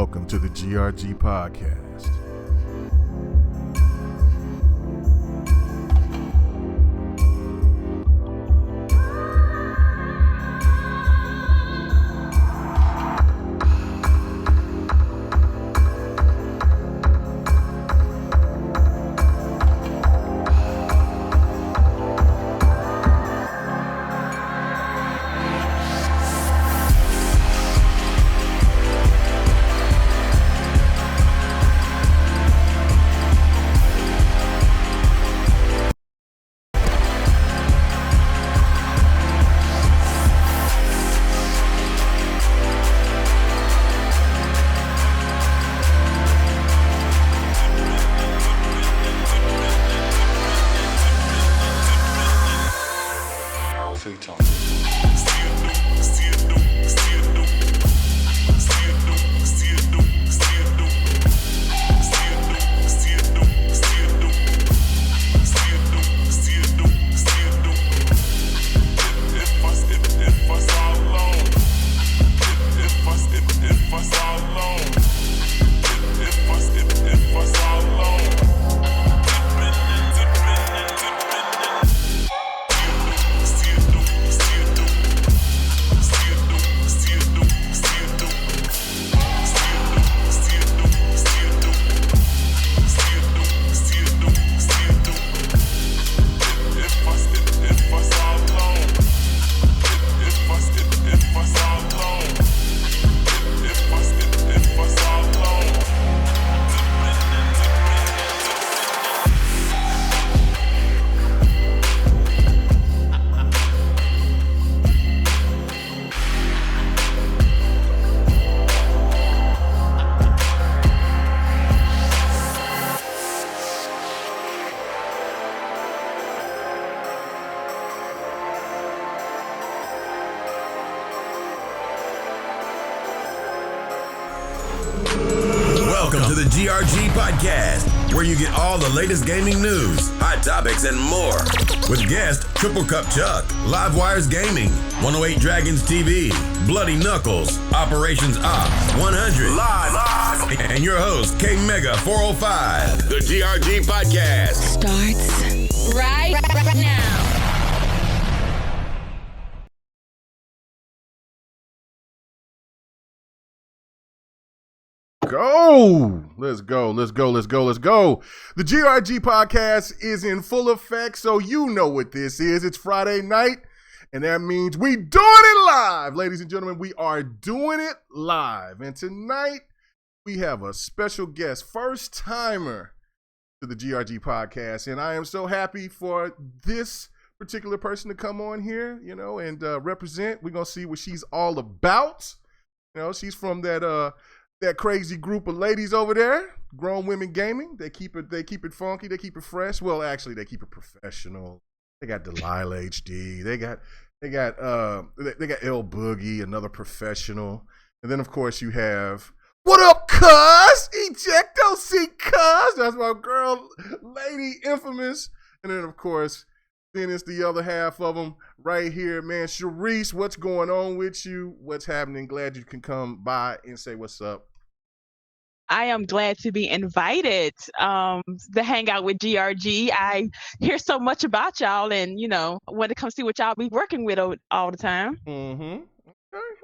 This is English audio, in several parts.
Welcome to the GRG podcast. Welcome to the GRG podcast, where you get all the latest gaming news, hot topics, and more. With guest Triple Cup Chuck, Livewires Gaming, 108 Dragons TV, Bloody Knuckles, Operations Ops 100, live, and your host K Mega 405. The GRG podcast starts right now. Let's go. The GRG podcast is in full effect, so you know what this is. It's Friday night, and that means we doing it live. Ladies and gentlemen, we are doing it live. And tonight, we have a special guest, first timer to the GRG podcast. And I am so happy for this particular person to come on here, and represent. We're going to see what she's all about. She's from that crazy group of ladies over there, Grown Women Gaming. They keep it funky, they keep it fresh. Well, actually, they keep it professional. They got Delilah HD. They got L Boogie, another professional. And then of course you have what up, cuz? Ejecto C cuz. That's my girl, Lady Infamous. And then of course, then it's the other half of them right here, man. Sharice, what's going on with you? What's happening? Glad you can come by and say what's up. I am glad to be invited to hang out with GRG. I hear so much about y'all, and want to come see what y'all be working with all the time. Mm-hmm. Okay.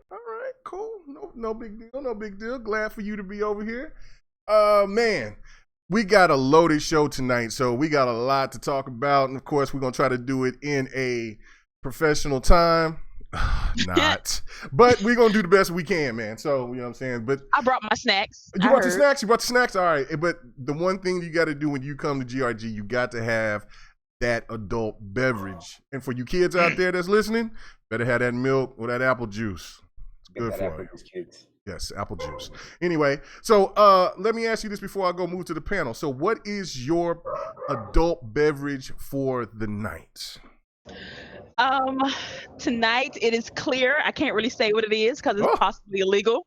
All right. Cool. No big deal. No big deal. Glad for you to be over here. Man. We got a loaded show tonight, so we got a lot to talk about. And, of course, we're going to try to do it in a professional time. Not. But we're going to do the best we can, man. So, you know what I'm saying? But I brought my snacks. You brought your snacks? You brought the snacks? All right. But the one thing you got to do when you come to GRG, you got to have that adult beverage. And for you kids out there that's listening, better have that milk or that apple juice. It's good for you. Yes, apple juice. Anyway, so let me ask you this before I move to the panel. So what is your adult beverage for the night? Tonight it is clear. I can't really say what it is because it's possibly illegal.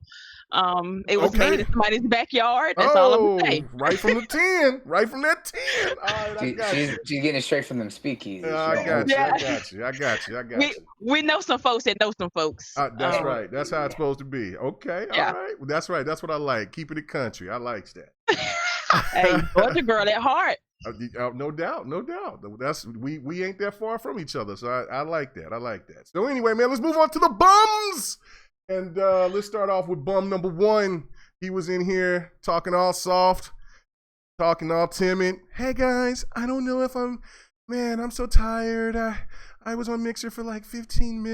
It was made in somebody's backyard. That's all I'm gonna say. Right from the 10. Right from that 10. All right, She's getting it straight from them speakeasies. I got you. We know some folks that know some folks. That's right. That's how it's supposed to be. Okay. All right. That's right. That's what I like. Keeping it country. I like that. Hey, Georgia girl at heart. No doubt. That's we ain't that far from each other, so I like that. So anyway, man, let's move on to the bums, and let's start off with bum number one. He was in here talking all soft, talking all timid. Hey guys, I don't know if I'm so tired. I was on Mixer for like 15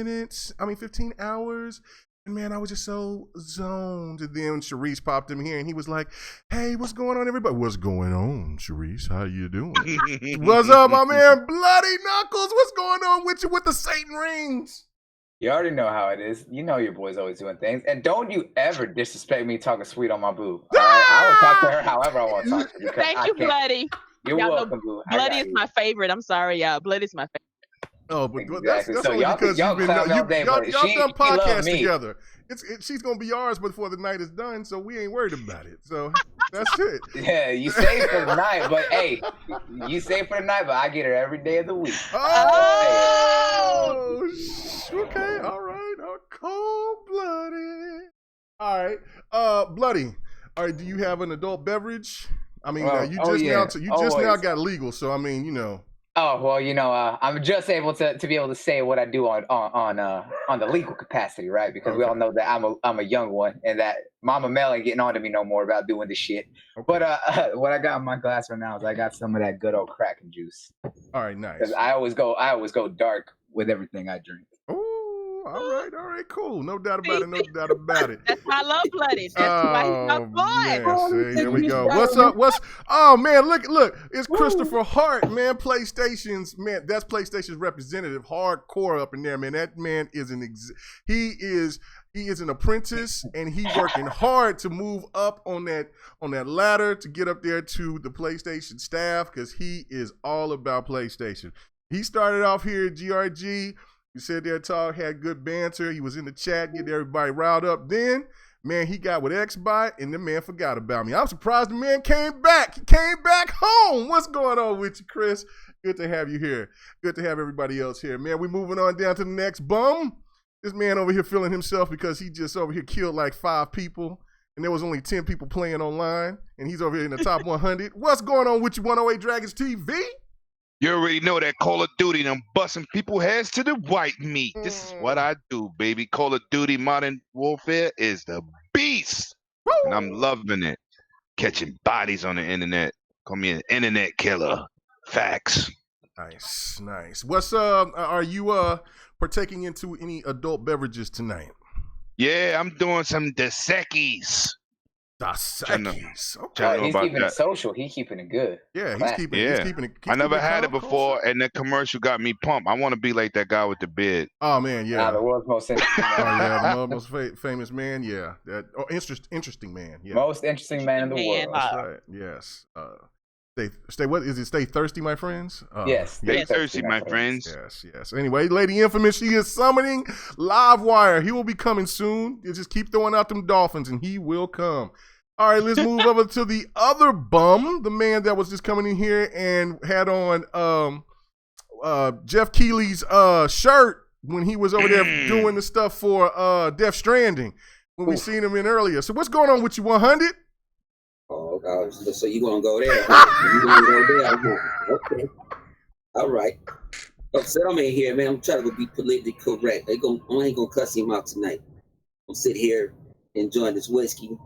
hours. And man, I was just so zoned. And then Sharice popped in here and he was like, hey, what's going on, everybody? What's going on, Sharice? How you doing? What's up, my man? Bloody Knuckles, what's going on with you with the Satan rings? You already know how it is. You know your boy's always doing things. And don't you ever disrespect me talking sweet on my boo. All right? I will talk to her however I want to talk to her. Thank you, Bloody. You're welcome, boo. Bloody is my favorite. I'm sorry, y'all. Bloody is my favorite. Oh, but exactly. that's So only because y'all y'all done podcasts me. together. She's gonna be ours before the night is done, so we ain't worried about it. So that's it. Yeah, you say for the night, but hey, you say for the night, but I get her every day of the week. Oh, okay, all right, cold-blooded. All right, Bloody. All right, do you have an adult beverage? I mean, you just now got legal, so I mean, you know. Oh well, you know, I'm just able to be able to say what I do on the legal capacity, right? Because we all know that I'm a young one, and that Mama Mel ain't getting on to me no more about doing this shit. Okay. But what I got in my glass right now is I got some of that good old Kraken juice. All right, nice. Because I always go dark with everything I drink. Oh, all right, cool. No doubt about it. That's why I love Bloody. That's why he's my boy. Yeah, see, there we go. What's up? Oh man, look. It's Christopher Hart, man. PlayStation's man. That's PlayStation's representative, hardcore up in there, man. That man is he is an apprentice, and he's working hard to move up on that ladder to get up there to the PlayStation staff, because he is all about PlayStation. He started off here at GRG. He sat there, had good banter. He was in the chat, getting everybody riled up. Then, man, he got with Xbot, and the man forgot about me. I'm surprised the man came back. He came back home. What's going on with you, Chris? Good to have you here. Good to have everybody else here. Man, we moving on down to the next bum. This man over here feeling himself because he just over here killed like 5 people, and there was only 10 people playing online, and he's over here in the top 100. What's going on with you, 108 Dragons TV? You already know that Call of Duty, I'm busting people heads to the white meat. This is what I do, baby. Call of Duty Modern Warfare is the beast. Woo! And I'm loving it. Catching bodies on the internet. Call me an internet killer. Facts. Nice. What's are you partaking into any adult beverages tonight? Yeah, I'm doing some Dos Equis. Okay. He's keeping it social. He's keeping it good. Yeah, he's keeping it. I never had it before, and the commercial got me pumped. I want to be like that guy with the beard. Oh man, yeah. The world's most interesting man. The world's most famous man. Yeah, interesting man. Yeah, most interesting man in the world. That's right. Yes. Stay. What is it? Stay thirsty, my friends. Yes. Stay thirsty, my friends. Yes. Anyway, Lady Infamous, she is summoning Livewire. He will be coming soon. You just keep throwing out them dolphins, and he will come. All right, let's move over to the other bum, the man that was just coming in here and had on Jeff Keighley's shirt when he was over there doing the stuff for Death Stranding when we seen him in earlier. So what's going on with you, 100? Oh, God. So you going to go there? Huh? You going to go there? Okay. All right. Upset I'm in here, man. I'm trying to be politically correct. I ain't going to cuss him out tonight. I'm sit here enjoying this whiskey.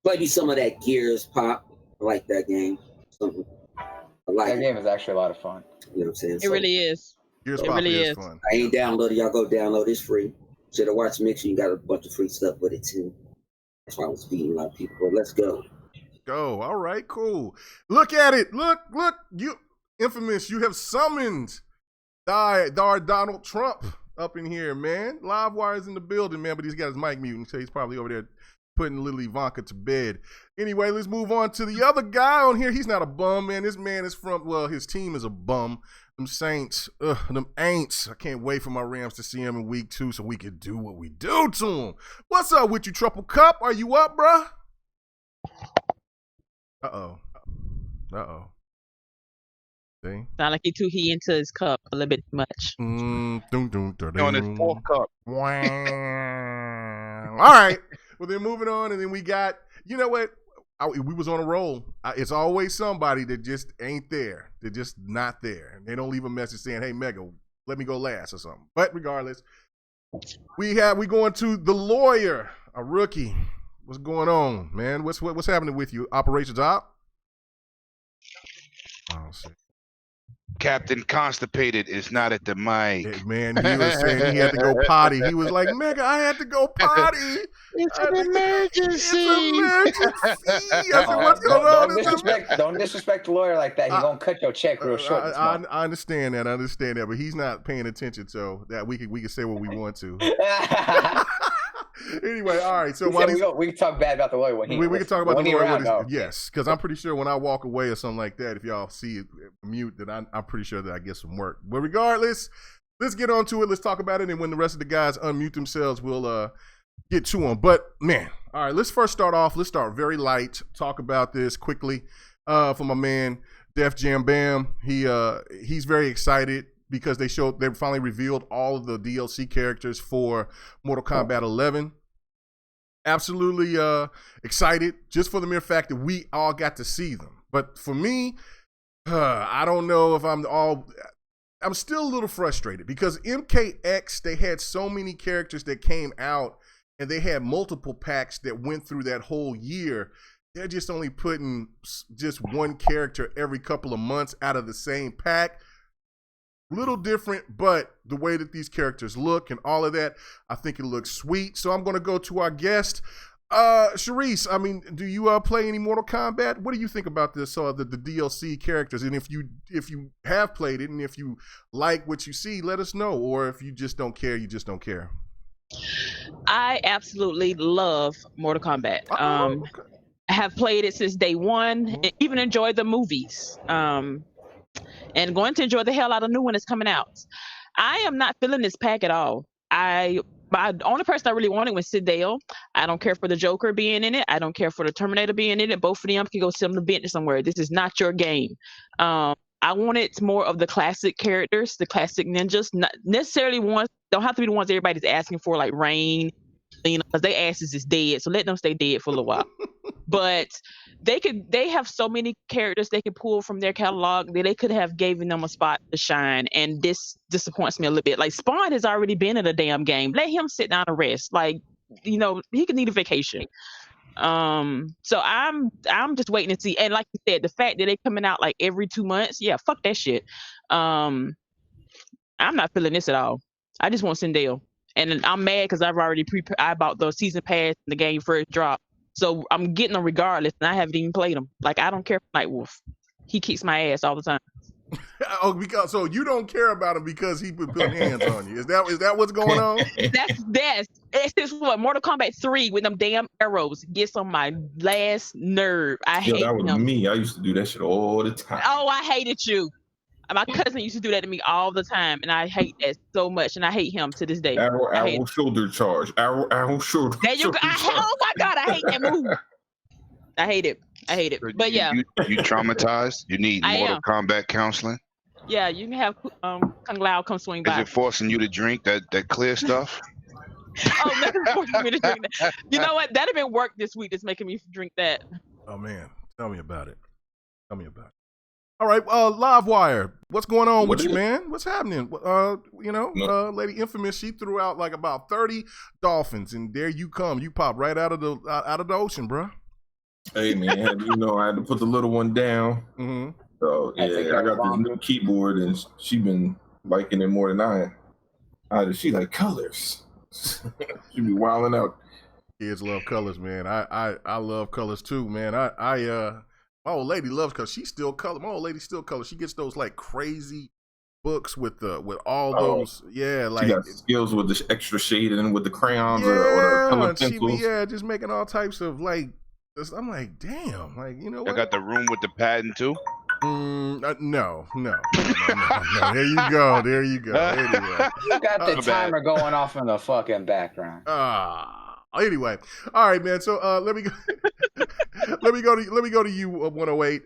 Play me some of that Gears Pop. I like that game. Something. I like that game is actually a lot of fun. You know what I'm saying? It really is. Gears Pop really is fun. I ain't downloaded. Y'all go download. It's free. Should have watched Mixer. You got a bunch of free stuff with it too. That's why I was beating a lot of people. But let's go. Go. All right, cool. Look at it. Look. You, Infamous, you have summoned Donald Trump up in here, man. Livewire's in the building, man, but he's got his mic muted, so he's probably over there putting little Ivanka to bed. Anyway, let's move on to the other guy on here. He's not a bum, man. This man is his team is a bum. Them Saints, them Aints. I can't wait for my Rams to see him in week 2 so we can do what we do to him. What's up with you, Triple Cup? Are you up, bruh? Uh-oh. See? Sound like he into his cup a little bit too much. On his 4th cup. All right. Well, then moving on, and then we got, you know what? We was on a roll. It's always somebody that just ain't there. They're just not there. And they don't leave a message saying, hey, Mega, let me go last or something. But regardless, we going to the lawyer, a rookie. What's going on, man? What's happening with you? Operations Op? Oh, shit. Captain Constipated is not at the mic. Hey, man, he was saying he had to go potty. He was like, Mega, I had to go potty. It's an emergency. I said, what's going on? Don't disrespect the lawyer like that. He's going to cut your check real short. I understand that. But he's not paying attention, so that we can say what we want to. Anyway, all right. So we can talk bad about the lawyer when we can talk about the lawyer. Around, yes, because I'm pretty sure when I walk away or something like that, if y'all see it mute, that I'm pretty sure that I get some work. But regardless, let's get on to it. Let's talk about it, and when the rest of the guys unmute themselves, we'll get to them. But man, all right. Let's first start off. Let's start very light. Talk about this quickly. For my man Def Jam Bam, he's very excited because they finally revealed all of the DLC characters for Mortal Kombat 11. Absolutely excited just for the mere fact that we all got to see them. But for me, I don't know if I'm still a little frustrated because MKX, they had so many characters that came out and they had multiple packs that went through that whole year. They're just only putting just one character every couple of months out of the same pack. Little different, but the way that these characters look and all of that, I think it looks sweet. So I'm going to go to our guest, Sharice. I mean, do you play any Mortal Kombat? What do you think about this? The DLC characters, and if you have played it, and if you like what you see, let us know. Or if you just don't care, you just don't care. I absolutely love Mortal Kombat. Okay. I have played it since day one. Even enjoyed the movies. And going to enjoy the hell out of new one that's coming out. I am not feeling this pack at all. The only person I really wanted was Sid Dale. I don't care for the Joker being in it. I don't care for the Terminator being in it. Both of them can go sit on the bench somewhere. This is not your game. I wanted more of the classic characters, the classic ninjas. Not necessarily don't have to be the ones everybody's asking for, like Rain, because their asses is dead. So let them stay dead for a little while. But they have so many characters they can pull from their catalog that they could have given them a spot to shine. And this disappoints me a little bit. Like, Spawn has already been in a damn game. Let him sit down and rest. Like, he could need a vacation. So I'm just waiting to see. And like you said, the fact that they coming out like every 2 months, yeah, fuck that shit. I'm not feeling this at all. I just want Sindel. And I'm mad because I've already I bought the season pass when the game first dropped. So I'm getting them regardless, and I haven't even played them. Like, I don't care for Nightwolf. He kicks my ass all the time. So you don't care about him because he put hands on you. Is that what's going on? That's it's just what Mortal Kombat 3 with them damn arrows gets on my last nerve. I hate that was him. me. I used to do that shit all the time. Oh, I hated you. My cousin used to do that to me all the time, and I hate that so much, and I hate him to this day. Arrow shoulder charge. Arrow shoulder. There you go. Oh my god, I hate that move. I hate it. But yeah, you traumatized. You need Mortal Kombat counseling. Yeah, you can have Kung Lao come swing by. Is it forcing you to drink that clear stuff? Oh, nothing forcing me to drink that. You know what? That'd have been work this week. That's making me drink that. Oh man, tell me about it. All right, Livewire, what's going on with you, man? What's happening? Lady Infamous, she threw out like about 30 dolphins, and there you come. You pop right out of the ocean, bro. Hey, man, I had to put the little one down. Mm-hmm. So, yeah, I got this new keyboard, and she been liking it more than I. She like colors. She be wilding out. Kids love colors, man. I love colors, too, man. My old lady loves colors. She's still color. My old lady still color. She gets those like crazy books with all those. Yeah, like she got skills with the extra shading with the crayons or the color pencils. Just making all types of like. I'm like, damn, like you know what? I got the room with the patent too. No. There you go. Anyway. You got the timer going off in the fucking background. Anyway, all right, man. So let me go. let me go to you, 108.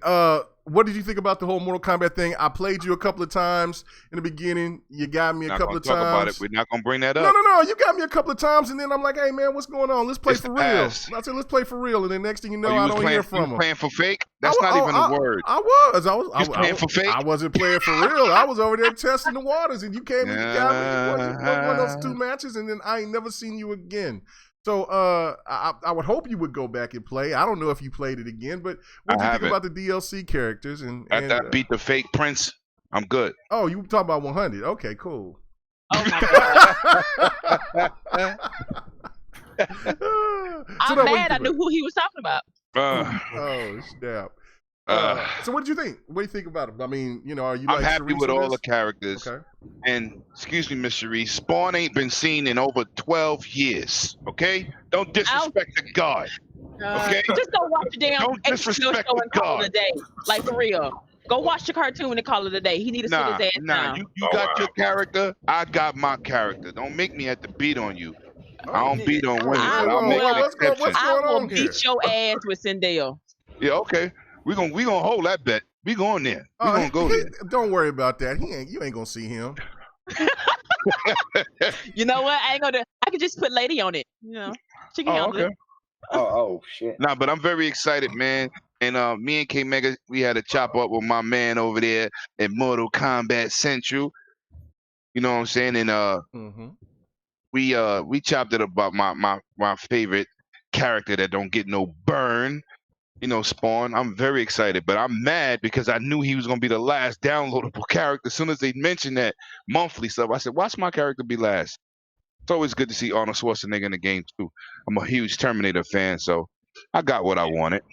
What did you think about the whole Mortal Kombat thing? I played you a couple of times in the beginning. You got me a couple of times. About it. We're not gonna bring that up. No. You got me a couple of times, and then I'm like, hey, man, what's going on? Let's play for real. I said, let's play for real, and then next thing you know, I don't hear from him. Playing for fake? That's not even a word. I was playing for fake. I wasn't playing for real. I was over there testing the waters, and you came and you got me one of those 2 matches, and then I ain't never seen you again. So I would hope you would go back and play. I don't know if you played it again, but what do you think about the DLC characters? And after I beat the fake Prince, I'm good. Oh, you talking about 100? Okay, cool. Oh my god! I'm mad. I knew who he was talking about. Oh snap! So what did you think? What do you think about him? I mean, you know, are you? I'm happy with all the characters. Okay. And excuse me, Miss Cherie, Spawn ain't been seen in over 12 years. Okay, don't disrespect the god. Okay, just go watch the damn don't disrespect show the and call god. it a day. Like for real. Go watch the cartoon and call it a day. He need to sit his ass down. You got your character. I got my character. Don't make me have to beat on you. I don't beat on women, but I'll make an exception. I will beat your ass with Sindel. Yeah, okay. We gonna hold that bet. We going there. We gonna go there. Don't worry about that. You ain't gonna see him. You know what? I can just put Lady on it. You know, she can handle it. Oh shit. Nah, but I'm very excited, man. And me and K Mega, we had a chop up with my man over there at Mortal Kombat Central. You know what I'm saying? And we chopped it about my favorite character that don't get no burn. You know, Spawn. I'm very excited, but I'm mad because I knew he was gonna be the last downloadable character. As soon as they mentioned that monthly stuff, I said, "Watch my character be last." It's always good to see Arnold Schwarzenegger in the game too. I'm a huge Terminator fan, so I got what I wanted.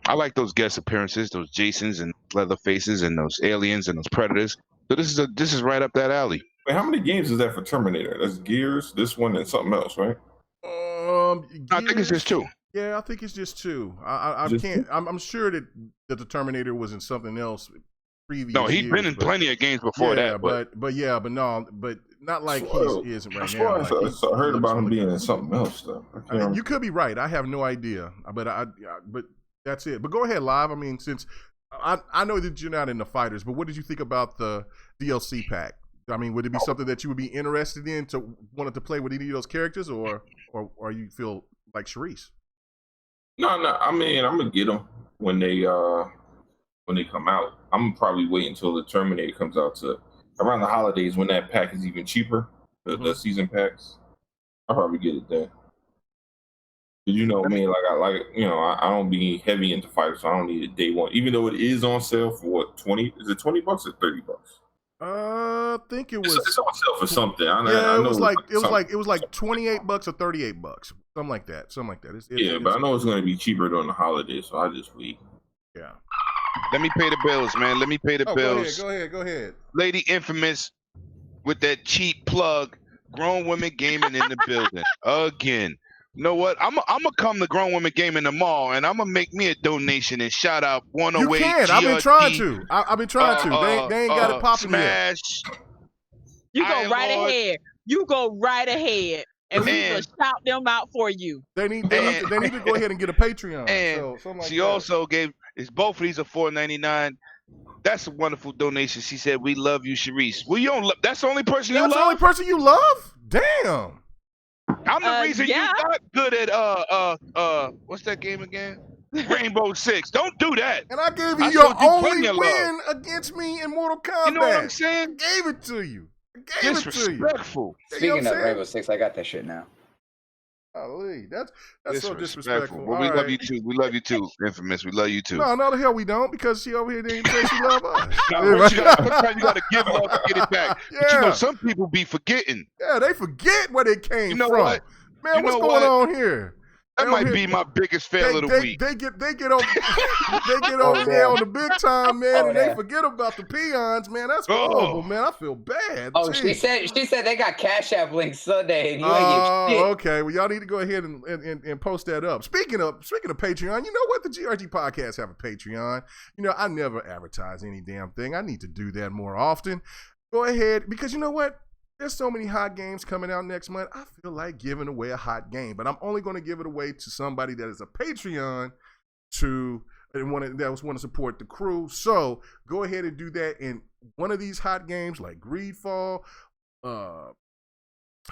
I like those guest appearances, those Jasons and Leatherfaces and those aliens and those Predators. So this is right up that alley. Wait, how many games is that for Terminator? That's Gears, this one, and something else, right? I think it's just 2. Yeah, I think it's just 2. I'm sure that the Terminator was in something else previous. No, he's been in plenty of games before that. But not like he isn't right now. I heard about him being in something else though. You could be right. I have no idea, but that's it. But go ahead, Live. I mean, since I know that you're not in the fighters, but what did you think about the DLC pack? I mean, would it be something that you would be interested in wanted to play with any of those characters, or you feel like Sharice? No. I mean, I'm gonna get them when they come out. I'm gonna probably wait until the Terminator comes out to around the holidays when that pack is even cheaper. The season packs. I'll probably get it then. You know what I mean? I don't be heavy into fighters, so I don't need it day one. Even though it is on sale for what, 20? Is it $20 or $30? I think it was. It's on sale for something. It was like $28 or $38, something like that. But I know it's going to be cheaper during the holidays, so I just wait. Yeah. Let me pay the bills, man. Let me pay the bills. Go ahead. Lady Infamous with that cheap plug. Grown women gaming in the building again. You know what? I'm gonna come to Grown Women Gaming tomorrow, and I'm gonna make me a donation and shout out 108. You can. GRG, I've been trying to. I've been trying to. They ain't got it popping Smash. You go right ahead. You go right ahead, and we will shout them out for you. They need to go ahead and get a Patreon. And she also gave. Both of these are $4.99. That's a wonderful donation. She said, "We love you, Sharice." Well, you don't. That's the only person you love. That's the only person you love. Damn. I'm the reason you got good at what's that game again? Rainbow Six. Don't do that. And I gave you your only win against me in Mortal Kombat. You know what I'm saying? Gave it to you. Disrespectful. Speaking of Rainbow Six, I got that shit now. Golly, that's so disrespectful. Well, we love you too. We love you too, Infamous. We love you too. No, the hell we don't, because she over here didn't say she love us. Sometimes you got to give love to get it back. Yeah. But you know, some people be forgetting. Yeah, they forget where they came from. What? Man, what's going on here? That might be my biggest fail of the week. They get over there on the big time, man, and they forget about the peons, man. That's horrible, man. I feel bad. Oh, she said they got Cash App links Sunday, and you ain't get shit. Okay. Well, y'all need to go ahead and post that up. Speaking of Patreon, you know what? The GRG podcast have a Patreon. You know, I never advertise any damn thing. I need to do that more often. Go ahead, because you know what? There's so many hot games coming out next month. I feel like giving away a hot game, but I'm only going to give it away to somebody that is a Patreon that want to support the crew. So go ahead and do that. And one of these hot games like Greedfall,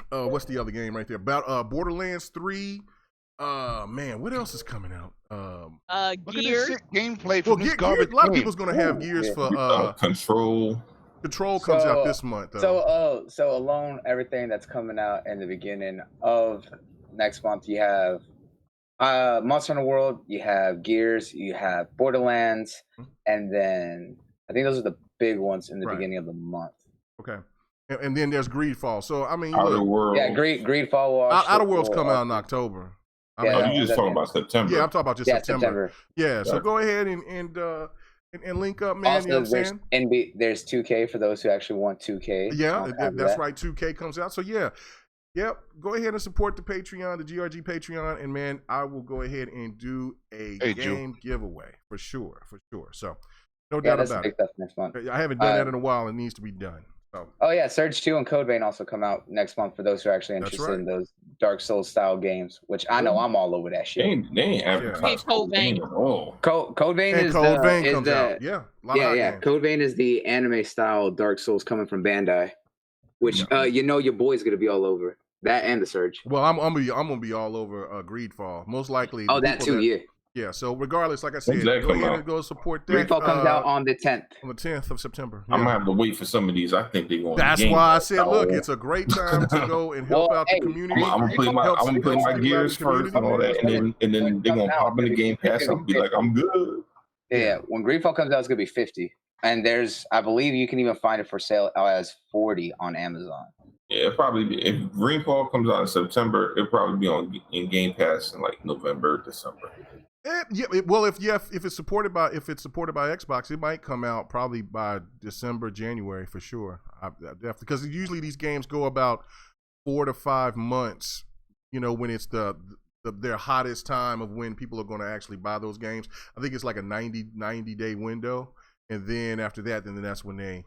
what's the other game right there? About Borderlands 3. Man, what else is coming out? Gears gameplay well, from this garbage. A lot of people's going to have Gears for Control. Control comes out this month, though. So alone, everything that's coming out in the beginning of next month, you have Monster Hunter World, you have Gears, you have Borderlands, and then I think those are the big ones in the beginning of the month. Okay, and then there's Greedfall. So I mean, Outer World. Yeah, Greedfall. Outer World's coming out in October. You just talking about September. Yeah, I'm talking about just September. Yeah, so go ahead and link up, man. Also, you know what I'm saying? There's 2K for those who actually want 2K. Yeah, that's right. 2K comes out. So yeah. Yep. Go ahead and support the Patreon, the GRG Patreon, and man, I will go ahead and do a game giveaway for sure. So no doubt about it. Next month. I haven't done that in a while. It needs to be done. So. Oh yeah, Surge 2 and Code Vein also come out next month for those who are actually interested in those Dark Souls style games, which I know I'm all over that shit. They ain't advertised Code Vein. Code Vein is Code Vein comes out. Yeah. Code Vein is the anime style Dark Souls coming from Bandai, which your boy's gonna be all over that and the Surge. Well, I'm gonna be all over Greedfall, most likely. Oh, that too, yeah. Yeah, so regardless, like I said, go ahead and go support that. Greedfall comes out on the 10th. On the 10th of September. I'm going to have to wait for some of these. I think they're going to That's why I said, look, it's a great time to go and help out the community. I'm going to play my Gears first and all that, and then they're going to pop in the Game Pass and be like, I'm good. Yeah, when Greedfall comes out, it's going to be 50. And I believe you can even find it for sale as 40 on Amazon. Yeah, if Greedfall comes out in September, it'll probably be in Game Pass in like November, December. Well, if it's supported by Xbox, it might come out probably by December, January for sure. Because usually these games go about 4 to 5 months. You know, when it's their hottest time of when people are going to actually buy those games. I think it's like a 90 day window, and then after that, that's when it's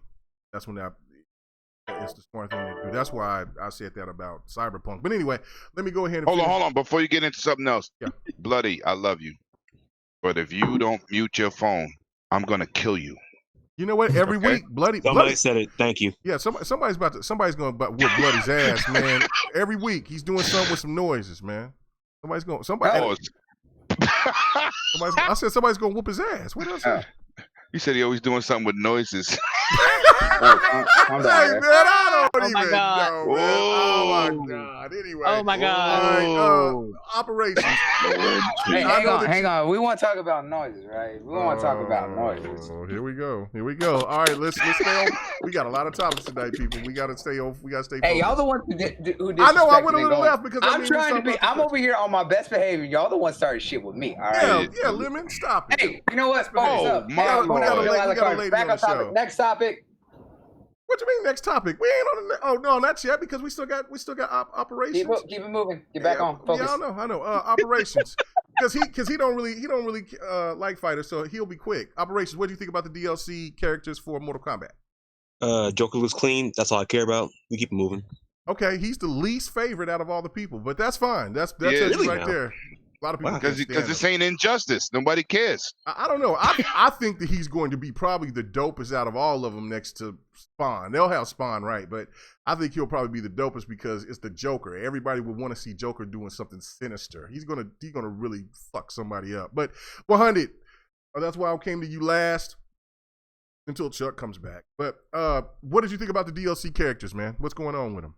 the smart thing to do. That's why I said that about Cyberpunk. But anyway, let me go ahead and hold on before you get into something else. Yeah. Bloody, I love you. But if you don't mute your phone, I'm gonna kill you. You know what? Every week, Bloody. Somebody said it. Thank you. Yeah, somebody's gonna whoop Bloody's ass, man. Every week, he's doing something with some noises, man. I said somebody's gonna whoop his ass. What else? You said he always doing something with noises. Calm down, hey, man, I don't even my God. know, man. Oh, my God. Anyway. Oh, my God. Operations. Hey, hang on. We want to talk about noises, right? We want to talk about noises. Here we go. All right, let's stay on. We got a lot of topics tonight, people. We got to stay on. We got to stay focused. Hey, y'all the ones who I know I went a little left because I'm over here on my best behavior. Y'all the ones started shit with me, all right? Yeah, Lemon, stop it. Hey, you know what? Focus up. We got a lady back on topic. show. Next topic. What you mean next topic? We ain't on the. Oh no, not yet because we still got operations. Keep it moving. Get back on. Focus. Yeah, I know. Operations because he don't really like fighters, so he'll be quick. Operations. What do you think about the DLC characters for Mortal Kombat? Joker looks clean. That's all I care about. We keep it moving. Okay, he's the least favorite out of all the people, but that's fine. That's really right there. A lot of people because this ain't Injustice. Nobody cares. I don't know. I think that he's going to be probably the dopest out of all of them next to Spawn. They'll have Spawn, right? But I think he'll probably be the dopest because it's the Joker. Everybody would want to see Joker doing something sinister. He's gonna really fuck somebody up. But 100. That's why I came to you last until Chuck comes back. But what did you think about the DLC characters, man? What's going on with them?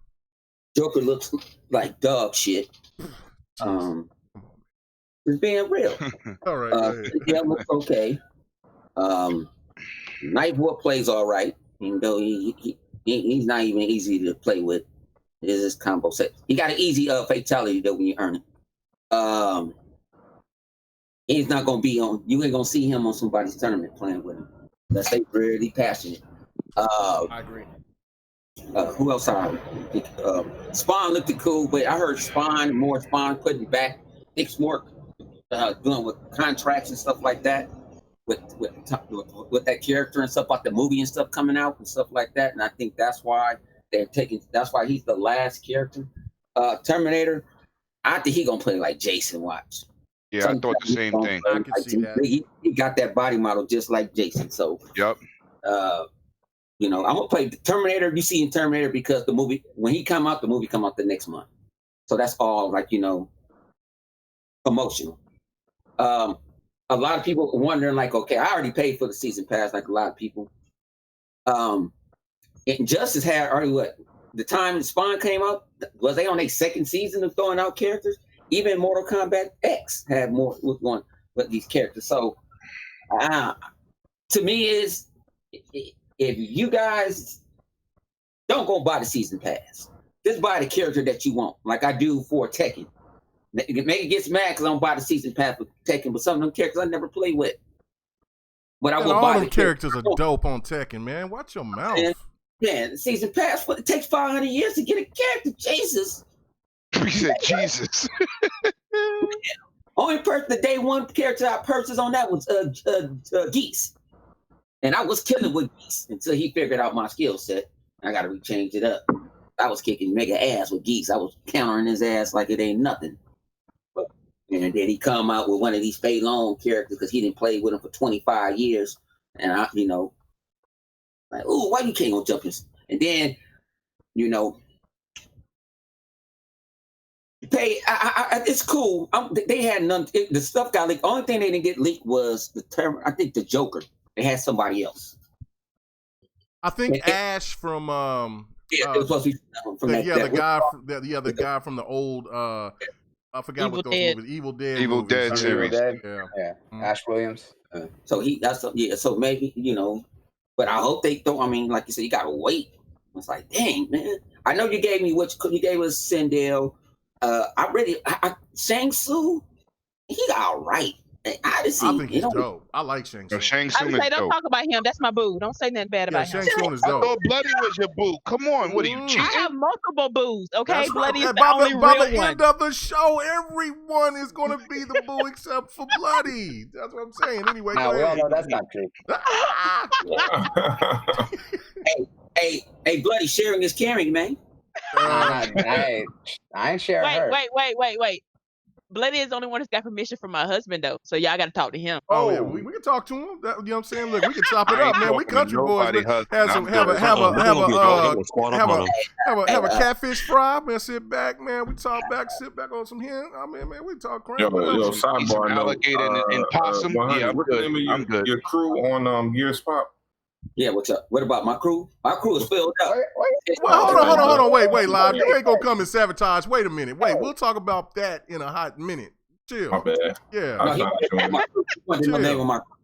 Joker looks like dog shit. It's being real. All right. Yeah, looks okay. Night Wolf plays all right, even though he's not even easy to play with. It is his combo set. He got an easy fatality though when you earn it. He's not gonna be on. You ain't gonna see him on somebody's tournament playing with him unless they really passionate. I agree. Who else? Spawn looked cool, but I heard Spawn putting back Nick's work, doing with contracts and stuff like that, with that character and stuff about the movie and stuff coming out and stuff like that. And I think that's why that's why he's the last character. Terminator, I think he gonna play like Jason. Watch. Yeah, I thought the same thing. I can see that. He got that body model just like Jason. So, Yep. I'm gonna play Terminator. You see in Terminator because the movie, when he come out, the movie come out the next month. So that's all emotional. A lot of people wondering like, okay, I already paid for the season pass, like a lot of people. Injustice had already the time Spawn came out, was they on their second season of throwing out characters? Even Mortal Kombat X had more with these characters. So, to me, is if you guys don't go buy the season pass, just buy the character that you want, like I do for Tekken. Maybe gets mad because I don't buy the season pass for Tekken, but some of them characters I never play with. But I will all buy them the characters are dope on Tekken, man. Watch your mouth. Yeah, the season pass, it takes 500 years to get a character. Jesus. He said Jesus. Only person, the day one character I purchased on that was Geese. And I was killing with Geese until he figured out my skill set. I got to change it up. I was kicking mega ass with Geese. I was countering his ass like it ain't nothing. And then he come out with one of these Fei Long characters because he didn't play with him for 25 years. And I, like, ooh, why you can't go jump this? And then, pay. It's cool. They had none. The stuff got leaked. Only thing they didn't get leaked was the term. I think the Joker. They had somebody else. I think Ash from it was supposed to be from the guy from the old I forgot Evil what those Dead. movies. Evil Dead. Evil movies. Dead series. Yeah. Ash Williams. So So maybe but I hope they don't. I mean, like you said, you gotta wait. It's like, dang man. I know you gave me you gave us Sindel. Shang Tsung, he all right. I think he's dope. I like Shang Tsung. Shang I Tsung would is say don't dope. talk about him. That's my boo. Don't say nothing bad about him. Shang Tsung is I dope. thought Bloody was your boo. Come on, what are you cheating? I have multiple boos. Okay, That's Bloody right. is the only By real the one. end of the show, everyone is going to be the boo except for Bloody. That's what I'm saying. Anyway, Now go we all ahead. know that's not true. Hey, Bloody, sharing is caring, man. I ain't sharing her. Wait. Bloody is the only one who's got permission from my husband, though. So y'all got to talk to him. Oh yeah, we can talk to him. You know what I'm saying? Look, we can chop it I up, ain't man. We talking to country boys. nobody, husband. Have I'm a catfish fry, man. Sit back, man. We talk back, sit back on some hen. I mean, man, we talk crap. Yo, Eat some sidebar note. alligator and possum. 100, Yeah, I'm what's the name good. of I'm good. your crew on Gears Pop? Yeah, what's up? What about my crew? My crew is filled up. Well, hold on. Wait, Live. You ain't gonna come and sabotage. Wait a minute. Wait, we'll talk about that in a hot minute. Chill. My bad. Yeah. No, he wanted my name on my crew.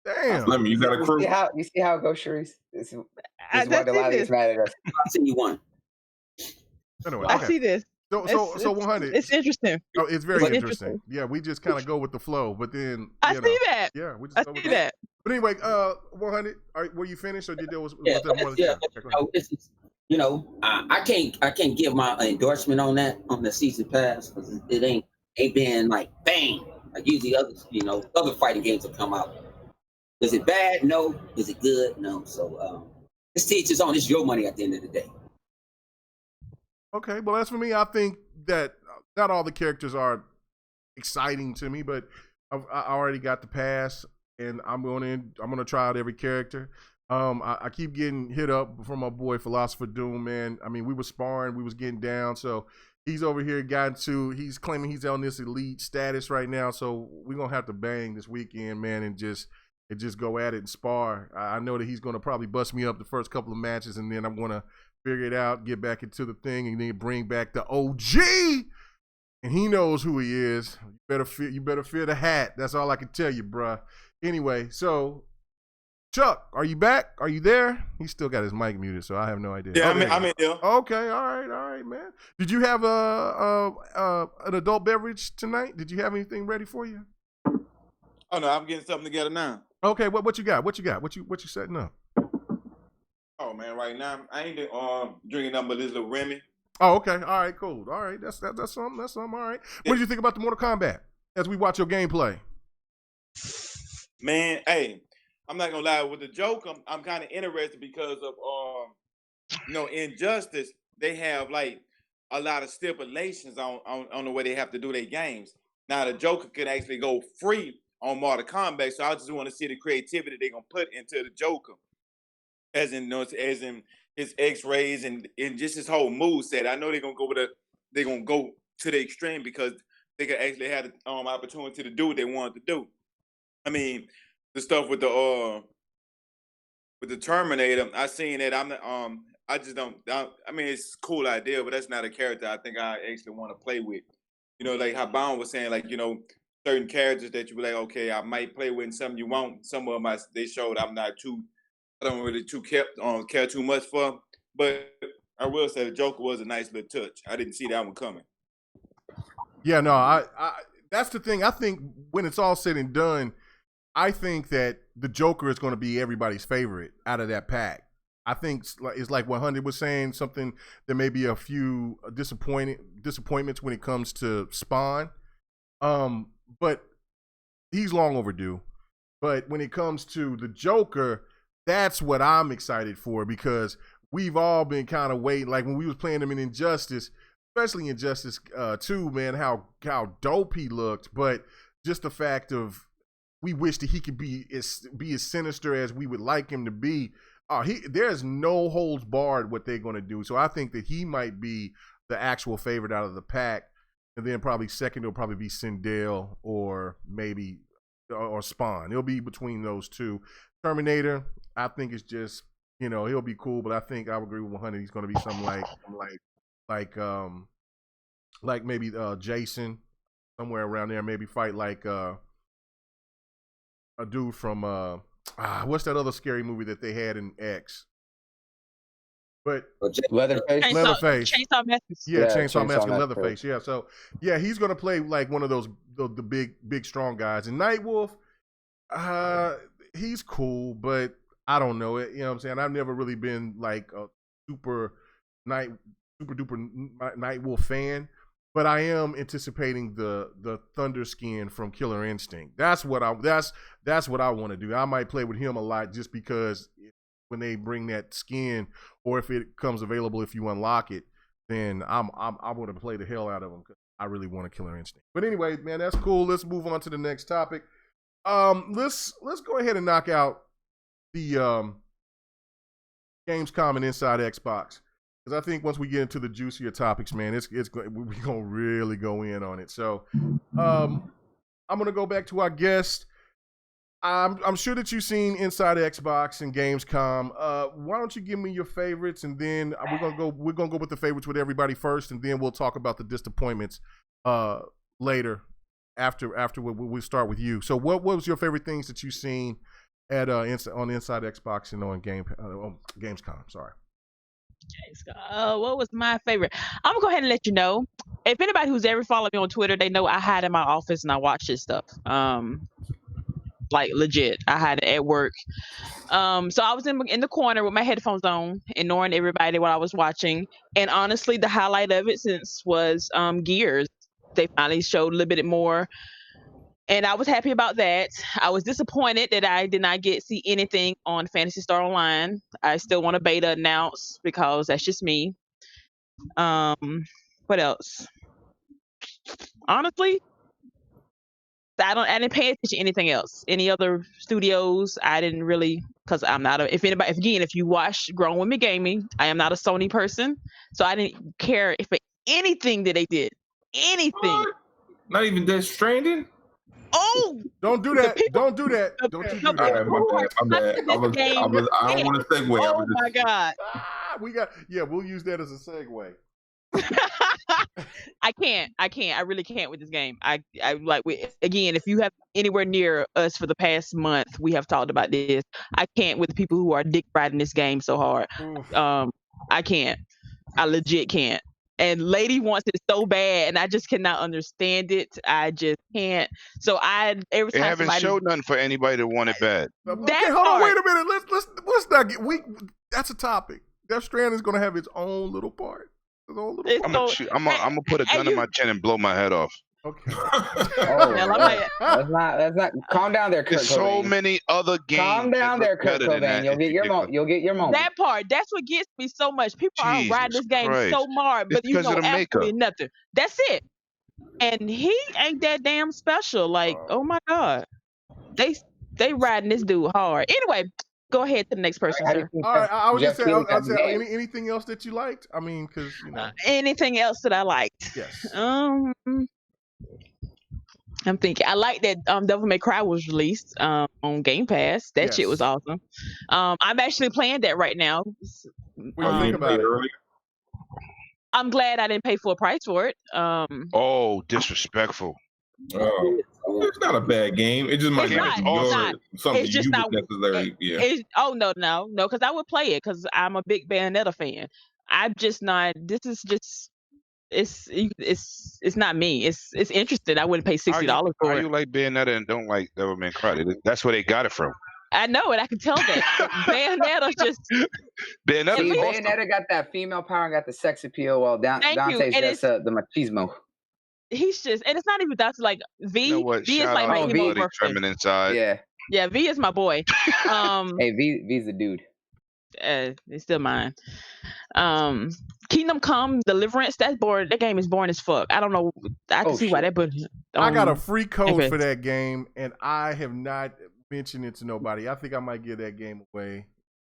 Damn. Let me. You got a crew? You see how it goes, Sharice? This is why I the see lobby this. is mad at us. I seen you one. Anyway, I okay. see this. So 100. It's interesting. Oh, it's very It's interesting. Yeah, we just kind of go with the flow, but then I see that. Yeah, we just I go with see that. But anyway, 100. Were you finished or did there was Yeah, there more? yeah. Okay, go ahead. I can't give my endorsement on the season pass because it ain't been like bang. Like usually other fighting games will come out. Is it bad? No. Is it good? No. So this teaches on. It's your money at the end of the day. Okay, well, as for me, I think that not all the characters are exciting to me, but I already got the pass, and I'm gonna try out every character. I keep getting hit up from my boy Philosopher Doom, man. I mean, we were sparring, we was getting down, so he's over here he's claiming he's on this elite status right now, so we're gonna have to bang this weekend, man, and just go at it and spar. I know that he's gonna probably bust me up the first couple of matches, and then I'm gonna figure it out, get back into the thing, and then bring back the OG. And he knows who he is. You better fear the hat. That's all I can tell you, bruh. Anyway, so Chuck, are you back? Are you there? He still got his mic muted, so I have no idea. Yeah, I'm in there. Okay, all right, man. Did you have an adult beverage tonight? Did you have anything ready for you? Oh no, I'm getting something together now. Okay, what you got? What you setting up? Oh man, right now I ain't drinking nothing but this little Remy. Oh, okay. All right, cool. All right, that's something. That's something. All right. What did you think about the Mortal Kombat as we watch your gameplay? Man, hey, I'm not gonna lie. With the Joker, I'm kind of interested because of Injustice. They have like a lot of stipulations on the way they have to do their games. Now the Joker can actually go free on Mortal Kombat, so I just want to see the creativity they're gonna put into the Joker, as in his X-rays and just his whole move set. I know they're gonna go to the extreme because they could actually have the opportunity to do what they wanted to do. I mean, the stuff with the Terminator, I seen that. I just don't. I mean, it's a cool idea, but that's not a character I think I actually want to play with. Like how Bond was saying, like certain characters that you be like, okay, I might play with, and some you won't. Some of them they showed I don't really care too much for. But I will say the Joker was a nice little touch. I didn't see that one coming. Yeah, no, I that's the thing. I think when it's all said and done, I think that the Joker is going to be everybody's favorite out of that pack. I think it's like what Hunter was saying, something there may be a few disappointments when it comes to Spawn. But he's long overdue. But when it comes to the Joker, that's what I'm excited for because we've all been kind of waiting. Like when we was playing him in Injustice, especially Injustice 2, man, how dope he looked. But just the fact of we wish that he could be as sinister as we would like him to be. There's no holds barred what they're going to do. So I think that he might be the actual favorite out of the pack. And then probably second will probably be Sindel or maybe or Spawn. It'll be between those two. Terminator, I think it's just, he'll be cool, but I think I would agree with 100. He's going to be something like maybe Jason, somewhere around there. Maybe fight like a dude from what's that other scary movie that they had in X? But Leatherface. Chainsaw Massacre. Yeah, Chainsaw Massacre, Leatherface. Yeah, so yeah, he's gonna play like one of those the big strong guys. And Nightwolf, he's cool, but I don't know it. You know what I'm saying? I've never really been like a super duper Nightwolf fan, but I am anticipating the Thunder Skin from Killer Instinct. That's what I want to do. I might play with him a lot just because when they bring that skin, or if it comes available, if you unlock it, then I want to play the hell out of him because I really want a Killer Instinct. But anyway, man, that's cool. Let's move on to the next topic. Let's go ahead and knock out the Gamescom and Inside Xbox, because I think once we get into the juicier topics, man, we're gonna really go in on it. So I'm gonna go back to our guest. I'm sure that you've seen Inside Xbox and Gamescom. Why don't you give me your favorites, and then we're gonna go with the favorites with everybody first, and then we'll talk about the disappointments later after we start with you. So what was your favorite things that you've seen at on Inside Xbox and on Gamescom? Sorry. What was my favorite? I'm gonna go ahead and let you know. If anybody who's ever followed me on Twitter, they know I hide in my office and I watch this stuff. Like legit, I had it at work. So I was in the corner with my headphones on, ignoring everybody while I was watching. And honestly, the highlight of it was Gears. They finally showed a little bit more, and I was happy about that. I was disappointed that I did not see anything on Phantasy Star Online. I still want a beta announced because that's just me. What else? Honestly, I didn't pay attention to anything else. Any other studios, I didn't really, because I'm not if you watch Grown Women Gaming, I am not a Sony person, so I didn't care for anything that they did. Anything. Not even Death Stranding? Oh! Don't do that. Don't do that. Don't you do that. My bad. I don't want to segue. Oh my God. We'll use that as a segue. I can't. I really can't with this game. I like again. If you have anywhere near us for the past month, we have talked about this. I can't with people who are dick riding this game so hard. I can't. I legit can't. And Lady wants it so bad, and I just cannot understand it. I just can't. So every They time haven't somebody showed nothing for anybody that want it bad. Okay, hold on, wait a minute. Let's not get that's a topic. Death Stranding is gonna have its own little part. I'm gonna put a gun in my chin and blow my head off. Okay. Let's not. Calm down there, Kurt. There's so many other games. Calm down there, Kurt Cobain. You'll get your moment. That part. That's what gets me so much. People are riding this game so hard, but you know absolutely nothing. That's it. And he ain't that damn special. Like, oh my god, they riding this dude hard. Anyway. Go ahead to the next person, sir. All right, I was just saying, anything else that you liked? I mean, because, you know. Anything else that I liked? Yes. I'm thinking. I like that Devil May Cry was released on Game Pass. That shit was awesome. I'm actually playing that right now. What do you think about it? I'm glad I didn't pay full price for it. Oh, disrespectful. It's not a bad game. It just might not be something it's just you not necessarily. No, because I would play it because I'm a big Bayonetta fan. I'm just not. This is just. It's not me. It's interesting. I wouldn't pay $60 for it. How you like Bayonetta and don't like Devil May Cry? That's where they got it from. I know it. I can tell that. Bayonetta's just. Bayonetta got that female power and got the sex appeal, while Dante's just the machismo. He's just, and it's not even that's like V. You know what? V is like my emo version. Inside. Yeah. V is my boy. Hey, V's the dude. It's still mine. Kingdom Come Deliverance. That's boring. That game is boring as fuck. I don't know. I can see why that. But I got a free code for that game, and I have not mentioned it to nobody. I think I might give that game away.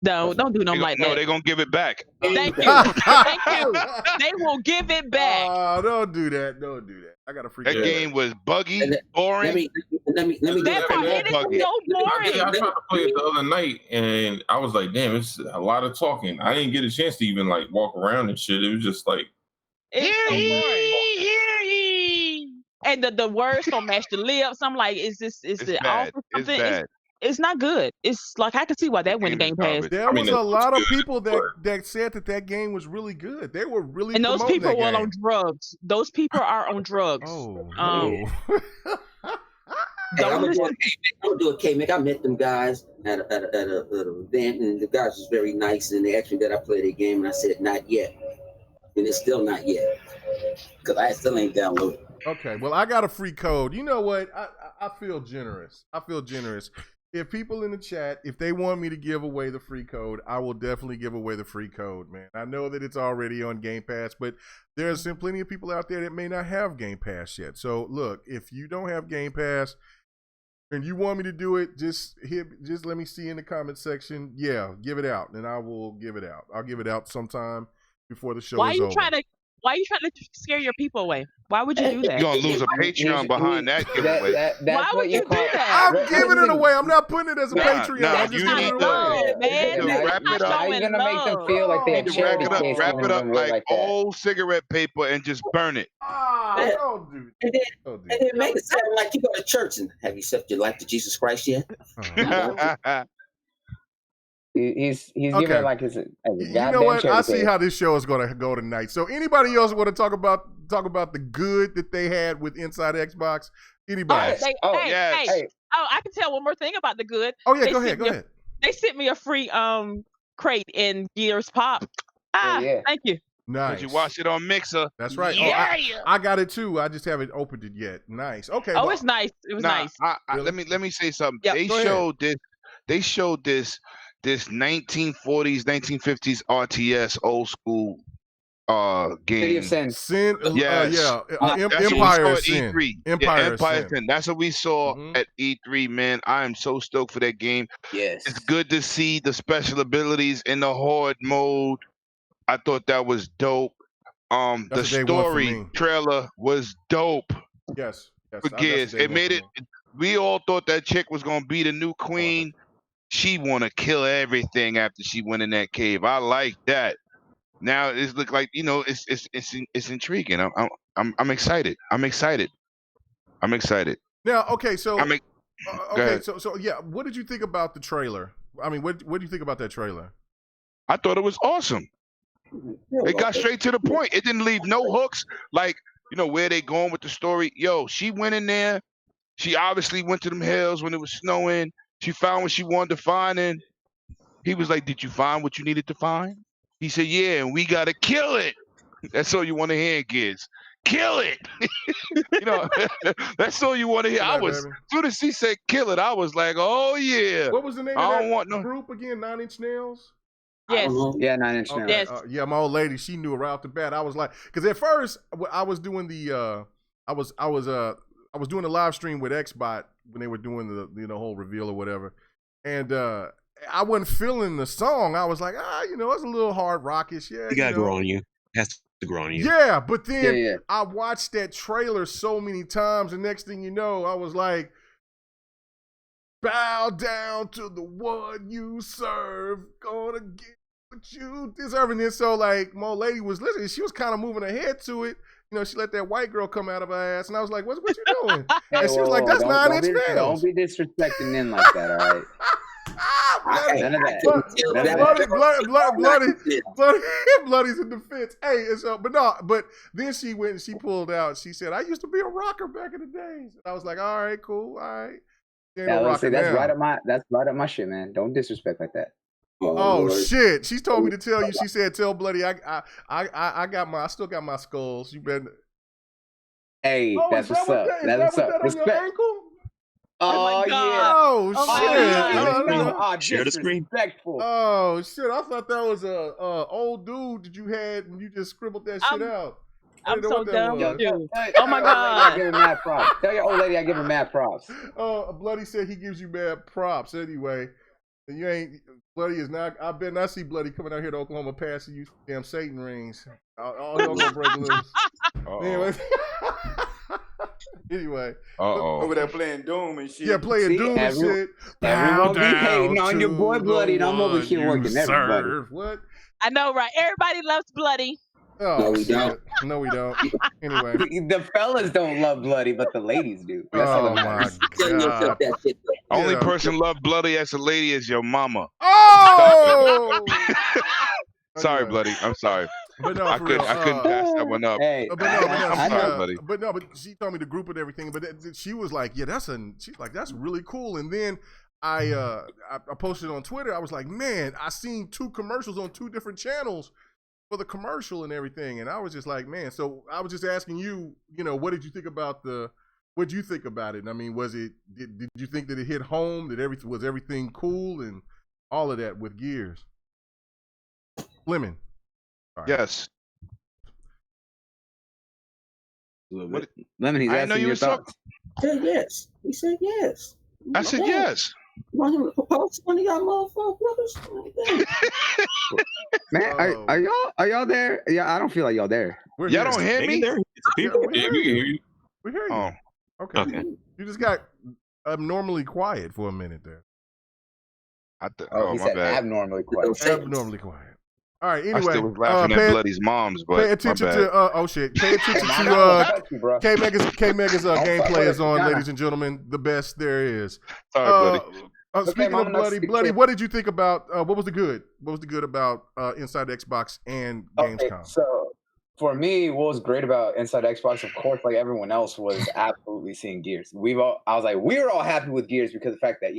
No, don't do nothing like that. No, they're going to give it back. Thank you. Thank you. They will give it back. Don't do that. Don't do that. I got a free That game was buggy, boring. Let me that part, it is so boring. I tried to play it the other night, and I was like, damn, it's a lot of talking. I didn't get a chance to even like walk around and shit. It was just like, hear ye. And the words don't match the lips. I'm like, is it bad. awful? It's bad. It's not good. It's like I can see why that went to Game Pass. There was a lot of people that said that game was really good. They were really and those people were game. on drugs. Those people are on drugs. Oh, I'm gonna do a K-Mick. I met them guys at an event, and the guys was very nice, and they asked me that I play the game, and I said not yet, and it's still not yet because I still ain't downloaded. Okay, well, I got a free code. You know what? I feel generous. If people in the chat, if they want me to give away the free code, I will definitely give away the free code, man. I know that it's already on Game Pass, but there's plenty of people out there that may not have Game Pass yet. So, look, if you don't have Game Pass and you want me to do it, just let me see in the comment section. Yeah, give it out, and I will give it out. I'll give it out sometime before the show is over. Why are you trying to scare your people away? Why would you do that? You're going to lose a Patreon behind that giveaway. Why would you do that? I'm giving it away. I'm not putting it as a Patreon. I'm just giving it away. Wrap it up. You're going to make them feel like they have charity case. Wrap it up like old cigarette paper and just burn it. Don't do that. And then make it sound like you go to church and have you accepted your life to Jesus Christ yet? He's giving it like his you know what? I see how this show is going to go tonight. So anybody else want to talk about the good that they had with Inside Xbox? Anybody? Hey. Oh, I can tell one more thing about the good. Oh yeah, go ahead. They sent me a free crate in Gears Pop. Thank you. Nice. Did you watch it on Mixer? That's right. Yeah. I got it too. I just haven't opened it yet. Nice. Okay. Oh, it's nice. It was nice. Let me say something. Yep. They showed this 1940s, 1950s RTS old school game. Sin. Yes. Empire Sin. E3. Empire Sin. That's what we saw at E3, man. I am so stoked for that game. Yes. It's good to see the special abilities in the horde mode. I thought that was dope. The story trailer was dope. Yes. For Gears. It made it. We all thought that chick was gonna be the new queen. She want to kill everything after she went in that cave. I like that. now it's look like it's intriguing. I'm excited. I'm excited. I'm excited. Now, okay, so Go okay, ahead. so yeah, what did you think about the trailer? I mean, what do you think about that trailer? I thought it was awesome. It got straight to the point. It didn't leave no hooks. Like, where they going with the story. Yo, she went in there. She obviously went to them hills when it was snowing. She found what she wanted to find, and he was like, "Did you find what you needed to find?" He said, "Yeah, and we gotta kill it." That's all you want to hear, kids. Kill it. That's all you want to hear. Come on, As baby. soon as she said kill it, I was like, oh yeah. What was the name I of don't that want no group again? 9 Inch Nails? Yes. Yeah, 9 Inch Nails. Okay. Yes. Yeah, my old lady, she knew right off the bat. I was like, because at first I was doing I was doing a live stream with Xbot when they were doing the whole reveal or whatever, and I wasn't feeling the song. I was like, it's a little hard rockish. Yeah, You gotta grow on you. It has to grow on you. Yeah, but then Yeah. I watched that trailer so many times, and next thing you know, I was like, bow down to the one you serve, gonna get what you deserve. And then so like my old lady was listening, she was kind of moving her head to it. She let that white girl come out of her ass, and I was like, what you doing? And she was like, that's 9 Inch Nails. Don't be disrespecting men like that, all right? None of that. Bloody's in defense. Hey, and so, but then she went and she pulled out. She said, "I used to be a rocker back in the days." And I was like, "All right, cool, all right." That's right up my shit, man. Don't disrespect like that. Oh shit! She told me to tell you. She said, "Tell Bloody, I still got my skulls. You better." Hey, that's what's up. That's what's up. Respect. Oh my God. Oh shit! Share the screen. Oh shit! I thought that was a old dude that you had and you just scribbled that shit out. I'm so dumb with you. Oh Oh my God. I give her mad props. Tell your old lady I give her mad props. Bloody said he gives you mad props anyway. And you ain't Bloody is not. I bet not see Bloody coming out here to Oklahoma passing you damn Satan rings. All y'all gonna break loose. Anyway. Over there playing Doom and shit. Yeah, playing Doom and shit. Everyone be hating on your boy Bloody, and I'm over here working everybody. What? I know, right? Everybody loves Bloody. Oh, No, we don't. No, we don't. Anyway. The fellas don't love Bloody, but the ladies do. That's Oh all that my matters. Tell yourself God. that shit. Only Yeah. person love bloody as a lady is your mama. Oh! Sorry, Anyway. bloody. I'm sorry. But no, I for couldn't real, pass that one up. Hey, I'm sorry, buddy. But she told me the group and everything. But she was like, "Yeah, she's like, that's really cool." And then I posted on Twitter. I was like, "Man, I seen 2 commercials on 2 different channels for the commercial and everything." And I was just like, "Man." So I was just asking you, what did you think about what did you think about it? And I mean, did you think that it hit home? Was everything cool and all of that with Gears? Lemon. Sorry. Yes. Lemon, he's I didn't know asking you your was thoughts. He said yes. He said yes. I said Okay. yes. You want him to propose to one of y'all motherfuckers, brothers? Man, are y'all there? Yeah, I don't feel like y'all there. We're Y'all here. don't hear me? There? It's a people. We hear Yeah, we can you. hear you. We hear you. Oh, Okay. Okay. You just got abnormally quiet for a minute there. Oh, he my said bad. abnormally quiet. Abnormally quiet. All right. I Anyway, still was laughing at Bloody's mom's, but pay attention my bad. to Pay attention Hey, to bro. K Mega's Don't gameplay fuck with is on, us, ladies and gentlemen. The best there is. Sorry, Bloody. Speaking Mama, of not Bloody, speak Bloody, to- what did you think about what was the good? What was the good about Inside Xbox and Gamescom? So for me, what was great about Inside Xbox, of course, like everyone else, was absolutely seeing Gears. we were all happy with Gears because of the fact that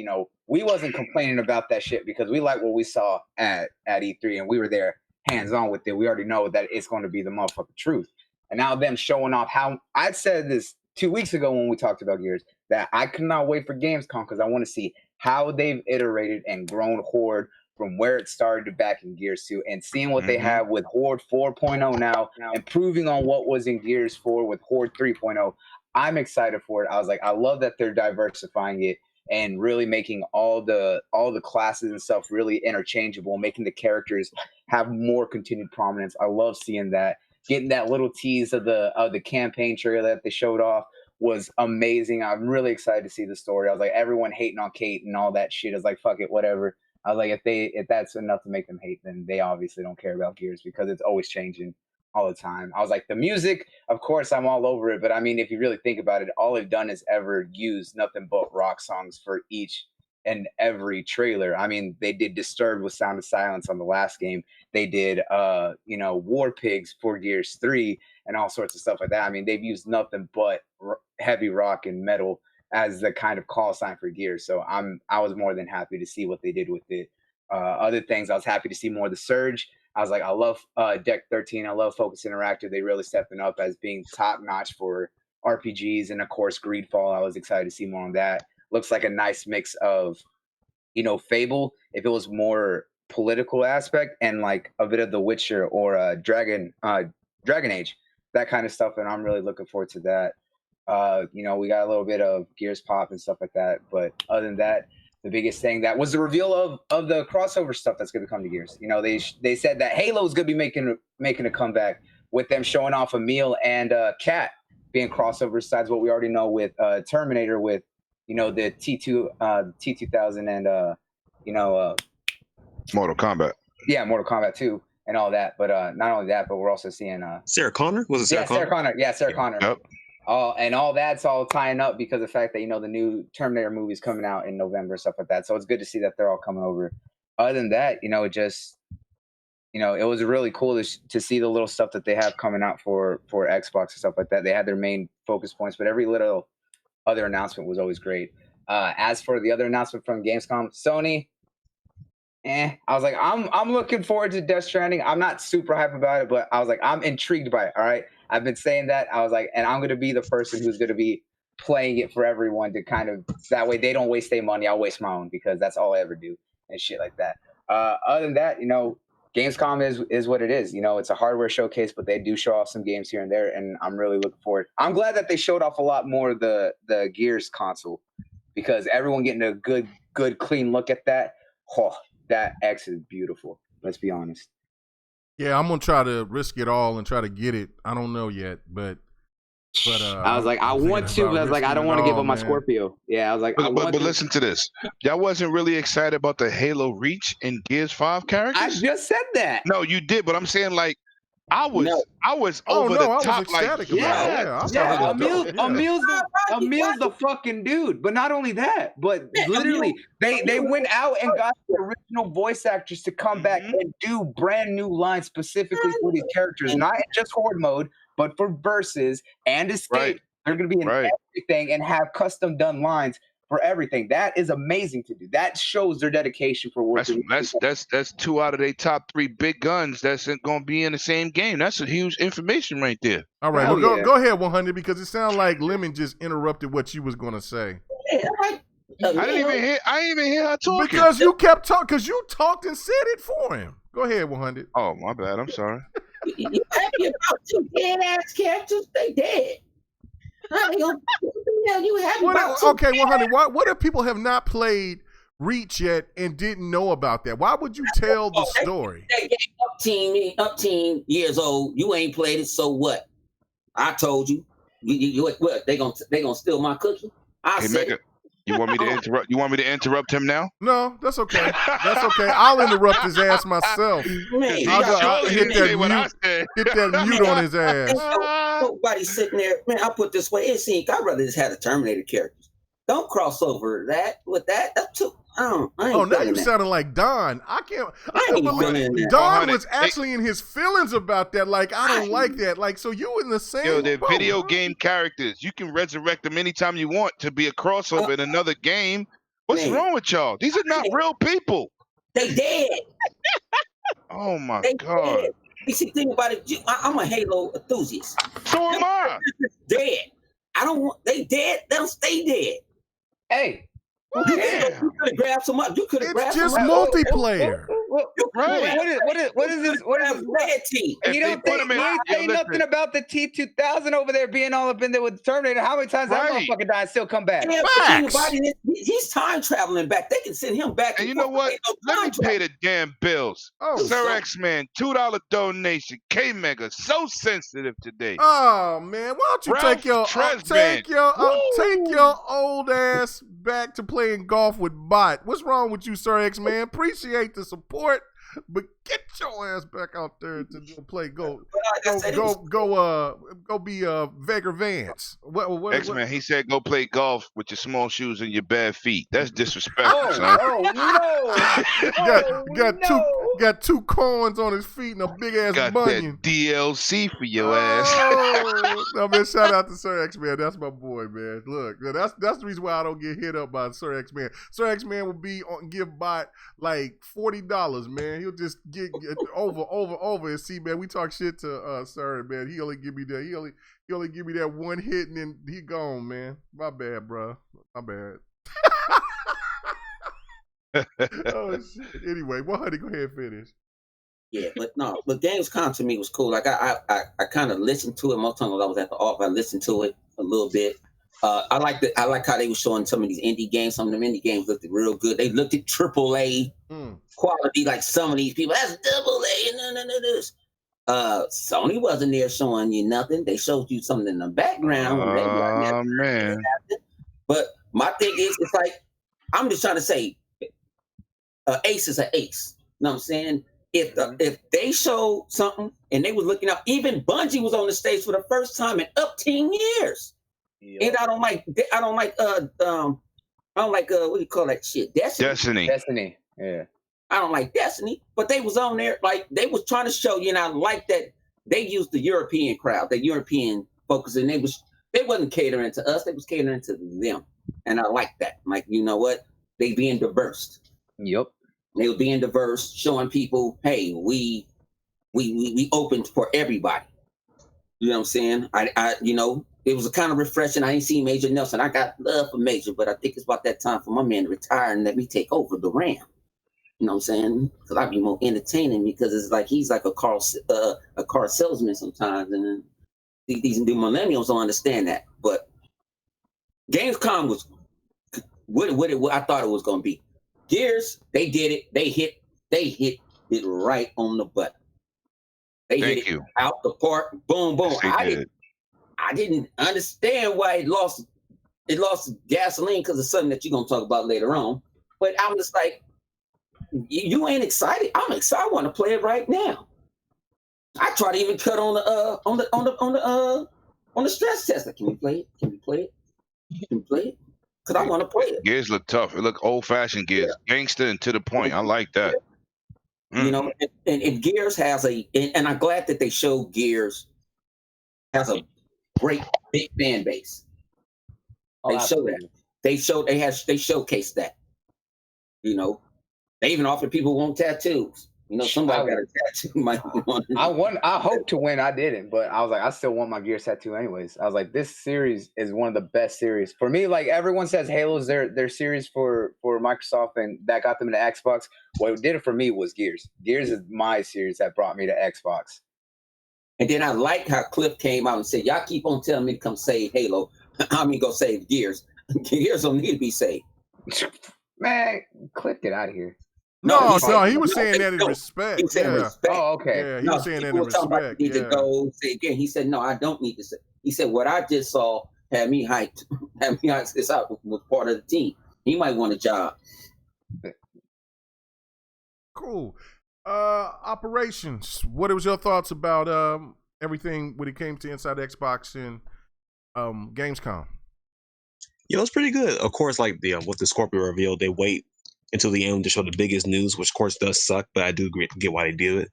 we wasn't complaining about that shit because we like what we saw at E3 and we were there hands on with it. We already know that it's going to be the motherfucking truth. And now them showing off how I said this 2 weeks ago when we talked about Gears that I could not wait for Gamescom because I want to see how they've iterated and grown Horde from where it started back in Gears 2 and seeing what they have with Horde 4.0 now, improving on what was in Gears 4 with Horde 3.0. I'm excited for it. I was like, I love that they're diversifying it and really making all the classes and stuff really interchangeable, making the characters have more continued prominence. I love seeing that. Getting that little tease of the campaign trailer that they showed off was amazing. I'm really excited to see the story. I was like, everyone hating on Kate and all that shit is like, fuck it, whatever. I was like, if that's enough to make them hate, then they obviously don't care about Gears because it's always changing all the time. I was like, the music, of course, I'm all over it. But I mean, if you really think about it, all they've done is ever use nothing but rock songs for each and every trailer. I mean, they did Disturbed with Sound of Silence on the last game. They did, War Pigs for Gears 3 and all sorts of stuff like that. I mean, they've used nothing but heavy rock and metal as the kind of call sign for Gears. So I was more than happy to see what they did with it. Other things, I was happy to see more of the Surge. I was like, I love Deck 13. I love Focus Interactive. They really stepping up as being top notch for RPGs. And of course, Greedfall. I was excited to see more on that. Looks like a nice mix of, Fable, if it was more political aspect, and like a bit of The Witcher or Dragon Age, that kind of stuff. And I'm really looking forward to that. We got a little bit of Gears Pop and stuff like that. But other than that, the biggest thing that was the reveal of the crossover stuff that's going to come to Gears. They said that Halo is going to be making a comeback with them showing off Emil and Cat being crossovers, besides what we already know with Terminator, with the T2000 and Mortal Kombat. Yeah, Mortal Kombat 2 and all that. But not only that, but we're also seeing Sarah Connor. Was it Sarah Connor? Sarah Connor. Yeah, Sarah Connor. Yep. And all that's all tying up because of the fact that, the new Terminator movie is coming out in November, stuff like that. So it's good to see that they're all coming over. Other than that, it was really cool to see the little stuff that they have coming out for Xbox and stuff like that. They had their main focus points, but every little other announcement was always great. As for the other announcement from Gamescom, Sony, I was like, I'm looking forward to Death Stranding. I'm not super hype about it, but I was like, I'm intrigued by it. All right. I've been saying that. I was like, and I'm going to be the person who's going to be playing it for everyone to kind of, that way they don't waste their money. I'll waste my own because that's all I ever do and shit like that. Other than that, Gamescom is what it is. It's a hardware showcase, but they do show off some games here and there, and I'm really looking forward. I'm glad that they showed off a lot more of the Gears console because everyone getting a good, clean look at that. Oh, that X is beautiful. Let's be honest. Yeah, I'm gonna try to risk it all and try to get it. I don't know yet, but I was like, I want to, but I was like, I don't want to give up my Scorpio. Yeah, I was like, but listen to this. Y'all wasn't really excited about the Halo Reach and Gears 5 characters? I just said that. No, you did, but I'm saying like I was over the top. Like, Emil's the fucking dude. But not only that, but literally they went out and got the original voice actors to come back and do brand new lines specifically for these characters, not just horde mode, but for versus and escape. Right. They're going to be in everything and have custom done lines for everything. That is amazing to do. That shows their dedication for working. That's 2 out of their top 3 big guns that's going to be in the same game. That's a huge information right there. All right, go ahead, 100, because it sounds like Lemon just interrupted what you was going to say. I didn't even hear her talking. Because you kept talking. Because you talked and said it for him. Go ahead, 100. Oh, my bad. I'm sorry. You happy about 2 dead ass characters? They dead. Okay, 100. What if people have not played Reach yet and didn't know about that? Why would you tell the story? They up teen years old. You ain't played it, so what? I told you. You what? They gonna steal my cookie? You want me to interrupt? You want me to interrupt him now? No, that's okay. That's okay. I'll interrupt his ass myself. I'll hit that mute on his ass. Nobody sitting there, man. I'll put this way. I'd rather just have the Terminator characters. Don't cross over that with that. That's too. Now you sounding like Don. I can't believe Don was actually in his feelings about that. Like, I don't like that. Like, so you in the same they're video game characters. You can resurrect them anytime you want to be a crossover in another game. What's wrong with y'all? These are not real people. They dead. Oh my God. Dead. You see, think about it. I'm a Halo enthusiast. So am I. Dead. They dead. They'll stay dead. Hey. You could have grabbed some up. It's just multiplayer. What is this? What is this? Red team. You don't think he ain't say nothing about the T2000 over there being all up in there with Terminator? How many times that motherfucker died and still come back? He's time traveling back. They can send him back. And you know what? Let me pay the damn bills. Sir X-Man, $2 donation. K-Mega, so sensitive today. Oh man, why don't you take your old ass back to playing golf with Bot? What's wrong with you, Sir X-Man? Appreciate the support, but get your ass back out there to play. Go be Vega Vance. What X-Man, he said go play golf with your small shoes and your bare feet. That's disrespectful, son. Got two corns on his feet and a big ass bunion. That DLC for your ass. No, man, shout out to Sir X-Man. That's my boy, man. Look, that's the reason why I don't get hit up by Sir X-Man. Sir X-Man will give Bot like $40, man. He'll just get over and see, man. We talk shit to Sir, man. He only give me that. He only give me that one hit and then he gone, man. My bad, bro. My bad. Oh shit. Anyway, well, honey, go ahead and finish. Yeah, but Gamescom to me was cool. Like I kind of listened to it most times when I was at the office. I listened to it a little bit. I like how they were showing some of these indie games. Some of them indie games looked real good. They looked at AAA quality, like some of these people. That's AA. None of this. Sony wasn't there showing you nothing. They showed you something in the background. Oh man! But my thing is, it's like I'm just trying to say. Ace is an ace. You know what I'm saying? If they showed something and they was looking out, even Bungie was on the stage for the first time in up 10 years. Yep. And I don't like what do you call that shit? Destiny. Yeah. I don't like Destiny, but they was on there like they was trying to show you, and I like that they used the European crowd, the European focus, and they wasn't catering to us, they was catering to them. And I like that. Like, you know what? They being diverse. Yep. They were being diverse, showing people, hey, we open for everybody. You know what I'm saying? I it was a kind of refreshing. I ain't seen Major Nelson. I got love for Major, but I think it's about that time for my man to retire and let me take over the Ram. You know what I'm saying? Because I'd be more entertaining because it's like he's like a car salesman sometimes, and these new millennials don't understand that. But Gamescom was what I thought it was going to be. Gears, they did it. They hit it right on the button. They hit it out the park. Boom, boom. Yes, I didn't understand why it lost gasoline because of something that you're gonna talk about later on. But I'm just like, you ain't excited. I'm excited. I want to play it right now. I try to even cut on the stress tester. Can we play it? Can we play it? Can we play it? Because I want to play it. Gears look tough. It look old-fashioned Gears. Yeah. Gangster and to the point. I like that. You know, and Gears has and I'm glad that they showed Gears has a great big fan base. They show that. They showcased that. You know, they even offer people who want tattoos. You know, somebody got a tattoo. I hope to win. I didn't, but I was like, I still want my Gears tattoo anyways. I was like, this series is one of the best series for me. Like everyone says, Halo's their series for Microsoft, and that got them into Xbox. What did it for me was Gears. Gears is my series that brought me to Xbox. And then I like how Cliff came out and said, "Y'all keep on telling me to come save Halo. I'm gonna go save Gears. Gears don't need to be saved." Man, Cliff, get out of here. No, he was saying that in respect. He was saying respect. Oh, okay. Yeah, he was saying that in respect. Need to go say again. He said, "No, I don't need to say." He said, "What I just saw had me hyped. Had me hyped. This out was part of the team. He might want a job." Cool. Operations. What was your thoughts about everything when it came to Inside Xbox and Gamescom? Yeah, it was pretty good. Of course, like with the Scorpio reveal, they wait until the end to show the biggest news, which of course does suck, but I do get why they do it.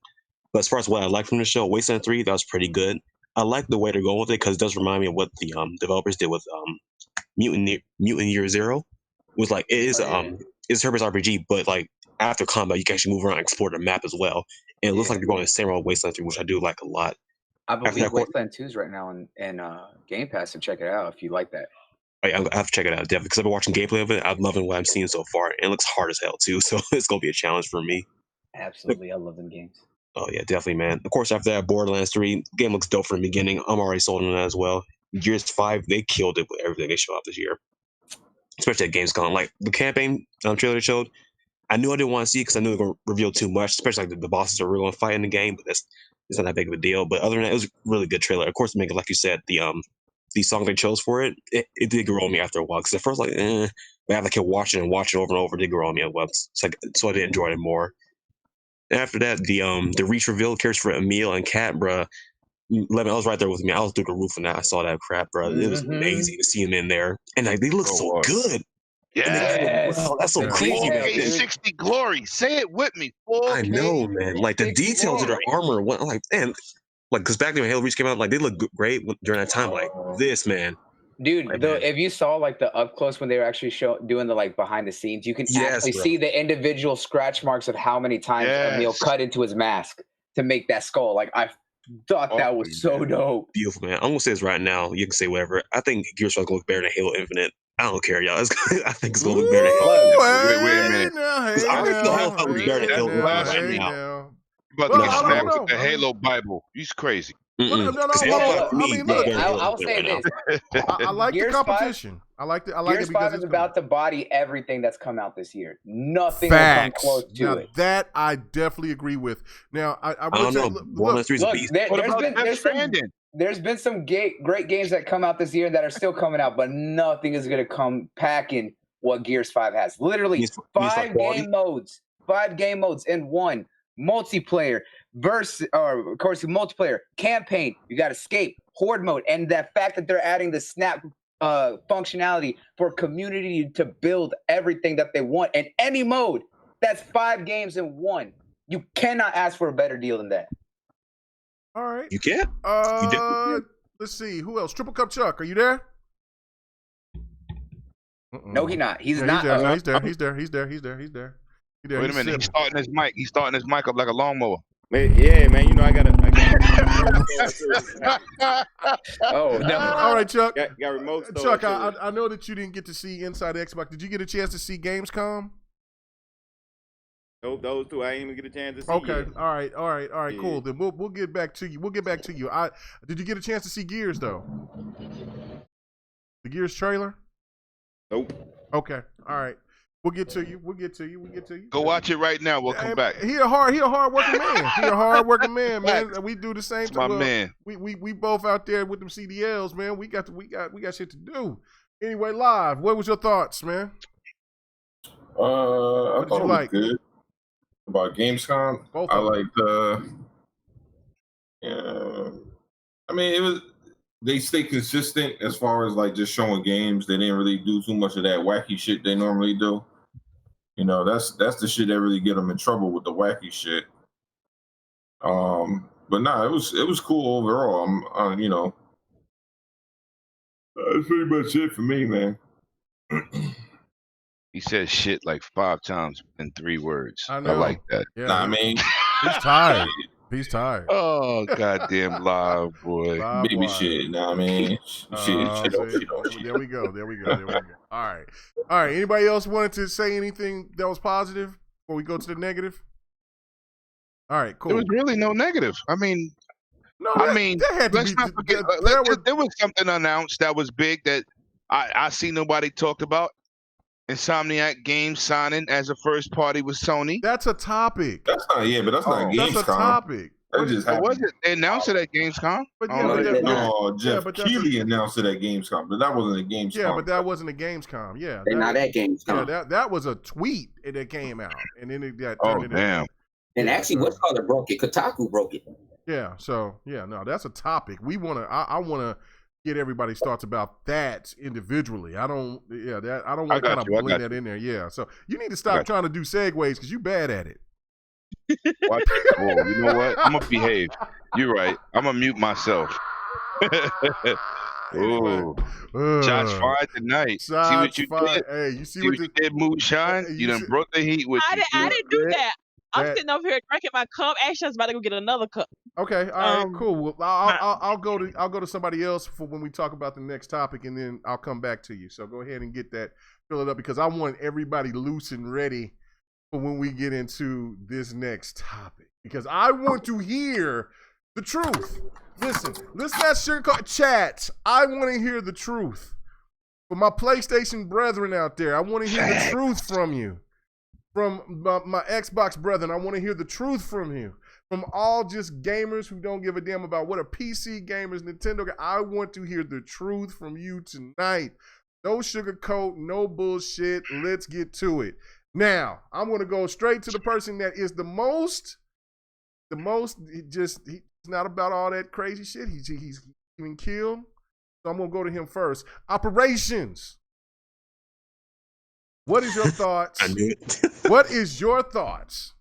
But as far as what I like from the show, Wasteland 3, that was pretty good. I like the way they're going with it because it does remind me of what the developers did with Mutant Year Zero. It was like it's Herbert's RPG, but like after combat, you can actually move around and explore the map as well. And it looks like they're going the same road Wasteland 3, which I do like a lot. I believe Wasteland 2 is right now in Game Pass, so check it out if you like that. I have to check it out definitely because I've been watching gameplay of it. I'm loving what I'm seeing so far. It looks hard as hell too, so it's gonna be a challenge for me. Absolutely, I love them games. Oh yeah, definitely, man. Of course, after that, Borderlands 3 game looks dope from the beginning. I'm already sold on that as well. Gears 5, they killed it with everything they showed off this year, especially at Gamescom. Like the campaign trailer they showed, I knew I didn't want to see it because I knew they were going to reveal too much, especially like the bosses are really going to fight in the game. But it's not that big of a deal. But other than that, it was a really good trailer. Of course, like you said, the song they chose for it did grow on me after a while. Because at first, but after I kept watching over and over, it did grow on me at once. So I did enjoy it more. And after that, the Reach reveal cares for Emil and Kat, bruh. Lemon, I was right there with me. I was through the roof when I saw that crap, bro. It was amazing to see them in there, and like they look so good. Yeah, well, that's so crazy. 4K60 glory. Say it with me. 4K. I know, man. Like the details of their armor, like man, like because back then when Halo Reach came out, like they looked great during that time. Like this, man. Dude, if you saw like the up close when they were actually doing the like behind the scenes, you can actually see the individual scratch marks of how many times Emil cut into his mask to make that skull. Like I thought that was so dope. Beautiful, man. I'm gonna say this right now. You can say whatever. I think Gears 5 is gonna look better than Halo Infinite. I don't care, y'all. I think it's gonna look better than Halo. Wait a minute. I already know Halo 5 was better than Halo Infinite right now. But the snap with the Halo Bible. He's crazy. I'll say this. I like the competition. I like Gears it 5 is about to body everything that's come out this year. Nothing will come close to it. That I definitely agree with. Now, I don't know. Look, there's been some great games that come out this year that are still coming out, but nothing is going to come packing what Gears 5 has. Literally, 5 game modes in one. Multiplayer versus, or of course, multiplayer campaign. You got escape, horde mode, and that fact that they're adding the snap functionality for community to build everything that they want in any mode. That's 5 games in one. You cannot ask for a better deal than that. All right, you can't. Let's see who else. Triple Cup Chuck, are you there? No, he's not. He's not. He's there. Wait a minute. He's starting his mic. He's starting his mic up like a lawnmower. Yeah, man. You know I gotta. Oh no! All right, Chuck. Got remote. Chuck, I know that you didn't get to see Inside Xbox. Did you get a chance to see Gamescom? Nope, those two I didn't even get a chance to see. Okay, yet. all right, yeah. Cool. Then we'll get back to you. Did you get a chance to see Gears though? The Gears trailer? Nope. Okay, all right. We'll get to you. Go watch it right now. We'll come back. He a hard working man. Man. We do the same thing. My man. We both out there with them CDLs, man. We got shit to do. Anyway, live. What was your thoughts, man? I thought it was good. About Gamescom, I liked. I mean, it was. They stay consistent as far as like just showing games. They didn't really do too much of that wacky shit they normally do. You know, that's the shit that really get them in trouble with the wacky shit. But nah, it was cool overall. You know, that's pretty much it for me, man. He said shit like 5 times in 3 words. I like that. Yeah, nah, I mean, he's tired. Oh, goddamn live boy. Baby shit. Nah, I mean, shit. There we go. All right. Anybody else wanted to say anything that was positive before we go to the negative? All right, cool. There was really no negative. I mean, let's not forget. There was something announced that was big that I see nobody talked about. Insomniac Games signing as a first party with Sony. That's a topic. That's not Gamescom. That's a topic. That just happened. Was it? They announced it at Gamescom. Jeff Keighley announced it at Gamescom, but that wasn't a Gamescom. Yeah, but that wasn't a Gamescom. Yeah, they're not at Gamescom. Yeah, that was a tweet that came out, and then it got turned into. Damn. And actually, what's called it broke it. Kotaku broke it. Yeah. So that's a topic. I wanna get everybody's thoughts about that individually. I don't want to kind of blend that in there. Yeah. So you need to stop trying to do segues because you're bad at it. Watch it. Oh, you know what? I'm gonna behave. You're right. I'm gonna mute myself. Oh, shots fired tonight. See what you did? Hey, you see what you did, Moonshine? You done broke the heat with you. I didn't do that. I'm sitting over here drinking my cup. Actually, I was about to go get another cup. Okay, all right, cool. Well, I'll go to somebody else for when we talk about the next topic, and then I'll come back to you. So go ahead and get that, fill it up, because I want everybody loose and ready for when we get into this next topic because I want to hear the truth. Listen, let's not sugarcoat chat. I want to hear the truth. For my PlayStation brethren out there, I want to hear the truth from you. From my Xbox brethren, I want to hear the truth from you. From all just gamers who don't give a damn about what a PC gamers, Nintendo, I want to hear the truth from you tonight. No sugarcoat, no bullshit. Let's get to it. Now, I'm going to go straight to the person that is he's not about all that crazy shit. He's even killed. So I'm going to go to him first. Operations. What is your thoughts? I knew it. What is your thoughts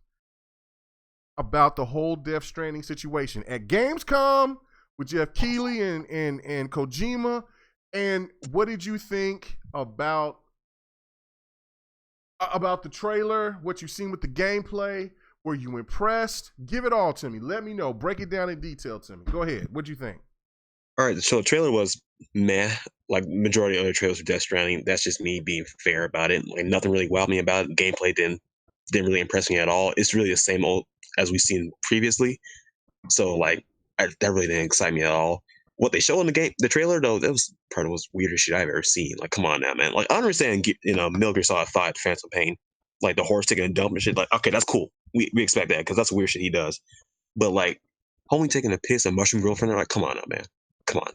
about the whole Death Stranding situation at Gamescom with Jeff Keighley and Kojima? And what did you think about the trailer? What you've seen with the gameplay? Were you impressed? Give it all to me. Let me know. Break it down in detail to me. Go ahead. What'd you think? All right, so the trailer was meh, like majority of other trailers for Death Stranding. That's just me being fair about it. Like nothing really wowed me about it. Gameplay didn't really impress me at all. It's really the same old as we've seen previously. So like that really didn't excite me at all. What they show in the trailer though, that was part of the most weirdest shit I've ever seen. Like, come on now, man. Like I understand, Metal Gear Solid 5, Phantom Pain, like the horse taking a dump and shit. Like, okay, that's cool. We expect that because that's weird shit he does. But like, homie taking a piss and mushroom girlfriend, like, come on now, man. Come on.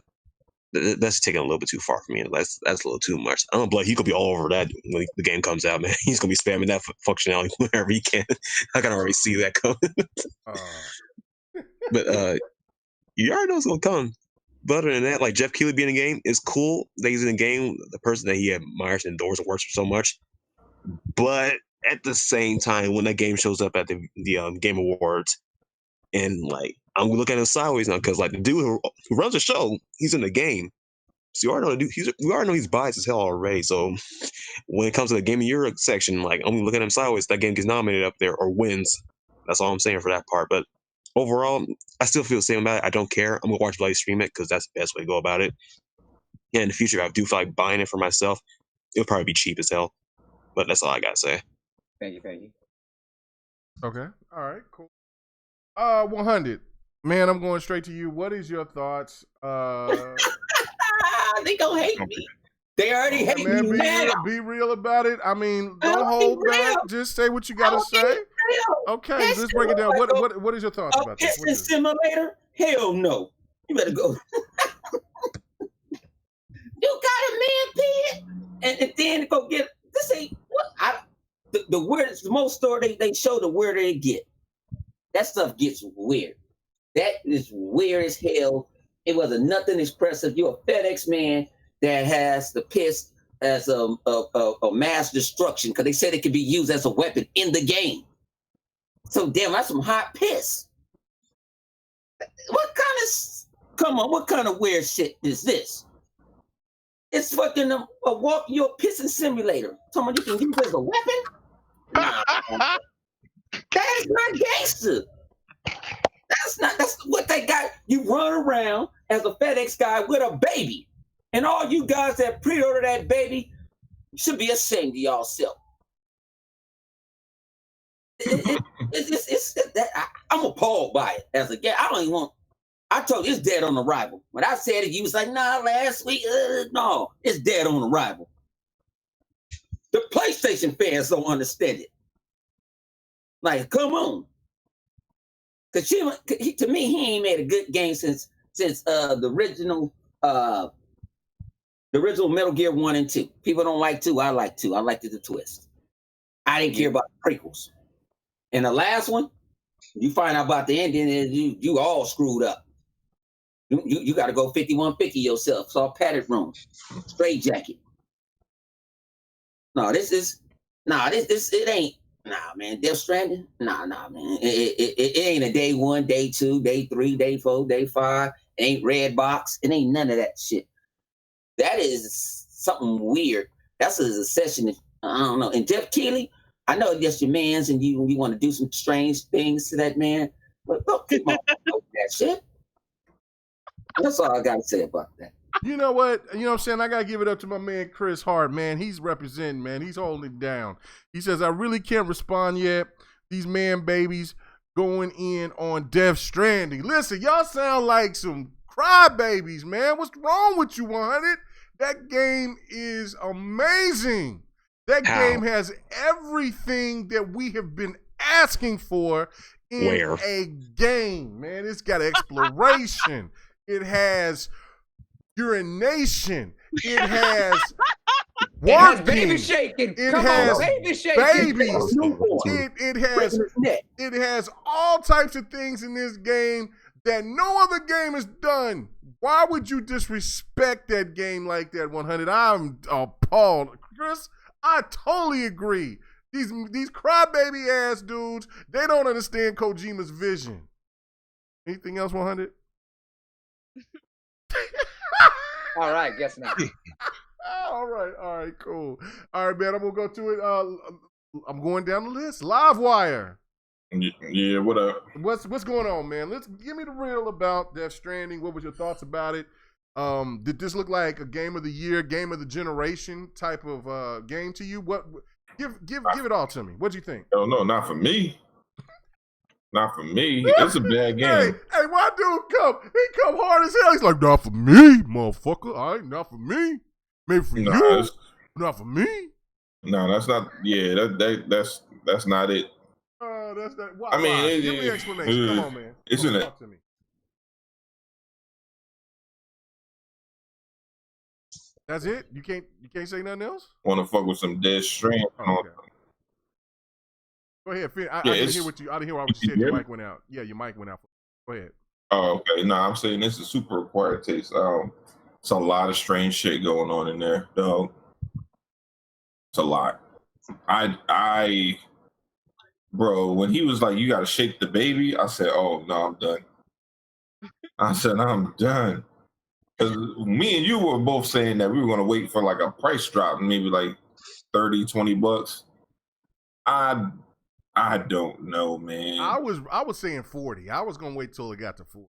That's taking a little bit too far for me. That's a little too much. I don't believe he could be all over that when the game comes out, man. He's gonna be spamming that functionality whenever he can. I can already see that coming. But you already know it's gonna come. But other than that, like Jeff Keighley being in the game is cool. That he's in the game, the person that he admires and adores and worships so much. But at the same time, when that game shows up at the Game Awards, and like I'm looking at him sideways now because like the dude who runs the show, he's in the game, so you already know he's biased as hell already. So when it comes to the Game of the Year section, like I'm looking at him sideways. That game gets nominated up there or wins. That's all I'm saying for that part. But overall, I still feel the same about it. I don't care. I'm gonna watch Bloody stream it because that's the best way to go about it. Yeah, in the future, if I do feel like buying it for myself, it'll probably be cheap as hell. But that's all I gotta say. Thank you. Okay. All right. Cool. 100. Man, I'm going straight to you. What is your thoughts? They gonna hate me. They already hate me now. Be real about it. I mean, don't hold back. Just say what you gotta say. Okay, let's break it down. What is your thoughts about this? Pissing simulator? Hell no. You better go. You got a man pit, and then go get this. Ain't what the weirdest. The most story they show, the weirder it get. That stuff gets weird. That is weird as hell. It wasn't nothing expressive. You're a FedEx man that has the piss as a mass destruction because they said it could be used as a weapon in the game. So damn, that's some hot piss. What kind of weird shit is this? It's fucking a your pissing simulator. Someone you can use as a weapon? Nah. That is not gangster. That's what they got. You run around as a FedEx guy with a baby. And all you guys that pre-order that baby should be ashamed of yourself. I'm appalled by it as a guy. I told you it's dead on arrival. When I said it, you was like, nah, last week, no, it's dead on arrival. The PlayStation fans don't understand it. Like, come on. Cause to me, he ain't made a good game since the original Metal Gear 1 and 2. People don't like 2. I like 2. I liked the twist. I didn't care about the prequels. And the last one, you find out about the ending and you all screwed up. You got to go 5150 yourself. It's all padded room, straight jacket. It ain't. Nah, man, Death Stranding? Nah, man. It ain't a day 1, day 2, day 3, day 4, day 5. It ain't red box. It ain't none of that shit. That is something weird. That's a session. I don't know. And Jeff Keighley, I know that's your man's and you want to do some strange things to that man, but don't keep on that shit. That's all I got to say about that. You know what? You know what I'm saying? I got to give it up to my man Chris Hart, man. He's representing, man. He's holding it down. He says, I really can't respond yet. These man babies going in on Death Stranding. Listen, y'all sound like some crybabies, man. What's wrong with you, 100? That game is amazing. That game has everything that we have been asking for in a game, man. It's got exploration. It has urination. It has warping. It has baby shaking. It Come has on, baby shaking. babies. It has all types of things in this game that no other game has done. Why would you disrespect that game like that, 100? I'm appalled. Chris, I totally agree. These crybaby ass dudes, they don't understand Kojima's vision. Anything else, 100? All right, guess not. All right, cool. All right, man, I'm gonna go to it. I'm going down the list. Livewire. Yeah, what up? What's going on, man? Let's give me the real about Death Stranding. What was your thoughts about it? Did this look like a game of the year, game of the generation type of game to you? What? Give it all to me. What'd you think? Oh no, not for me. Not for me. It's a bad game. Hey, why dude come? He come hard as hell. He's like, not for me, motherfucker. All right, not for me. Maybe for you. Not for me. No, that's not. Yeah, that's not it. That's not. Why, I mean, give me an explanation. Come on, man. Isn't it? Talk to me. That's it? You can't say nothing else? Want to fuck with some Death Stranding? Okay. Go ahead, I didn't hear what you said. Your mic went out. Yeah, your mic went out. Go ahead. Oh, okay. No, I'm saying this is super acquired taste. It's a lot of strange shit going on in there, dog. It's a lot. Bro, when he was like, you gotta shake the baby, I said, oh no, I'm done. I said, I'm done. Because me and you were both saying that we were gonna wait for like a price drop, maybe like $30-$20. I don't know, man. I was saying 40. I was gonna wait till it got to 40.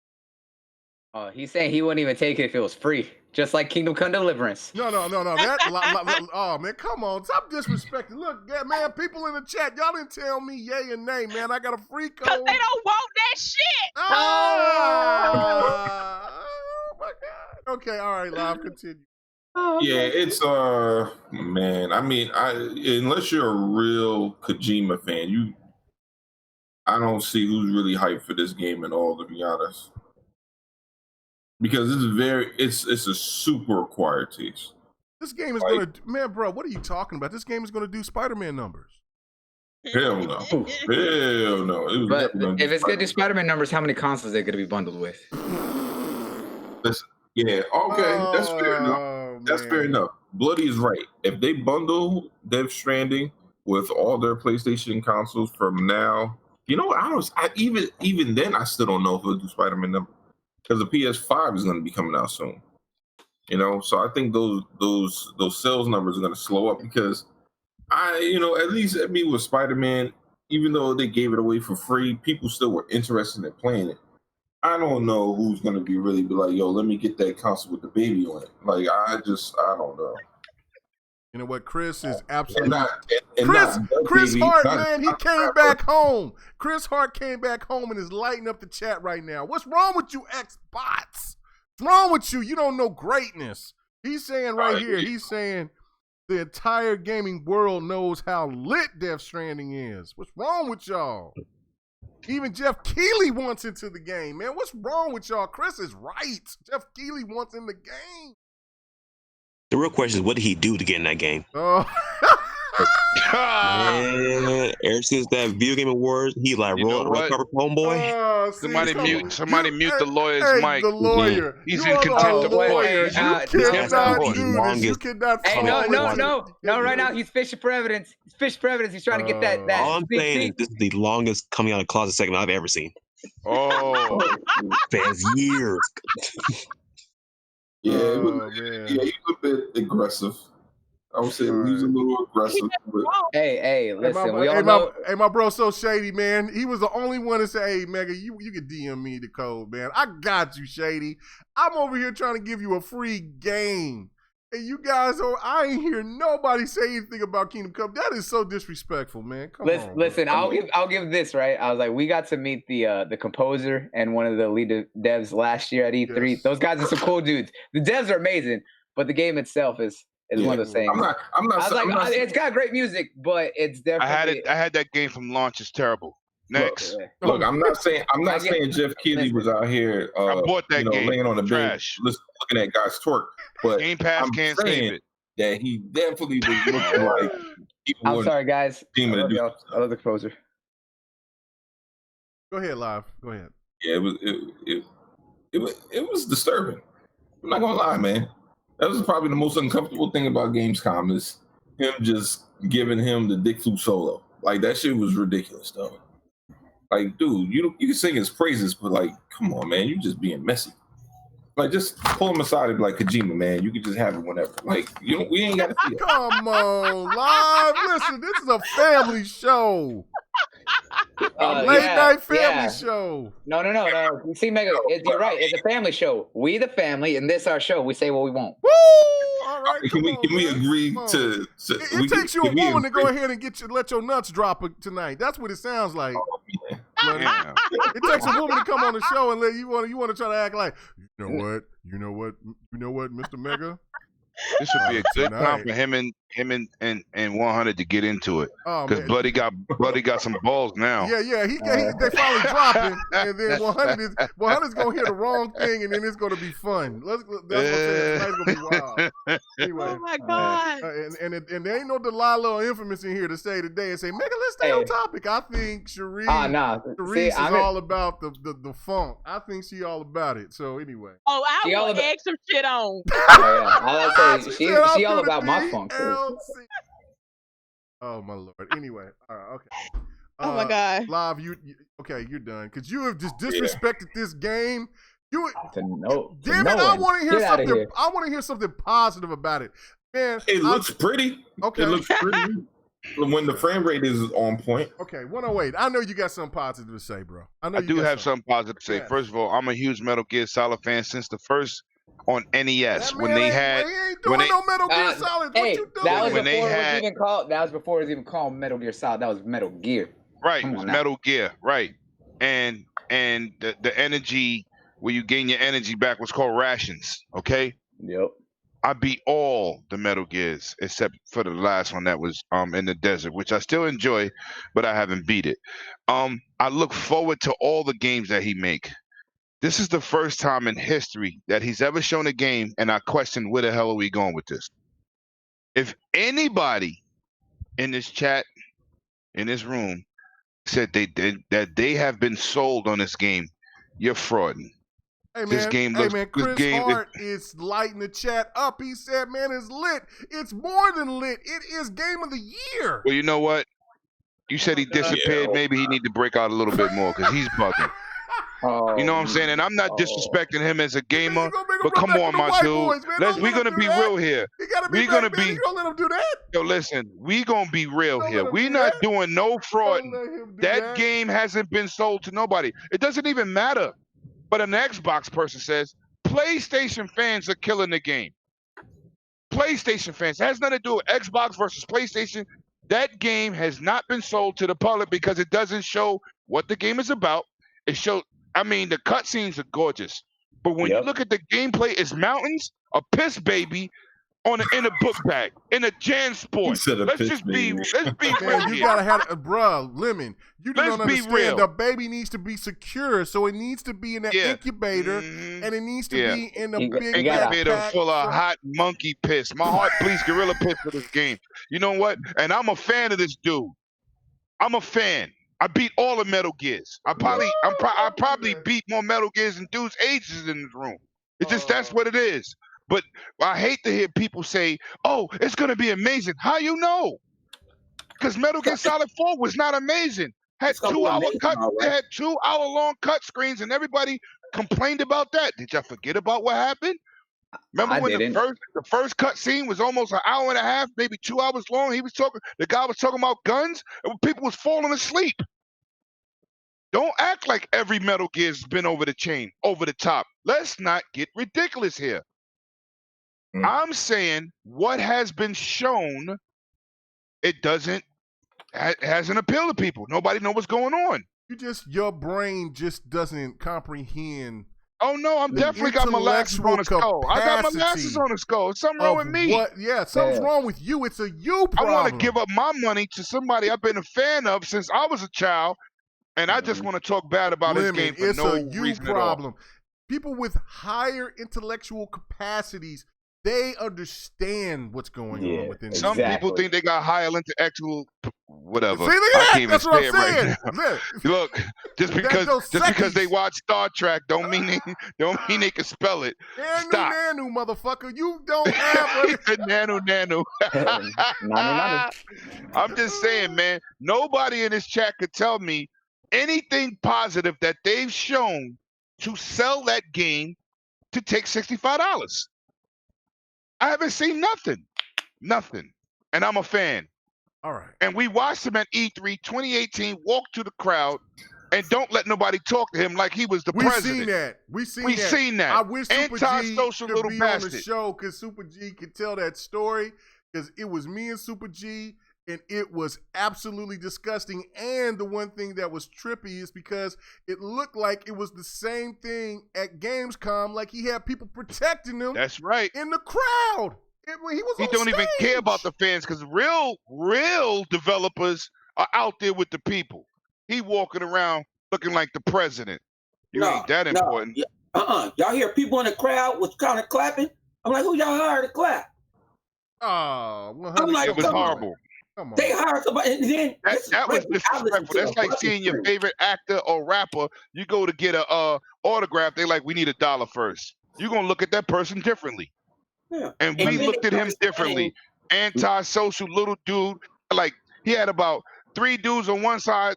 Oh, he's saying he wouldn't even take it if it was free, just like Kingdom Come Deliverance. No. Oh man, come on, stop disrespecting. Look, man, people in the chat, y'all didn't tell me yay and nay, man. I got a free code. Cause they don't want that shit. Oh my god. Okay, all right, live, continue. Yeah, it's man. I mean, unless you're a real Kojima fan, I don't see who's really hyped for this game at all, to be honest. Because it's a super acquired taste. This game is man, bro. What are you talking about? This game is gonna do Spider-Man numbers. Hell no, hell no. But if it's gonna do Spider-Man numbers, how many consoles are they gonna be bundled with? Listen, yeah, okay, that's fair enough. That's fair enough. Bloody is right. If they bundle Death Stranding with all their PlayStation consoles from now, you know what? Even then, I still don't know if it'll do Spider-Man numbers. Because the PS5 is going to be coming out soon, you know. So I think those sales numbers are going to slow up because at least with Spider-Man, even though they gave it away for free, people still were interested in playing it. I don't know who's going to be like, yo, let me get that console with the baby on it. Like I don't know. You know what? Chris is absolutely Chris Hart, man. He came back home. Chris Hart came back home and is lighting up the chat right now. What's wrong with you, Xbots? What's wrong with you? You don't know greatness. He's saying right here. He's saying the entire gaming world knows how lit Death Stranding is. What's wrong with y'all? Even Jeff Keighley wants into the game, man. What's wrong with y'all? Chris is right. Jeff Keighley wants in the game. The real question is, what did he do to get in that game? Oh. Man, ever since that video game awards, he like rolled red carpet homeboy. Somebody mute the lawyer's mic. The lawyer. He's in contempt of court. You cannot. Hey, no! Right now he's fishing for evidence. He's trying to get that. All I'm saying is this is the longest coming out of closet segment I've ever seen. Oh, fans years. Yeah, he's a bit aggressive. I would say he was a little aggressive. But Hey, listen, we all hey, know. my bro, so shady, man. He was the only one to say, "Hey, Mega, you can DM me the code, man. I got you, shady. I'm over here trying to give you a free game, and you guys I ain't hear nobody say anything about Kingdom Come. That is so disrespectful, man. Come on. Listen, I'll give this right. I was like, we got to meet the composer and one of the lead devs last year at E3. Yes. Those guys are some cool dudes. The devs are amazing, but the game itself is one of those things. It's got great music, but it's definitely. I had that game from launch. It's terrible. Next. Look, I'm not saying Jeff Keighley was out here. I bought that game. Laying on the bench, looking at guys twerk. But Game Pass can't save it. That he definitely was looking like. I'm sorry, guys. I love the composer. Go ahead, live. Go ahead. Yeah, it was disturbing. I'm not gonna lie, man. That was probably the most uncomfortable thing about Gamescom is him just giving him the Dick Flute solo. Like that shit was ridiculous, though. Like, dude, you can sing his praises, but like, come on, man, you just being messy. Like, just pull him aside and be like, Kojima, man, you can just have it whenever. Like, we ain't got to see it. Come on, live. Listen, this is a family show. Late night family show. No. You see, Mega, you're right. It's a family show. We the family, and this our show. We say what we want. Woo! All right. Can we agree to? It takes you a woman to go ahead and let your nuts drop tonight. That's what it sounds like. It takes a woman to come on the show and let you want to try to act like, you know what, Mr. Mega. This would be a good time for him and 100 to get into it, because Bloody got some balls now. Yeah. They finally dropping, and then 100's gonna hear the wrong thing, and then it's gonna be fun. That's what I'm saying. Tonight's gonna be wild. Anyway, oh my god! And there ain't no Delilah or Infamous in here to say today and say, Mega, let's stay on topic. I think Sharice is all about the funk. I think she all about it. So anyway. Oh, I will egg some shit on. She all about my funk too. Oh my lord. Anyway, all right, okay. Oh my god. Live, you're done because you have just disrespected this game. Damn it! I want to hear something. I want to hear something positive about it, man. It looks pretty. Okay, it looks pretty when the frame rate is on point. Okay, 108. I know you got something positive to say, bro. I do have something positive to say. Yeah. First of all, I'm a huge Metal Gear Solid fan since the first on NES when they had no Metal Gear Solid. What you doing? That was before it was even called Metal Gear Solid. That was Metal Gear. Right, it was Metal Gear. Right, and the energy where you gain your energy back was called rations. Okay. Yep. I beat all the Metal Gears except for the last one that was in the desert, which I still enjoy, but I haven't beat it. I look forward to all the games that he make. This is the first time in history that he's ever shown a game, and I question where the hell are we going with this. If anybody in this chat, in this room, said that they have been sold on this game, you're frauding. Hey man, Chris Hart is lighting the chat up. He said, man, it's lit. It's more than lit. It is game of the year. Well, you know what? You said he disappeared. Maybe he need to break out a little bit more because he's bugging. You know what I'm saying? And I'm not disrespecting him as a gamer, but come on, my dude. We're going to be real here. We're going to be. You gonna let him do that? Yo, listen, we going to be real here. We're not doing no fraud. That game hasn't been sold to nobody. It doesn't even matter. But an Xbox person says, PlayStation fans are killing the game. PlayStation fans. It has nothing to do with Xbox versus PlayStation. That game has not been sold to the public because it doesn't show what the game is about. It shows, the cutscenes are gorgeous. But when you look at the gameplay, it's mountains, a piss baby, in a book bag, in a Jan Sport. Let's be real. You gotta have, bruh, Lemon. You don't understand. The baby needs to be secure, so it needs to be in an incubator, and it needs to be in a big incubator full of hot monkey piss. My heart bleeds gorilla piss for this game. You know what? And I'm a fan of this dude. I'm a fan. I beat all the Metal Gears. I probably beat more Metal Gears than dudes' ages in this room. It's just that's what it is. But I hate to hear people say, "Oh, it's gonna be amazing." How you know? Because Metal Gear Solid 4 was not amazing. Had 2-hour long cut screens, and everybody complained about that. Did y'all forget about what happened? Remember when the first cut scene was almost an hour and a half, maybe 2 hours long? The guy was talking about guns, and people was falling asleep. Don't act like every Metal Gear's been over the top. Let's not get ridiculous here. I'm saying what has been shown, it hasn't appealed to people. Nobody know what's going on. Your brain just doesn't comprehend. Oh no, I'm definitely got molasses on the skull. I got molasses on the skull. Something wrong with me. Something's wrong with you. It's a you problem. I want to give up my money to somebody I've been a fan of since I was a child, and I just want to talk bad about this game for no reason at all. It's a you problem. People with higher intellectual capacities, they understand what's going on within them. Some people think they got higher intellectual whatever. See, look at that. That's what I'm saying. Right look, just because they watch Star Trek don't mean they can spell it. Nanu, motherfucker. You don't have nanu. I'm just saying, man, nobody in this chat could tell me anything positive that they've shown to sell that game to take $65. I haven't seen nothing. And I'm a fan. All right. And we watched him at E3 2018 walk to the crowd and don't let nobody talk to him like he was the president. We've seen that. I wish Super G Anti-social could little be bastard. on the show because Super G could tell that story because it was me and Super G and it was absolutely disgusting. And the one thing that was trippy is because it looked like it was the same thing at Gamescom, like he had people protecting him. That's right. In the crowd. He don't even care about the fans because real developers are out there with the people. He walking around looking like the president. Ain't that important. Y'all hear people in the crowd was kind of clapping? I'm like, who y'all hired to clap? Oh, I'm like, it was horrible. Come on. They hired somebody, and then that was disrespectful. That's like seeing your favorite actor or rapper. You go to get a autograph. They like, we need $1 first. You're gonna look at that person differently. Yeah. And we looked at him differently. Anti-social little dude. Like he had about 3 dudes on one side,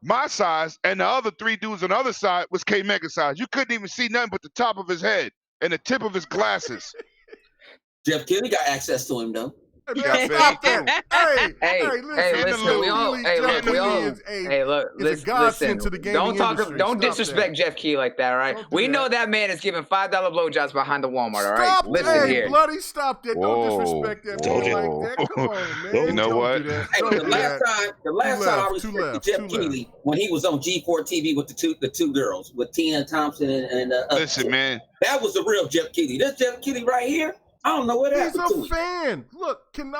my size, and the other 3 dudes on the other side was K Mega size. You couldn't even see nothing but the top of his head and the tip of his glasses. Jeff Kelly got access to him though. Stop that. Listen. To the gaming industry. Don't disrespect Jeff Key like that, right? We know that man is giving $5 blowjobs behind the Walmart, all right? Listen here. Bloody, stop that. Don't disrespect that man like that. Come on, man. You know what? The last time I respected Jeff Keighley when he was on G4 TV with the two girls, with Tina Thompson and listen, man. That was the real Jeff Keighley. This Jeff Keighley right here, I don't know what happened to him. He's a fan. Look, can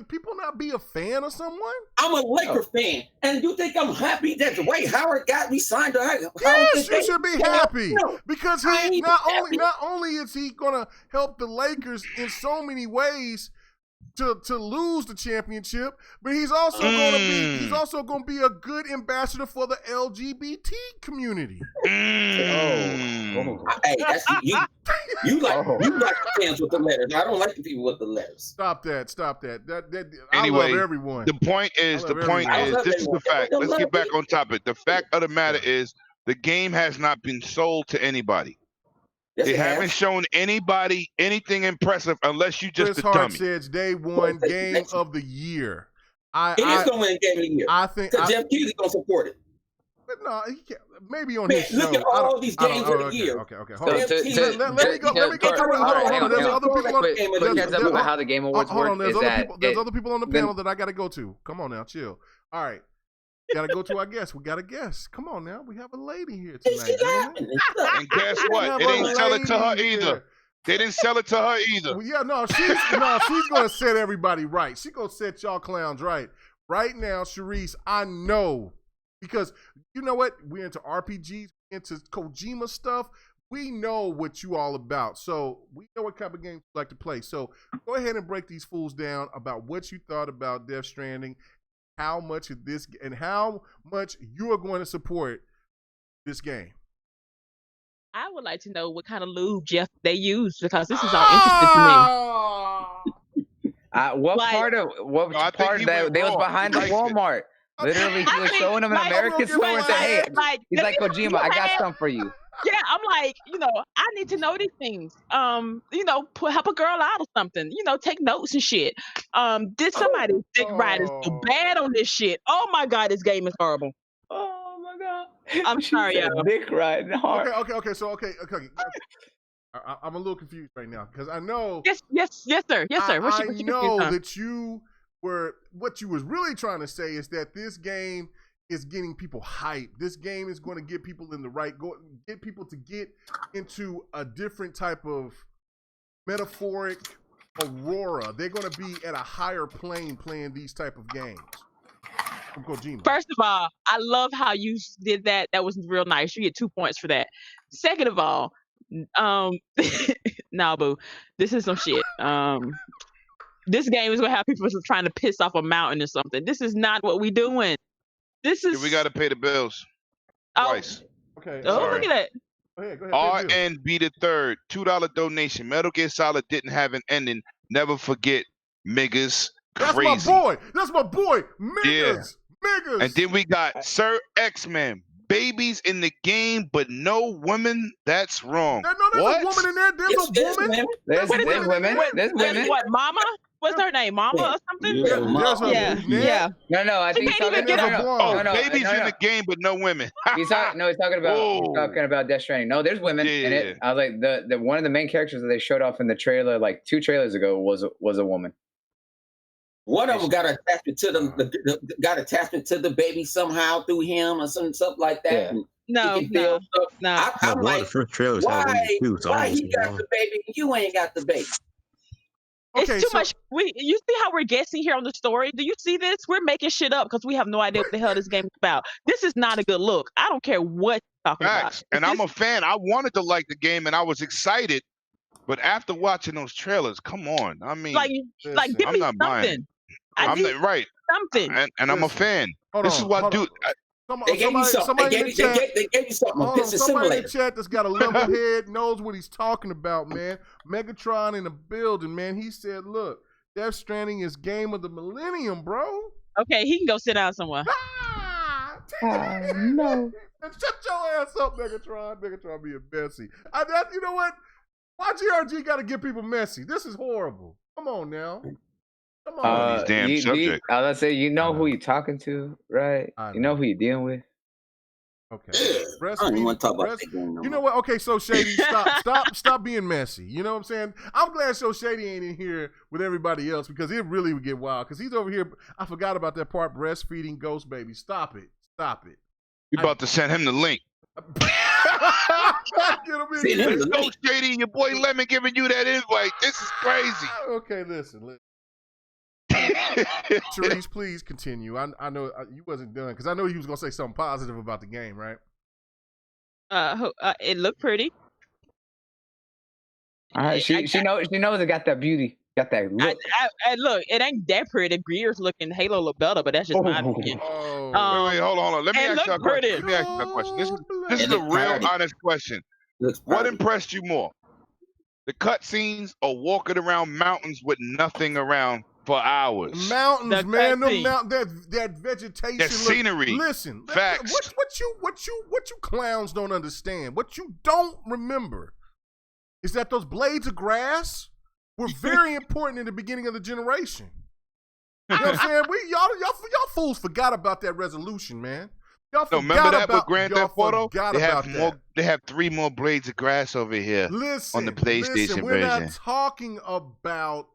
people not be a fan of someone? I'm a Laker fan, and you think I'm happy that Dwight Howard got me signed to? Yes, you should be happy because he not only is he gonna help the Lakers in so many ways to lose the championship, but he's also gonna be a good ambassador for the LGBT community. Hey, that's you like fans with the letters. I don't like the people with the letters. Stop that. Anyway, I love everyone. The point is, this is the fact. Let's get back on topic. The fact of the matter is, the game has not been sold to anybody. Yes, they haven't shown anybody anything impressive unless you just Chris a Hart dummy. says they won game of the year. He is going to win game of the year. I think Jeff Keighley's going to support it. But no, he can't. Maybe on his show. Look at all these games of the year. Okay. Hold on. Let me go. Hold on. There's other people on how the Game Awards work. There's other people on the panel that I got to go to. Come on now, chill. All right. Gotta go to our guest. We got a guest. Come on now. We have a lady here tonight. And guess what? They didn't sell it to her either. They didn't sell it to her either. Well, yeah, she's gonna set everybody right. She's gonna set y'all clowns right. Right now, Sharice, I know. Because you know what? We're into RPGs, into Kojima stuff. We know what you all about. So we know what type of games you like to play. So go ahead and break these fools down about what you thought about Death Stranding, how much of this and how much you are going to support this game. I would like to know what kind of lube, Jeff, they use, because this is all interesting to me. What part that they was behind the Walmart? Literally, he was showing them an American store and said, "Hey," he's like, "Kojima, I got something for you." Yeah, I'm like, I need to know these things. Help a girl out or something. Take notes and shit. Did somebody dick riding so bad on this shit? Oh my god, this game is horrible. Oh my god. I'm She sorry, said y'all. dick riding hard. Okay. I'm a little confused right now because I know. Yes, sir. Yes, sir. I know that what you was really trying to say is that this game is getting people hyped. This game is going to get people in the get people to get into a different type of metaphoric aurora. They're going to be at a higher plane playing these type of games. From Kojima. First of all, I love how you did that. That was real nice. You get 2 points for that. Second of all, nah, boo, this is some shit. This game is gonna have people trying to piss off a mountain or something. This is not what we doing. This is. We got to pay the bills twice. Okay. Oh, look at that. Go ahead. RNB the third, $2 donation. Metal Gear Solid didn't have an ending. Never forget, Migas. Crazy. That's my boy. Migas. And then we got Sir X-Men. Babies in the game, but no women. That's wrong. There's a woman in there. There's a woman. There's women. There's women. What, Mama? What's her name? Mama or something? Yeah. No, I think he's talking about babies in the game, but no women. He's talking about Death Stranding. No, there's women in it. I was like the one of the main characters that they showed off in the trailer like 2 trailers ago was a woman. One of them got attachment to the baby somehow through him or something like that. Yeah. No. I'm like, why he got the baby and you ain't got the baby? It's too much. You see how we're guessing here on the story? Do you see this? We're making shit up because we have no idea what the hell this game is about. This is not a good look. I don't care what you're talking about. And I'm a fan. I wanted to like the game and I was excited, but after watching those trailers, come on. I mean, give me something. Buying. I'm not right. Something. And I'm a fan. This is what dude. They gave you something. They gave you something. Somebody in the chat that's got a level head knows what he's talking about, man. Megatron in the building, man. He said, look, Death Stranding is game of the millennium, bro. Okay, he can go sit down somewhere. No. Shut your ass up, Megatron. Megatron being messy. You know what? Why GRG got to get people messy? This is horrible. Come on now. Come on. These damn subjects. I was gonna say, you know who you're talking to, right? You know who you're dealing with. Okay. I don't even want to talk about that game no more. You know what? Okay, so Shady, stop being messy. You know what I'm saying? I'm glad So Shady ain't in here with everybody else because it really would get wild. Because he's over here. I forgot about that part. Breastfeeding Ghost Baby. Stop it. You about to send him the link. Let's go, Shady. Your boy Lemon giving you that invite. This is crazy. Okay, listen. Therese, please continue. I know you wasn't done because I know he was gonna say something positive about the game, right? It looked pretty. All right, she knows it got that beauty, got that look. Look, it ain't that pretty. Gears looking Halo look better, but that's just my opinion. Wait, hold on. Let me ask you a question. This is a real honest question. What impressed you more? The cutscenes or walking around mountains with nothing around for hours? Mountains, man. That vegetation, that scenery. Listen, facts. What you clowns don't understand. What you don't remember is that those blades of grass were very important in the beginning of the generation. You know what I'm saying? Y'all fools forgot about that resolution, man. Y'all forgot remember that about, with Grand Theft Auto? They have 3 more blades of grass over here on the PlayStation we're version. Not talking about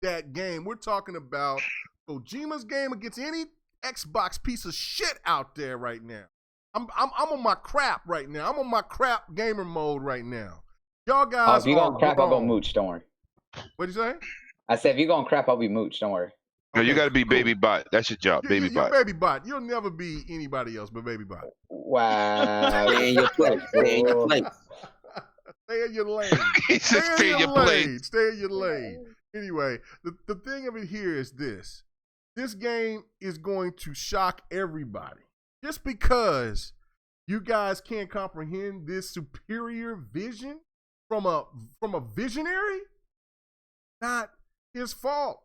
that game. We're talking about Kojima's game against any Xbox piece of shit out there right now. I'm on my crap right now. I'm on my crap gamer mode right now. Y'all guys. If you gonna crap, I'll go mooch. Don't worry. What'd you say? I said if you gonna crap, I'll be mooch. Don't worry. No, you got to be Baby Bot. That's your job, Baby Bot. Baby Bot. You'll never be anybody else but Baby Bot. Wow. Stay in your place. Stay in your place. Stay in your lane. Stay in your place. Stay in your lane. Anyway, the thing of it here is this. This game is going to shock everybody. Just because you guys can't comprehend this superior vision from a visionary, not his fault.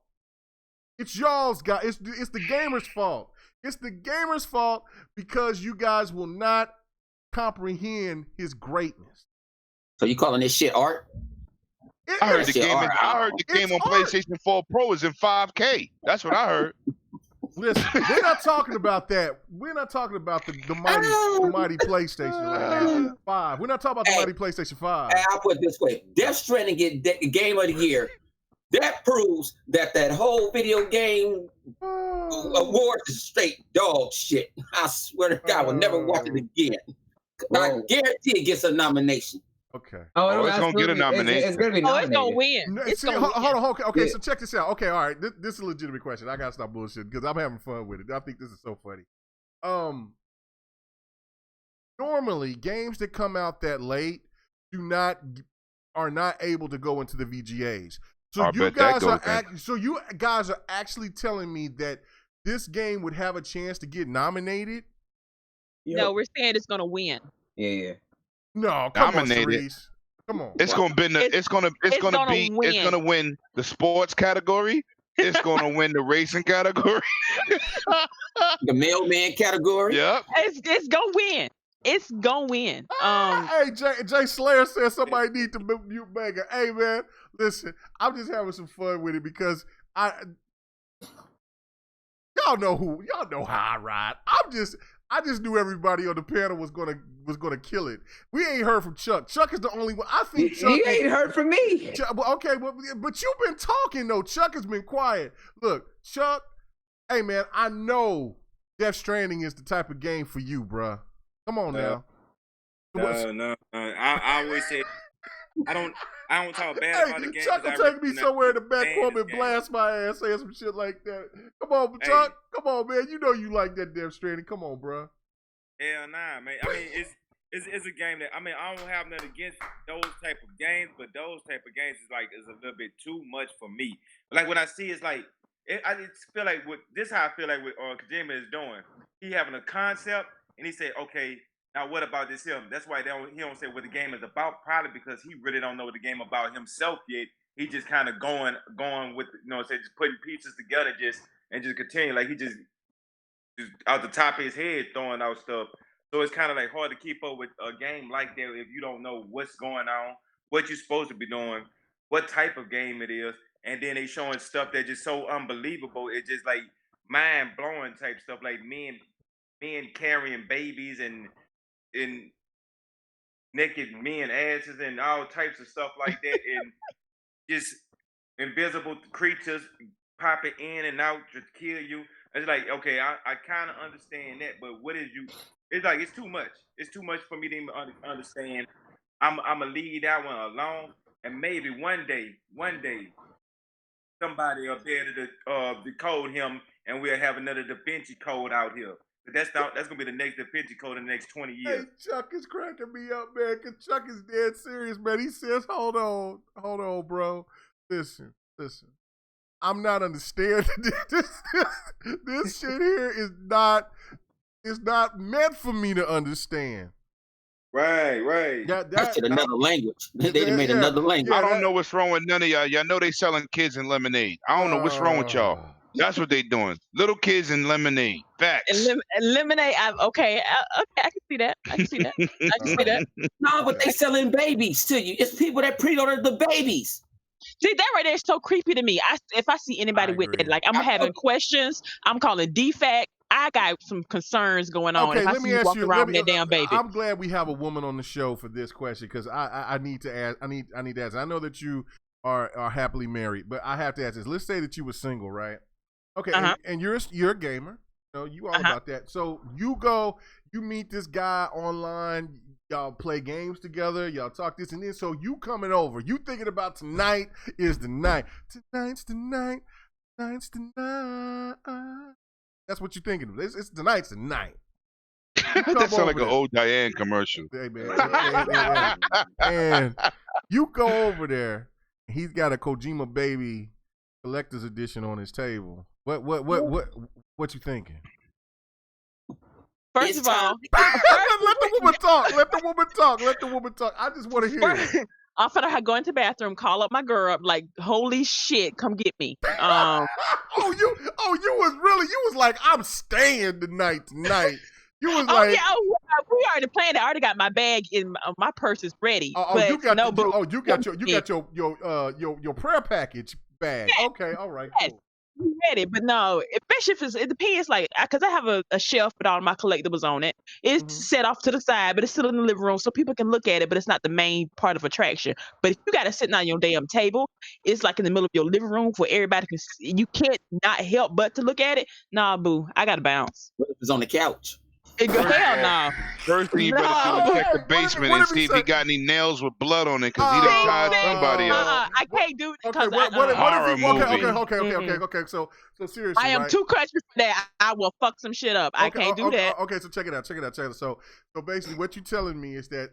It's y'all's guys. It's the gamer's fault. It's the gamer's fault because you guys will not comprehend his greatness. So you calling this shit art? I heard the game. I heard the game on PlayStation 4 Pro is in 5K. That's what I heard. Listen, we're not talking about that. We're not talking about the mighty PlayStation right now. 5. We're not talking about the mighty PlayStation 5. I'll put it this way: Death Stranding get Game of the Year. That proves that whole video game award is straight dog shit. I swear to God, I will never watch it again. I guarantee it gets a nomination. Okay. Oh, it's gonna get a nomination. It's gonna be It's nominated. gonna win. Hold on. Okay, so check this out. Okay, all right. This is a legitimate question. I gotta stop bullshitting because I'm having fun with it. I think this is so funny. Normally, games that come out that late are not able to go into the VGAs. So you guys are actually telling me that this game would have a chance to get nominated? No, we're saying it's gonna win. Yeah. No, come on, Nominated. Cerise. Come on. It's gonna win the sports category. It's gonna win the racing category. The mailman category. Yep. It's gonna win. It's gonna win. Hey, Jay Slayer said somebody need to mute Mega. Hey, man, listen, I'm just having some fun with it because y'all know how I ride. I just knew everybody on the panel was gonna kill it. We ain't heard from Chuck. Chuck is the only one. I think Chuck. You ain't heard from me. Okay, but you've been talking though. Chuck has been quiet. Look, Chuck. Hey, man, I know Death Stranding is the type of game for you, bruh. Come on now. No. I always say I don't talk bad about the game. Chuck will take me somewhere in the back room and blast my ass saying some shit like that. Come on, Chuck. Come on, man. You know you like that Death Stranding. Come on, bro. Hell nah, man. I mean, it's a game that I don't have nothing against those type of games, but those type of games is a little bit too much for me. Like when I see it's like I just feel like this is how I feel like what Kojima is doing. He having a concept and he say, okay, now what about this film? That's why he don't say what the game is about, probably because he really don't know what the game about himself yet. He just kind of going with, just putting pieces together and just continue. Like he just out the top of his head throwing out stuff. So it's kind of like hard to keep up with a game like that if you don't know what's going on, what you're supposed to be doing, what type of game it is. And then they showing stuff that's just so unbelievable. It's just like mind blowing type stuff, like men carrying babies and naked men asses and all types of stuff like that, and just invisible creatures popping in and out to kill you. It's like, okay, I kind of understand that, but what is you? It's like it's too much. It's too much for me to even understand. I'm gonna leave that one alone, and maybe one day, somebody will be able to decode him, and we'll have another Da Vinci Code out here. But that's gonna be the next Da Vinci Code in the next 20 years. Hey, Chuck is cracking me up, man, because Chuck is dead serious, man. He says, hold on, bro. Listen. I'm not understanding this shit here is not meant for me to understand. Right. That's another language. They made another language. I don't know what's wrong with none of y'all. Y'all know they selling kids in lemonade. I don't know what's wrong with y'all. That's what they doing. Little kids and lemonade. Facts. And lemonade. Okay, I can see that. I can see that. No, but they selling babies to you. It's people that pre-ordered the babies. See, that right there is so creepy to me. If I see anybody with that, like I'm having questions, I'm calling DFAC. I got some concerns going on. Okay, if I see you walking around with that damn baby. I'm glad we have a woman on the show for this question because I need to ask. I need to ask. I know that you are happily married, but I have to ask this. Let's say that you were single, right? Okay, and you're a gamer. You all about that. So you meet this guy online. Y'all play games together. Y'all talk this and this. So you coming over. You thinking about tonight is the night. Tonight's the night. Tonight's the night. That's what you're thinking of. It's tonight's the night. That sounds like an old Diane commercial. Hey, man. And you go over there. He's got a Kojima Baby collector's edition on his table. What you thinking? First of all, let the woman talk. I just want to hear it. I'm finna go into the bathroom, call up my girl, like, holy shit, come get me. You was like, I'm staying tonight. You was like, we already planned it. I already got my bag in my purse is ready. You got your prayer package bag. Yes. Okay, all right. Yes. Cool. We ready, but no, especially if it depends. Like, because I have a shelf with all my collectibles on it. It's set off to the side, but it's still in the living room, so people can look at it. But it's not the main part of attraction. But if you got it sitting on your damn table, it's like in the middle of your living room where everybody can see. You can't not help but to look at it. Nah, boo, I gotta bounce. What if it's on the couch? Hell no. First thing you better do is check the basement and see if he got any nails with blood on it, because he done tied somebody up. I can't do it because Okay. So seriously, I am right? too country for that. I will fuck some shit up. I can't do that. Okay, so check it out. So basically, what you telling me is that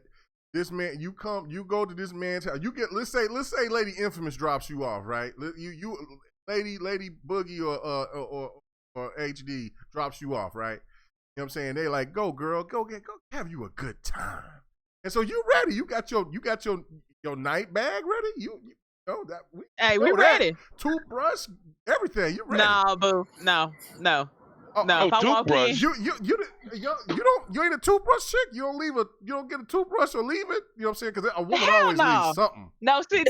this man, you go to this man's house. You get, let's say Lady Infamous drops you off, right? You Lady Boogie or HD drops you off, right? You know what I'm saying? They like, go girl, go have you a good time. And so you ready? You got your night bag ready? You know that we ready. Toothbrush, everything. You ready? No, boo. No. If I walk in, You ain't a toothbrush chick. You don't get a toothbrush or leave it. You know what I'm saying? Because a woman always leaves something. That's thank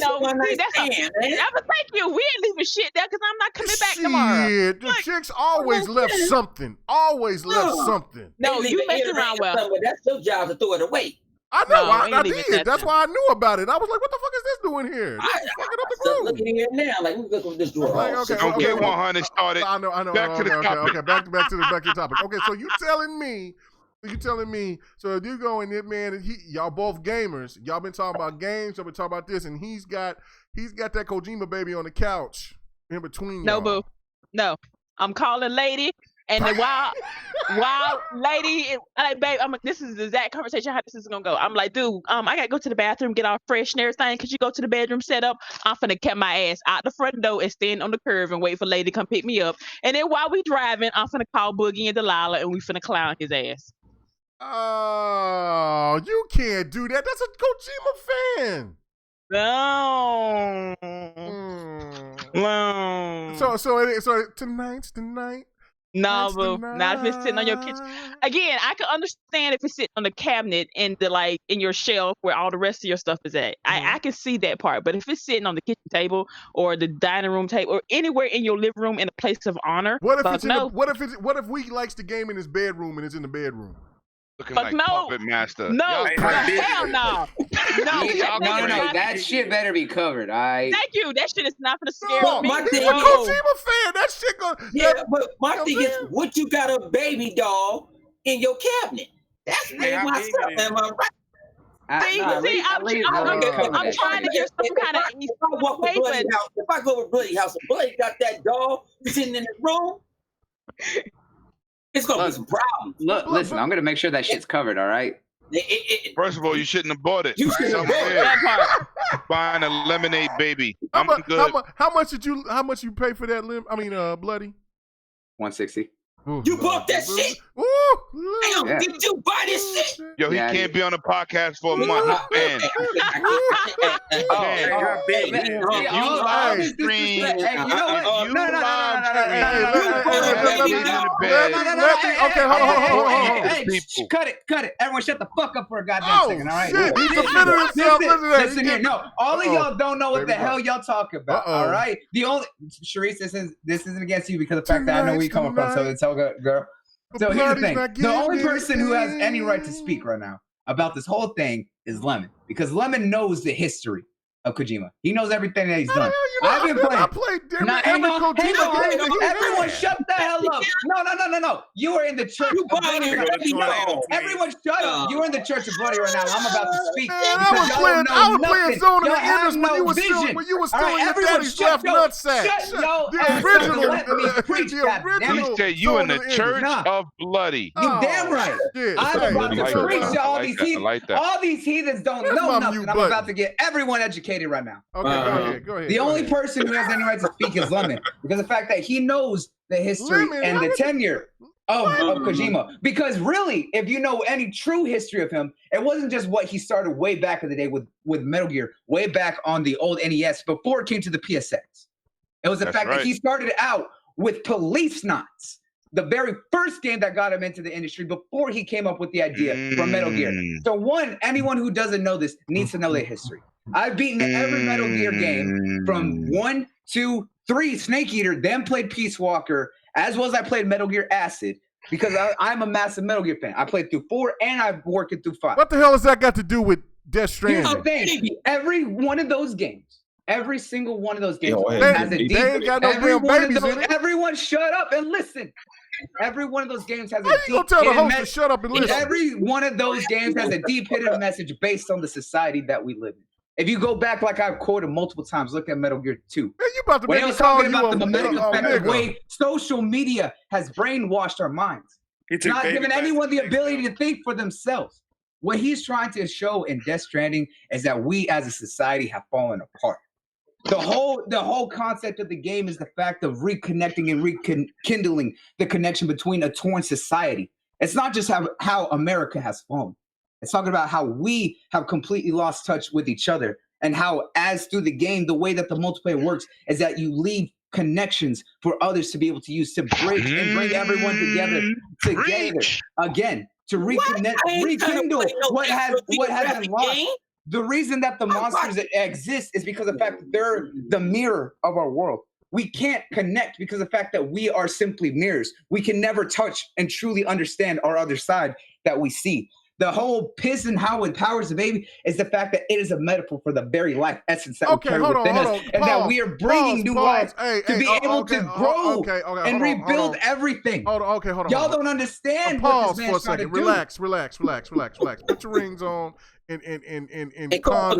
you. We ain't leaving shit there because I'm not coming back tomorrow. Shit, the chicks always left something. Always left something. No, you messing around well. That's your job to throw it away. I know, I did. That's why I knew about it. I was like, what the fuck is this doing here? This is fucking up the groove. Looking in here now, like, we look at this drawer. Don't get 100 started. I know. Back to the topic. Okay, back to the topic. Okay, so you telling me, so if you go in there, man, y'all both gamers. Y'all been talking about games. Y'all been talking about this, and he's got that Kojima baby on the couch in between y'all. No, boo. No. I'm calling Lady. And then while Lady, like, babe, this is the exact conversation how this is gonna go. I'm like, dude, I gotta go to the bathroom, get all fresh and everything. Could you go to the bedroom set up? I'm finna keep my ass out the front door and stand on the curb and wait for Lady to come pick me up. And then while we driving, I'm finna call Boogie and Delilah and we finna clown his ass. Oh, you can't do that. That's a Kojima fan. No. So tonight's the night. No, boo. Not if it's sitting on your kitchen. Again, I can understand if it's sitting on the cabinet in your shelf where all the rest of your stuff is at. I can see that part. But if it's sitting on the kitchen table or the dining room table or anywhere in your living room in a place of honor, what if we likes the game in his bedroom and it's in the bedroom? Looking like Puppet Master. No, hell no. No, that shit better be covered. Thank you. That shit is not gonna scare me. My thing is, Kojima fan. That shit gonna. Yeah, but my thing is, what you got a baby doll in your cabinet? That's my stuff. Am I right? I'm trying to get some kind of. If I go to Bloody's house and Bloody got that doll sitting in his room. It's gonna be some problems. Listen, I'm gonna make sure that shit's covered. All right. First of all, you shouldn't have bought it. You shouldn't have bought that part. Buying a lemonade baby. How much you pay for that Bloody? 160. You bought that shit? Damn, did you buy this shit? Yo, he can't be on the podcast for a month. He's banned. You live stream. Okay, hold on. Cut it. Everyone shut the fuck up for a goddamn second, all right? Listen here. No, all of y'all don't know what the hell y'all talking about, all right? The only, Sharice, this isn't against you because of the fact that I know where you coming from, so it's all good, girl. So here's the thing. The only person who has any right to speak right now about this whole thing is Lemon, because Lemon knows the history of Kojima. He knows everything that he's done. I've been playing. I played every Kojima game. Everyone shut the hell up. No. You are in the church of Bloody right now. Everyone shut up. You are in the church of Bloody right now. I'm about to speak. I was playing Zone of the Enders when you were still in your daddy's left nutsack. The original. He said you in the church of Bloody. You damn right. I'm about to preach to all these heathens. All these heathens don't know nothing. I'm about to get everyone educated right now. Okay, go ahead. The only person who has any right to speak is Lemon, because of the fact that he knows the history and the tenure of Kojima. Because really, if you know any true history of him, it wasn't just what he started way back in the day with Metal Gear, way back on the old NES before it came to the PSX. It was the fact that he started out with police knots. the very first game that got him into the industry before he came up with the idea for Metal Gear. So anyone who doesn't know this needs to know their history. I've beaten every Metal Gear game from 1, 2, 3, Snake Eater, then played Peace Walker, as well as I played Metal Gear Acid, because I'm a massive Metal Gear fan. I played through 4 and I've worked it through 5. What the hell has that got to do with Death Stranding? Here's the thing. Every one of those games, every single one of those games has a deep. They ain't got no damn babies in it. Everyone shut up and listen. Every one of those games has How you gonna tell the host to shut up and listen? Every one of those games has a deep hidden message based on the society that we live in. If you go back, like I've quoted multiple times, look at Metal Gear 2. Man, you about to when make I me was call talking you about a the effective nigga. way social media has brainwashed our minds. It's not giving anyone the ability to think for themselves. What he's trying to show in Death Stranding is that we as a society have fallen apart. The whole concept of the game is the fact of reconnecting and rekindling the connection between a torn society. It's not just how America has fallen. It's talking about how we have completely lost touch with each other, and how, as through the game, the way that the multiplayer works is that you leave connections for others to be able to use to bridge and bring everyone together again, to reconnect, rekindle what has been lost. The reason that the monsters exist is because of the fact that they're the mirror of our world. We can't connect because of the fact that we are simply mirrors. We can never touch and truly understand our other side that we see. The whole piss and how it powers the baby is the fact that it is a metaphor for the very life essence that we carry within us, and that we are bringing new life to be able to grow and rebuild everything. Hold on. Y'all don't understand what this man's trying to do. Relax. Put your rings on. It calls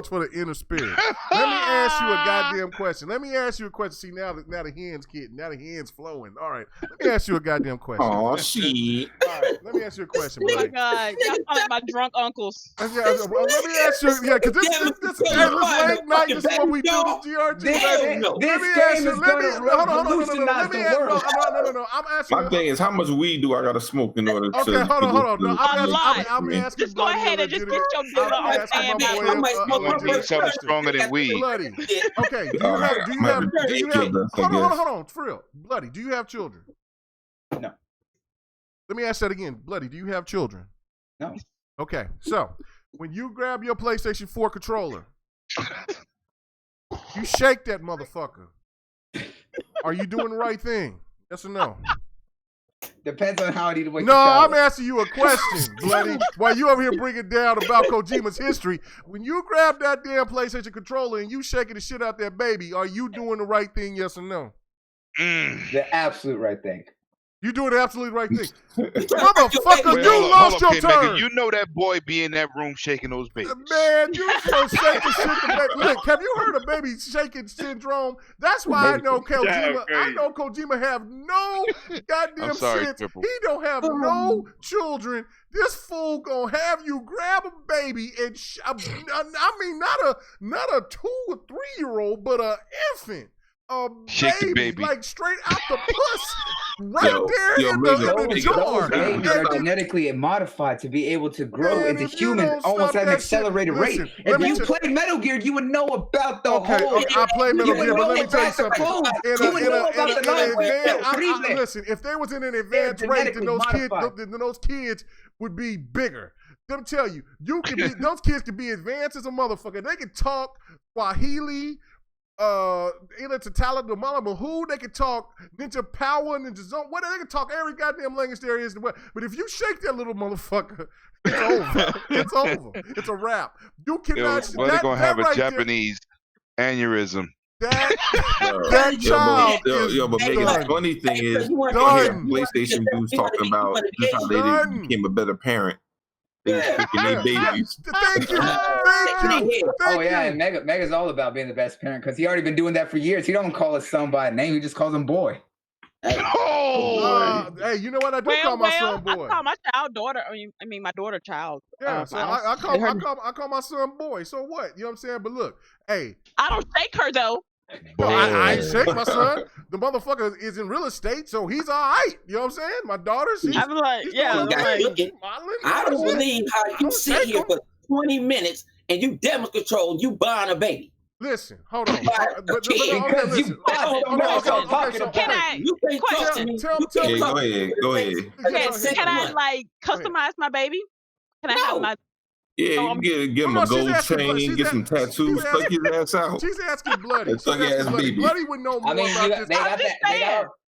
for the inner spirit. Let me ask you a goddamn question. See, now the hen's flowing. All right. Let me ask you a goddamn question. Oh, shit. All right. Let me ask you a question. Oh my God. Y'all calling my drunk uncles. Let me ask you, because this late night, this is what we do, this GRG. This game is going to revolutionize the world. No. I'm asking. My thing is, how much weed do I got to smoke in order to... Okay, hold on. No, I'm asking. Just go ahead and just get your dealer on Something stronger than weed. Bloody. Okay. Do you have? Hold on. For real. Bloody. Do you have children? No. Let me ask that again. Bloody. Do you have children? No. Okay. So when you grab your PlayStation 4 controller, you shake that motherfucker. Are you doing the right thing? Yes or no? Depends on how I need to wake No, I'm asking you a question, Bloody. While you over here bringing down about Kojima's history, when you grab that damn PlayStation controller and you shaking the shit out that baby, are you doing the right thing, yes or no? The absolute right thing. You doing the absolute right thing. Motherfucker, you lost your turn. You know that boy be in that room shaking those babies. Man, you so shaking shit to baby. Look, have you heard of baby shaking syndrome? That's why I know Kojima. I know Kojima have no goddamn sense. He don't have no children. This fool gonna have you grab a baby and I mean not a 2 or 3-year-old, but a infant. Shake the baby like straight out the puss, there in the jar. Those babies are genetically modified to be able to grow into humans almost at an accelerated rate. If you played Metal Gear, you would know about the whole. Okay, I played Metal Gear, but let me tell you something. Listen, if they was in an advanced rate, then those kids would be bigger. Let me tell you, those kids can be advanced as a motherfucker. They can talk Swahili. Either Tatala, the Malamahu, they can talk Ninja Power, Ninja Zone, whatever, they can talk every goddamn language there is. But if you shake that little motherfucker, it's over. It's over. It's a wrap. You cannot. They're gonna have a Japanese aneurysm. That child but Megan, the funny thing is, PlayStation dudes talking about just how they became a better parent. Babies. Thank you. Oh yeah, and Mega's all about being the best parent because he already been doing that for years. He don't call his son by name; he just calls him boy. Hey, you know what? I do call my son boy. I call my child daughter. I mean my daughter child. Yeah, so I call my son boy. So what? You know what I'm saying? But look, hey, I don't shake her though. No, I ain't shake my son. The motherfucker is in real estate, so he's all right. You know what I'm saying? My daughter, I'm like, I don't believe how you sit here for 20 minutes and you damage control, you buying a baby. Listen, hold on. Because you Can I? Question. Go ahead. Can I like customize my baby? Can I have my? Yeah, you get him a gold chain, get some tattoos, fuck his ass out. She's asking Bloody. Thug ass baby. Bloody would know more about this.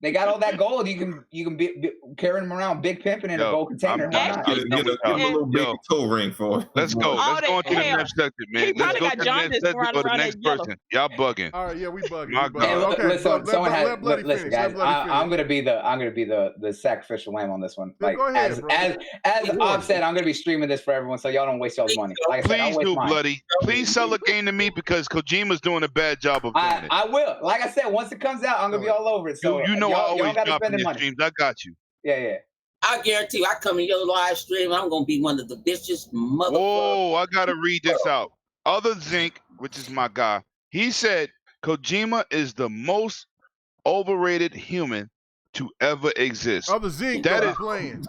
They got all that gold. You can be carrying them around, big pimping in a gold container. Get him a little baby toe ring for it. Let's go. Let's go into the next segment, man. Let's go to the next segment or the next person. Y'all bugging. All right, yeah, we bugging. Okay, listen, guys. I'm gonna be the sacrificial lamb on this one. Like as Ob said, I'm gonna be streaming this for everyone, so y'all don't waste y'all's money. Like I said, please do, Bloody. Please sell a game to me because Kojima's doing a bad job of doing it. I will. Like I said, once it comes out, I'm gonna be all over it. So you know I always drop in your streams. I got you. Yeah. I guarantee you, I come in your live stream, I'm gonna be one of the bitches motherfuckers. Oh, I gotta read this out. Other Zinc, which is my guy, he said Kojima is the most overrated human to ever exist. Other Zinc that is playing.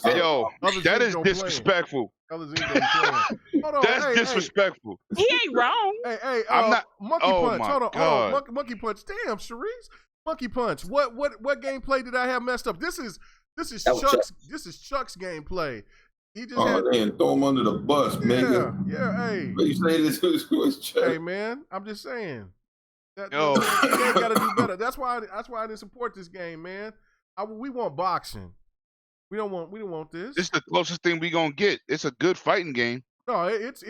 Yo, that is disrespectful. That's disrespectful. He ain't wrong. Hey, I'm not. Monkey Punch. Hold on. Monkey Punch. Damn, Sharice. Monkey Punch. What gameplay did I have messed up? This is Chuck's gameplay. He just damn, throw him under the bus, man. Yeah. Hey. But you say this was Chuck. Hey, man, I'm just saying. That game got to do better. That's why I didn't support this game, man. We want boxing. We don't want this. This is the closest thing we gonna get. It's a good fighting game. No, it's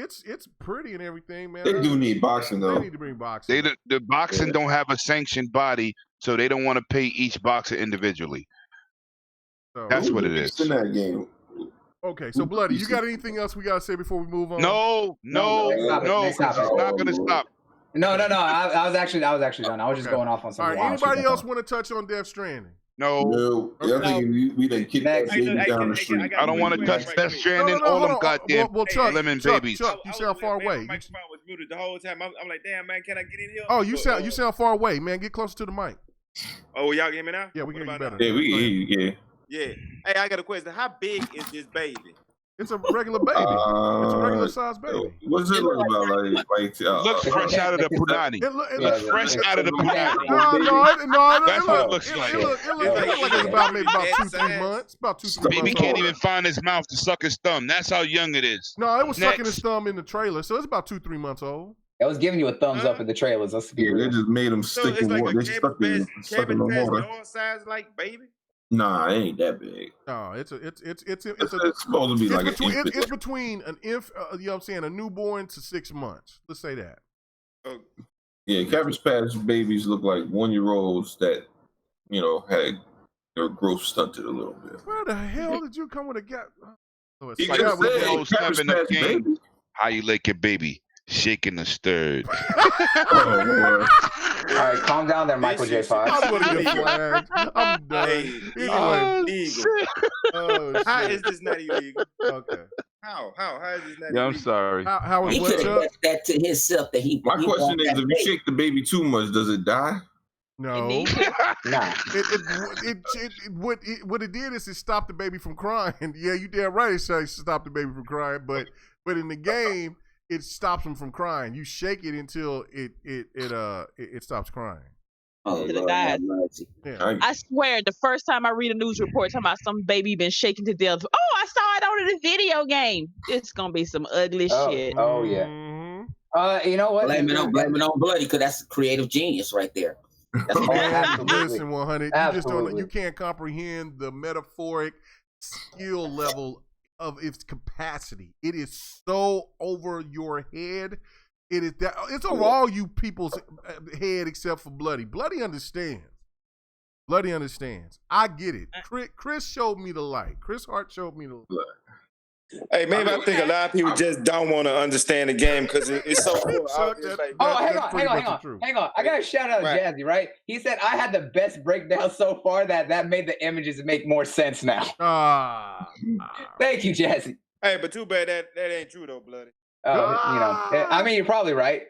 pretty and everything, man. They do need boxing though. They need to bring boxing. The boxing don't have a sanctioned body, so they don't want to pay each boxer individually. So, that's what it is. In that game. Okay, so Bloody, you got anything else we gotta say before we move on? No. It's not gonna stop. No. I was actually done. I was just going off on something. All right. Anybody else want to touch on Death Stranding? No. I think we done kicked that baby down the street. I don't want to touch Death Stranding. All them goddamn lemon babies. Chuck, you sound far away. My microphone was muted the whole time. I'm like, damn, man, can I get in here? Oh, you sound far away, man. Get closer to the mic. Oh, y'all hear me now? Yeah, we can hear you better. Yeah, we hear you. Yeah. Hey, I got a question. How big is this baby? It's a regular baby. It's a regular sized baby. What's it look about? Like looks fresh out of the punani. It looks fresh out of the punani. No. That's what it looks like. It looks like it's about 2-3 months. About 2-3 months. Baby can't even find his mouth to suck his thumb. That's how young it is. No, it was sucking his thumb in the trailer, so it's about 2-3 months old. I was giving you a thumbs up in the trailers. Yeah, they just made him stick in water. They stuck in water. Size like baby. Nah, it ain't that big. No, it's supposed to be like it's between an you know what I'm saying, a newborn to 6 months. Let's say that. Yeah, Cabbage Patch babies look like 1-year-olds that, had their growth stunted a little bit. Where the hell did you come with a gap? Oh, it's like Cabbage Patch baby. How you like your baby? Shaking and stirred. All right, calm down there, Michael J. Fox. I'm gonna get flagged. I'm done. Anyway, how is this not illegal? Okay. How is this not illegal? Yeah, I'm sorry. How is he what, Chuck? That to himself that he. My question is, if you shake the baby too much, does it die? No. Nah. What it did is it stopped the baby from crying. Yeah, you damn right. It stopped the baby from crying, but in the game, it stops him from crying. You shake it until it stops crying. Oh, Lord, died. Yeah. I swear, the first time I read a news report talking about some baby been shaken to death, I saw it on the video game. It's gonna be some ugly shit. Oh yeah. Mm-hmm. You know what? Blame it on Bloody, because that's creative genius right there. That's Listen, 100. You just don't. You can't comprehend the metaphoric skill level of its capacity. It is so over your head. It is that. It's over all you people's head except for Bloody. Bloody understands. Bloody understands. I get it. Chris showed me the light. Chris Hart showed me the light. Hey, maybe I think a lot of people just don't want to understand the game because it's so cool. Hang on. I got to shout out Jazzy, right? He said I had the best breakdown so far that made the images make more sense now. Thank you, Jazzy. Hey, but too bad that ain't true though, Bloody. I mean, you're probably right.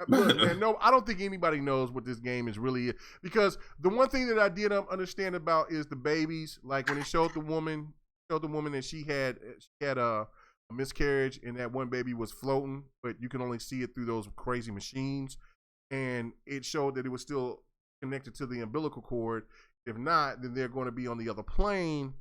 Look, man, no, I don't think anybody knows what this game is really, because the one thing that I did understand about is the babies. Like when it showed the woman that she had a miscarriage and that one baby was floating, but you can only see it through those crazy machines. and it showed that it was still connected to the umbilical cord. If not, then they're going to be on the other plane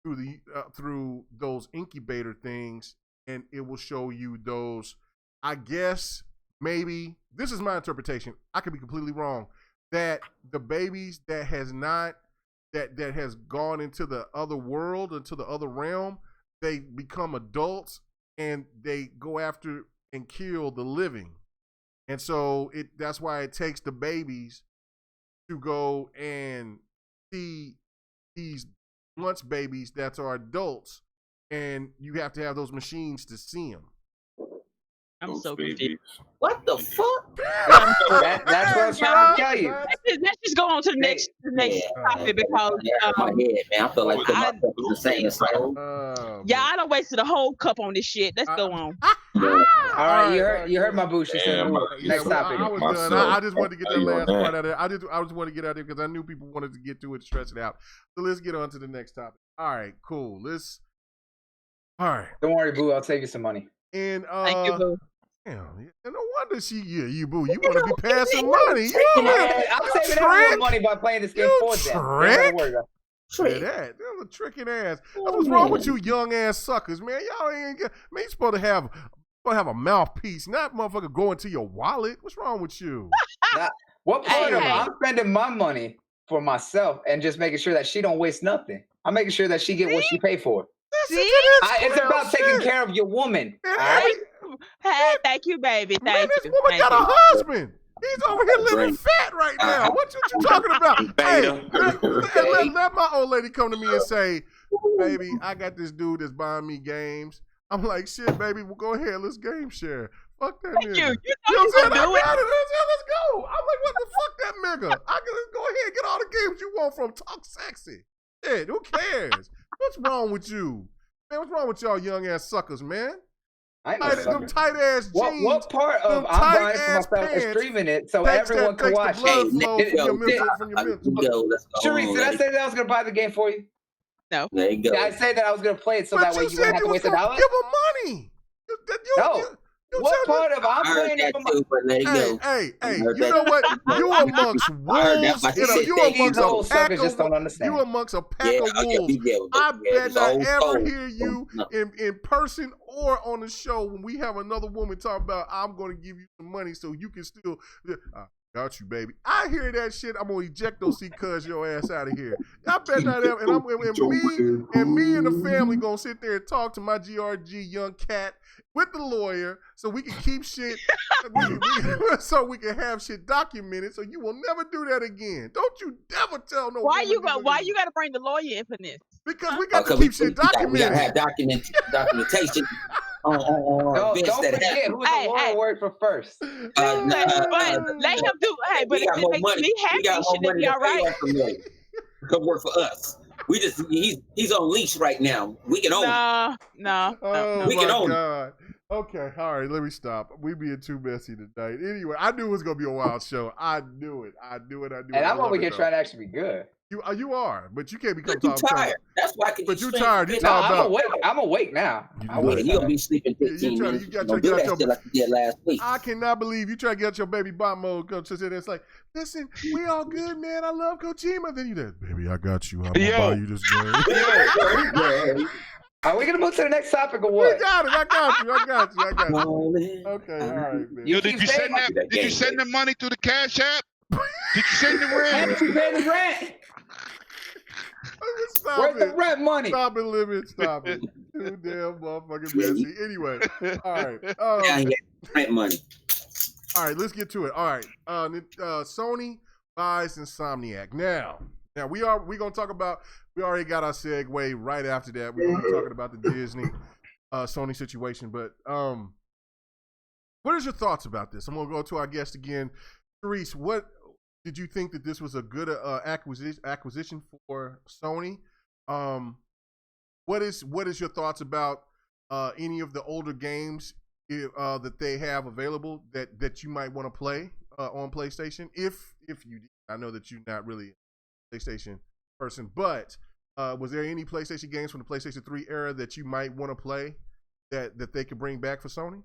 through those incubator things, and it will show you those. I guess maybe this is my interpretation. I could be completely wrong. That the babies that has gone into the other world, into the other realm, they become adults and they go after and kill the living. And so that's why it takes the babies to go and see these once babies that are adults, and you have to have those machines to see them. I'm so confused. What the fuck? That's what I'm trying to tell you. Let's just go on to the next topic because my head, man. I feel like the same. Yeah, I done wasted a whole cup on this shit. Let's go on. All right, you heard my boo. She said, next topic. I was done. I just wanted to get that last part out there. I just wanted to get out there because I knew people wanted to get to it, stretch it out. So let's get on to the next topic. All right, cool. All right. Don't worry, boo. I'll save you some money. And thank you, boo. Damn, no wonder you boo. You want to be passing money. I'm saving everyone money by playing this game for them. Trick. That's a tricking ass. That's what's wrong with you young ass suckers, man. Y'all ain't man, you supposed to have a mouthpiece, not motherfucker go into your wallet. What's wrong with you? What part of I'm spending my money for myself and just making sure that she don't waste nothing. I'm making sure that she get what she paid for. It's about taking care of your woman. All right? Hey, thank you, baby. Thank you. This woman got a husband. He's over here living fat right now. What you talking about? Hey, let my old lady come to me and say, baby, I got this dude that's buying me games. I'm like, shit, baby, well, go ahead. Let's game share. Fuck that nigga. You know what I'm saying? Let's go. I'm like, what the fuck that nigga? I can go ahead and get all the games you want from Talk Sexy. Shit, who cares? What's wrong with you? Man, what's wrong with y'all young ass suckers, man? Them tight ass jeans. What part of I'm buying for myself is streaming it so everyone can watch it? Sharice, did I say that I was going to buy the game for you? No. There you go. Did I say that I was going to play it so that way you wouldn't have to waste $1? Give them money. No. What part of I'm playing it for my... Hey, you know what? You amongst wolves. You amongst a pack of wolves. You amongst a pack of wolves. I bet not ever hear you in person or on the show when we have another woman talk about, I'm going to give you some money so you can still... Got you, baby. I hear that shit. I'm gonna eject those cuz your ass out of here. I bet not ever. And me and the family gonna sit there and talk to my GRG young cat with the lawyer so we can keep shit. So we can have shit documented. So you will never do that again. Don't you ever tell no. Why you gotta bring the lawyer in for this? Because we got to keep shit documented. We gotta have documentation. Don't forget who the lawyer worked for first. But let him do. Hey, but if it makes me happy, should it be all right? Come work for us. We just he's on leash right now. We can own. No. We can own. God. Okay, all right. Let me stop. We being too messy tonight. Anyway, I knew it was gonna be a wild show. I knew it. And I'm over here trying to actually be good. You are, but you can't become tired. That's why. But you tired. You talking about? I'm awake now. You gonna be sleeping 15 minutes. You do that shit like you did last week. I cannot believe you try to get your baby bot mode. Go to it's like, listen, we all good, man. I love Kojima. Then you did, baby. I got you. I'm gonna buy you this game. Are we gonna move to the next topic or what? We got it. I got you. Okay, all right, man. Did you send the money through the Cash App? Did you send the rent? Did you pay the rent? Where's the rent money? Stop it, Limit. Stop it. Too damn motherfucking messy. Anyway, all right. Rent money. All right, let's get to it. All right. Sony buys Insomniac. Now we gonna talk about. We already got our segue right after that. We're gonna be talking about the Disney Sony situation. But what is your thoughts about this? I'm gonna go to our guest again, Therese. What did you think that this was a good acquisition for Sony? What is your thoughts about any of the older games that they have available that you might want to play on PlayStation? If you, I know that you're not really a PlayStation person, but was there any PlayStation games from the PlayStation 3 era that you might want to play that they could bring back for Sony?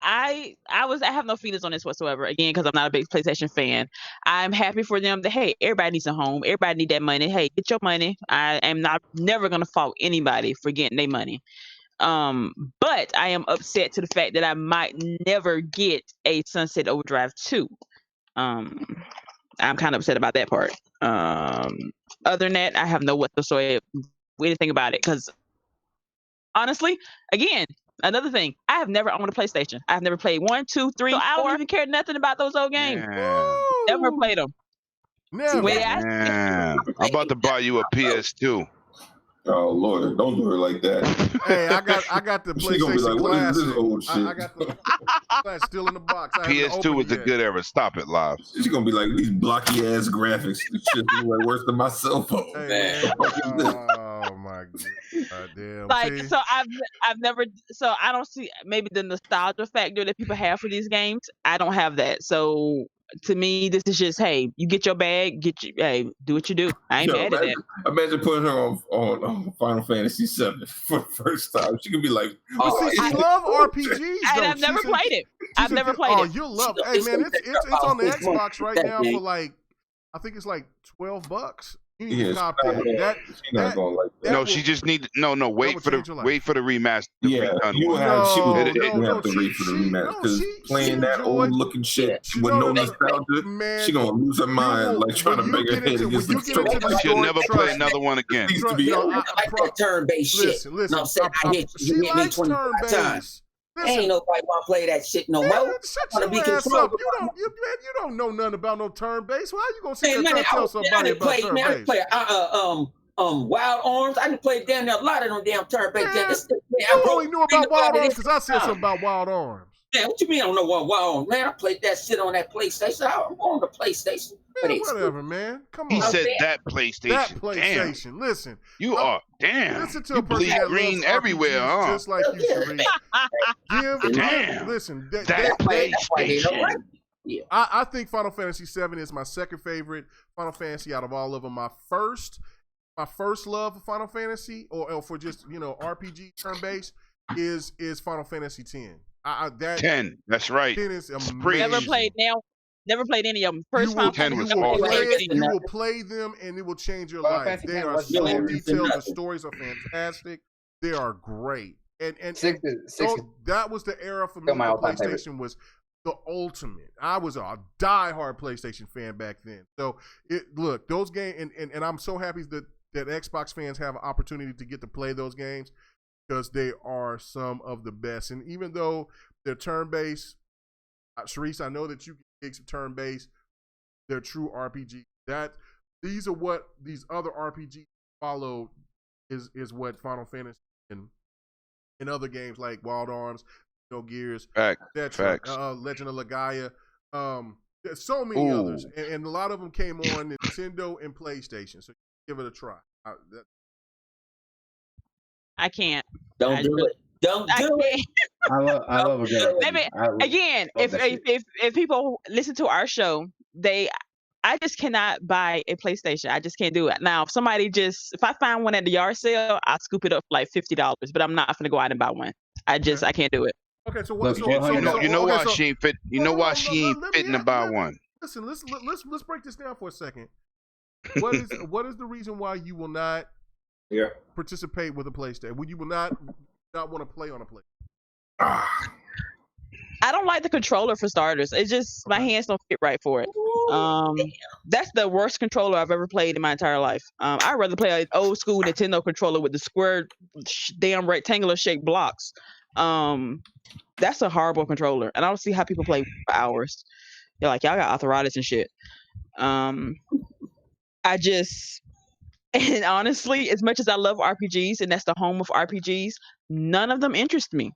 I have no feelings on this whatsoever. Again, because I'm not a big PlayStation fan. I'm happy for them that hey, everybody needs a home. Everybody need that money. Hey, get your money. I am never gonna fault anybody for getting their money. But I am upset to the fact that I might never get a Sunset Overdrive 2. I'm kind of upset about that part. Other than that, I have no whatsoever anything about it because honestly, again, another thing, I have never owned a PlayStation. I've never played 1, 2, 3, 4. I don't even care nothing about those old games. Never played them. Never. Man, I'm about to buy you a PS2. Oh Lord, don't do her like that. Hey, I got the She gonna be PlayStation like, what is Classic. this old shit? I got the Classic still in the box. I haven't PS2 opened was it a yet. good era. Stop it, live. She's gonna be like, these blocky ass graphics. This shit is like worse than my cell phone. Hey, Man. oh my god, damn. Like See? so, I've never so I don't see maybe the nostalgia factor that people have for these games. I don't have that. So to me, this is just hey, you get your bag, hey, do what you do. I ain't mad at that. Imagine putting her on Final Fantasy VII for the first time. She could be like, But see, she love RPGs though. And I've never played it. I've never played Oh, it. you'll love it. Hey man, it's on the Xbox right now for like I think it's like $12. You need to cop that. She's not gonna like that. No, she just need wait for the remaster. Yeah, you one. have she would No, have to wait for the remaster because playing that old looking shit with no nostalgia, she gonna lose her mind like trying to bang her head against the stroke. She'll never play another one again. I like that turn-based shit. Listen, no, I'm saying I hit she me likes 25 times. turn-based. Ain't nobody want to play that shit no more. Shut your ass up. You don't know nothing about no turn-based. Why you gonna sit there and tell somebody about turn-based? Man, I didn't play Wild Arms. I didn't play damn near a lot of them damn turn-based games. You only knew about Wild Arms because I said something about Wild Arms. Man, what you mean I don't know what Wild Arms? Man, I played that shit on that PlayStation. I'm on the PlayStation. Man, whatever, man. Come on. He said that PlayStation. That PlayStation. Damn. Listen. You are damn. Listen to you a person bleed that green loves everywhere, RPGs huh? just like you, Sheree. Listen. That PlayStation. Yeah. I think Final Fantasy VII is my second favorite Final Fantasy out of all of them. My first love for Final Fantasy, or for just RPG turn-based, is Final Fantasy X. 10. That's right. 10 is amazing. Never played any of them. First Final Fantasy. You will play them and it will change your life. They are so detailed. The stories are fantastic. They are great. And that was the era for me. PlayStation was the ultimate. I was a diehard PlayStation fan back then. So look, those games, and I'm so happy that Xbox fans have an opportunity to get to play those games because they are some of the best. And even though they're turn-based, Sharice, I know that you get some turn-based. They're true RPG. These are what these other RPGs followed is what Final Fantasy and other games like Wild Arms, Gears, Facts. Legend of Legaia. There's so many others, and a lot of them came on Nintendo and PlayStation. So give it a try. I can't. Don't do it. Don't do it. I love a good. Maybe again, if people listen to our show, I just cannot buy a PlayStation. I just can't do it. Now, if I find one at the yard sale, I'll scoop it up for like $50, but I'm not gonna go out and buy one. I can't do it. Okay, so you know why she ain't fit? You know why she ain't fitting to buy one? Listen, let's break this down for a second. What is the reason why you will not participate with a PlayStation? You will not want to play on a PlayStation? I don't like the controller for starters. It's just my hands don't fit right for it. That's the worst controller I've ever played in my entire life. I'd rather play an old school Nintendo controller with the square, damn rectangular shaped blocks. That's a horrible controller, and I don't see how people play for hours. They're like, y'all got arthritis and shit. And honestly, as much as I love RPGs, and that's the home of RPGs, none of them interest me.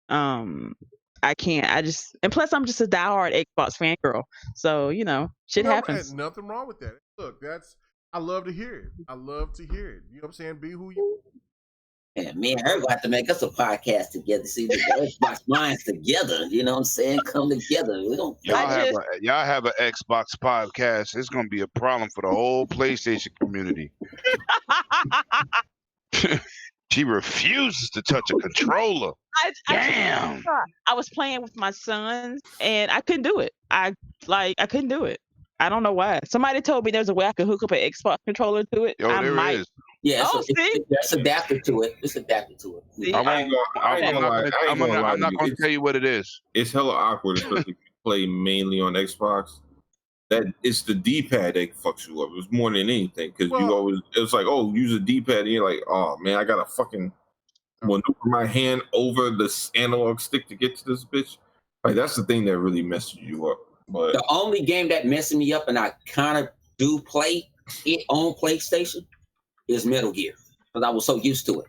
I can't. And plus I'm just a diehard Xbox fangirl. So, shit happens. Nothing wrong with that. Look, I love to hear it. You know what I'm saying? Be who you are. Yeah, me and her got to make us a podcast together. See, the Xbox minds together. You know what I'm saying? Come together. We don't. Y'all have an Xbox podcast. It's gonna be a problem for the whole PlayStation community. She refuses to touch a controller. Damn. I was playing with my sons and I couldn't do it. I couldn't do it. I don't know why. Somebody told me there's a way I could hook up an Xbox controller to it. Yo, there is. Yeah, it's adapted to it. It's adapted to it. I'm not going to tell you what it is. It's hella awkward, especially if you play mainly on Xbox. That it's the D-pad that fucks you up. It's more than anything because it's like, oh, use a D-pad, and you're like, oh man, I gotta fucking maneuver my hand over this analog stick to get to this bitch. Like that's the thing that really messes you up. But the only game that messes me up, and I kind of do play it on PlayStation, is Metal Gear because I was so used to it.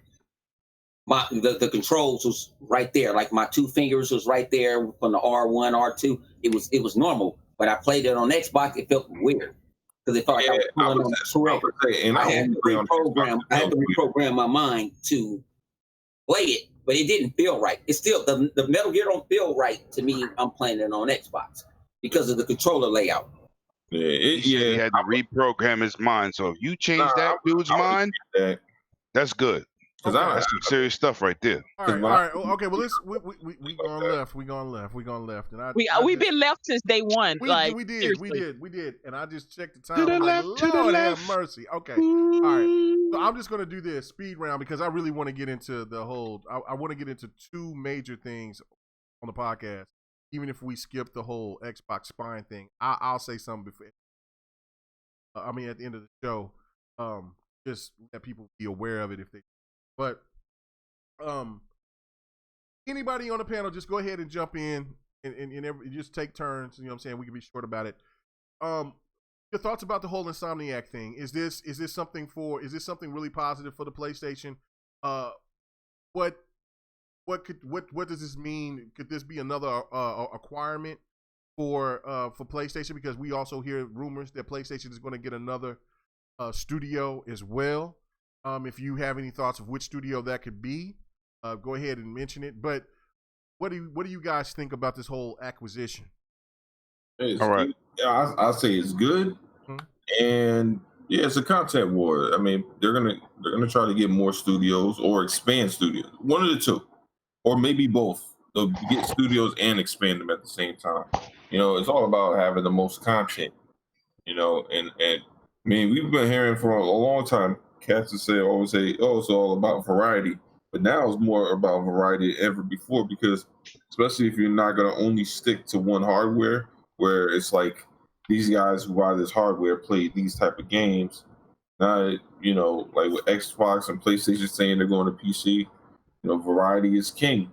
The controls was right there, like my two fingers was right there from the R1, R2. It was normal. But I played it on Xbox, it felt weird because it felt like I was pulling on correct. I had to reprogram my mind to play it, but it didn't feel right. It's still the Metal Gear don't feel right to me. I'm playing it on Xbox because of the controller layout. He had to reprogram his mind. So if you change that dude's mind, that's good. That's some serious stuff right there. All right. Okay. Well, we going left. We going left. And we've been left since day one. We did. And I just checked the time. Lord have mercy. Okay. All right. So I'm just gonna do this speed round because I really want to get into the whole. I want to get into two major things on the podcast. Even if we skip the whole Xbox spine thing, I'll say something before. At the end of the show, just let people be aware of it if they. But anybody on the panel, just go ahead and jump in and just take turns. You know what I'm saying? We can be short about it. Your thoughts about the whole Insomniac thing? Is this something really positive for the PlayStation? What does this mean? Could this be another acquirement for PlayStation? Because we also hear rumors that PlayStation is going to get another studio as well. If you have any thoughts of which studio that could be, go ahead and mention it. But what do you guys think about this whole acquisition? All right, I say it's good, and it's a content war. I mean, they're gonna try to get more studios or expand studios. One of the two, or maybe both. They'll get studios and expand them at the same time. You know, it's all about having the most content. You know, and I mean, we've been hearing for a long time. Cats always say, oh, it's all about variety. But now it's more about variety than ever before because especially if you're not going to only stick to one hardware where it's like these guys who buy this hardware play these type of games. Now, you know, like with Xbox and PlayStation saying they're going to PC, you know, variety is king.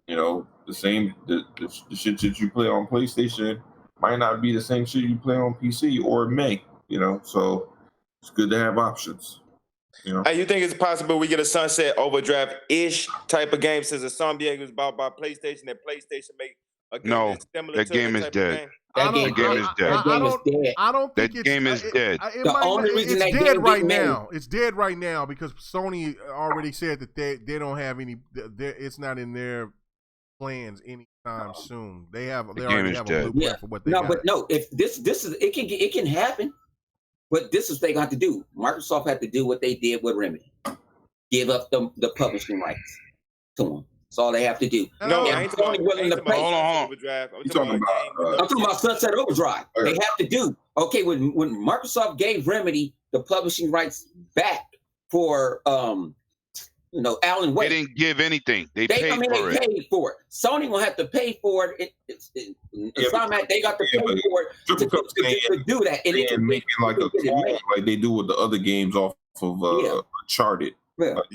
You know, the shit that you play on PlayStation might not be the same shit you play on PC or it may, you know, so it's good to have options. You know? Hey, you think it's possible we get a Sunset Overdrive-ish type of game since Insomniac was bought by PlayStation that PlayStation make a game that's similar that to game that is dead. That game is dead. I don't think that game is dead. It's dead right now. It's dead right now because Sony already said that they don't have any. It's not in their plans anytime soon. They already have a blueprint for what they got. But no, if this is it can happen. But this is what they got to do. Microsoft had to do what they did with Remedy. Give up the publishing rights to them. That's all they have to do. No, I ain't talking about Overdrive. I'm talking about Sunset Overdrive. Okay. They have to do. Okay, when Microsoft gave Remedy the publishing rights back for Alan Wake. They didn't give anything. They paid for it. Sony will have to pay for it. They got to pay for it to do that. And it make it like a clone, like they do with the other games off of Uncharted. Yeah. Or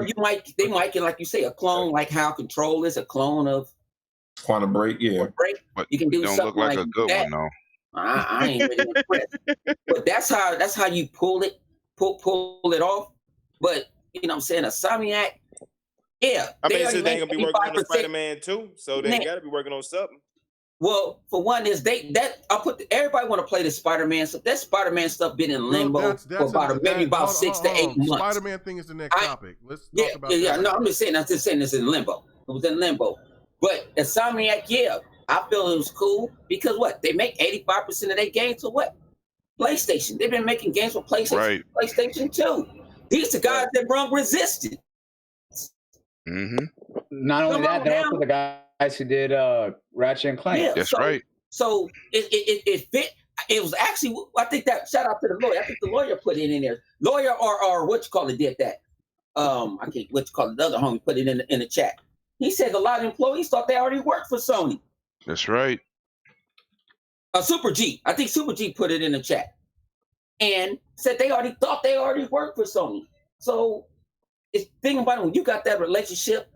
they might get, like you say, a clone, like how Control is a clone of Quantum Break. Yeah, but you can do don't something look like a good that. one though. I ain't really impressed. But that's how you pull it off. But you know what I'm saying, Insomniac, I mean, since they ain't gonna be working on the Spider-Man 2, so they gotta be working on something. Well, for one is everybody want to play the Spider-Man stuff. That Spider-man stuff been in limbo for about 6 to 8 months. Spider-Man thing is the next topic. Let's talk about that. No, I'm just saying it's in limbo. It was in limbo. But Insomniac, I feel it was cool because they make 85% of their games for PlayStation. They've been making games for PlayStation, PlayStation 2. He's the guy that brung Resistance. Mm-hmm. Not only that, they're also the guys who did Ratchet and Clank. Yeah, That's right. So it fit. It was actually, I think that, shout out to the lawyer. I think the lawyer put it in there. Lawyer or what you call it did that. I can't, what you call it, the other homie put it in the chat. He said a lot of employees thought they already worked for Sony. That's right. Super G, I think Super G put it in the chat. And said they already thought they already worked for Sony. So it's think about it, when you got that relationship,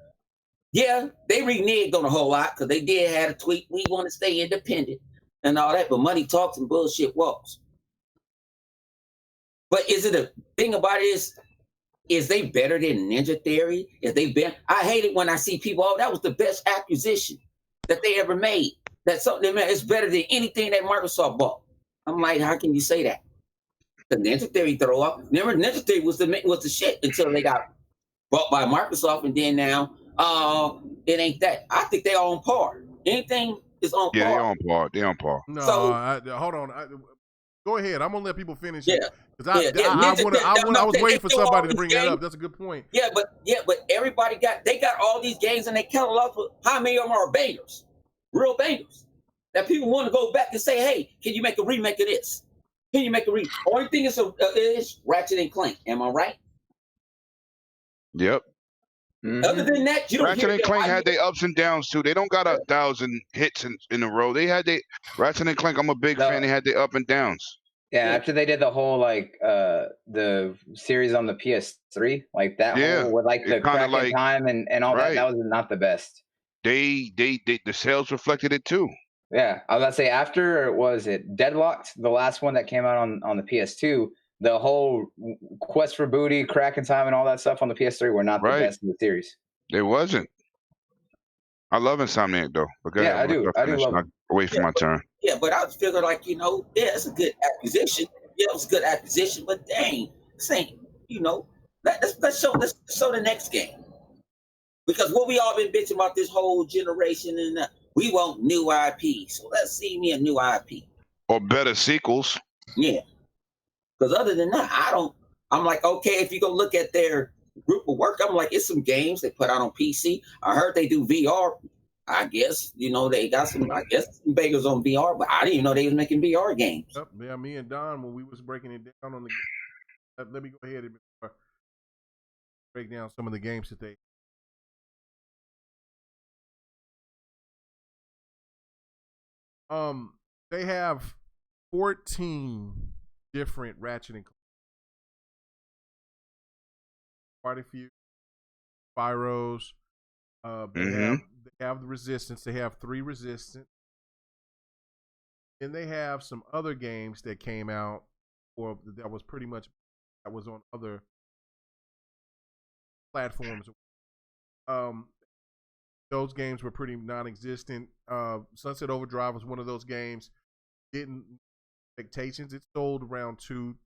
yeah, they reneged on a whole lot because they did have a tweet, we want to stay independent and all that, but money talks and bullshit walks. But is it a thing about it is they better than Ninja Theory? I hate it when I see people, oh, that was the best acquisition that they ever made. That's something that it's better than anything that Microsoft bought. I'm like, how can you say that? The Ninja Theory throw up. Remember, Ninja Theory was the shit until they got bought by Microsoft, and then now it ain't that. I think they on par. Anything is on par. Yeah, they on par. They on par. No, So- hold on. Go ahead. I'm gonna let people finish. Yeah. Because I was waiting for somebody to bring that up. That's a good point. Yeah, but everybody got all these games in their catalog. How many of them are bangers? Real bangers. That people want to go back and say, hey, can you make a remake of this? Can you make a remake? Only thing is Ratchet and Clank. Am I right? Yep. Other than that, you don't Ratchet hear and Clank had their ups and downs too. They don't got 1,000 hits in a row. They had Ratchet and Clank. I'm a big fan. They had their up and downs. Yeah, after they did the whole the series on the PS3, like that whole with like the cracking time and all that was not the best. The sales reflected it too. Yeah, I was about to say after was it Deadlocked, the last one that came out on the PS2, the whole Quest for Booty, cracking time, and all that stuff on the PS3 were not the best in the series. It wasn't. I love Insomniac though. But Yeah, I do love it. Wait for my turn. Yeah, but I was figuring like, it's a good acquisition. Yeah, it was a good acquisition, but dang, same, let's show the next game. Because what we all been bitching about this whole generation, and we want new IP. So let's see me a new IP. Or better sequels. Yeah. Because other than that, I'm like, okay, if you go look at their group of work, I'm like, it's some games they put out on PC. I heard they do VR. I guess, they got some beggars on VR, but I didn't even know they was making VR games. Yep. Yeah, me and Don, when we was breaking it down on the let me go ahead and break down some of the games that they have 14 different Ratchet and Clank. Quite a few Spyros. They have the Resistance. They have 3 Resistance. And they have some other games that came out or that was on other platforms. Those games were pretty non-existent. Sunset Overdrive was one of those games. Didn't expectations. It sold around 2-3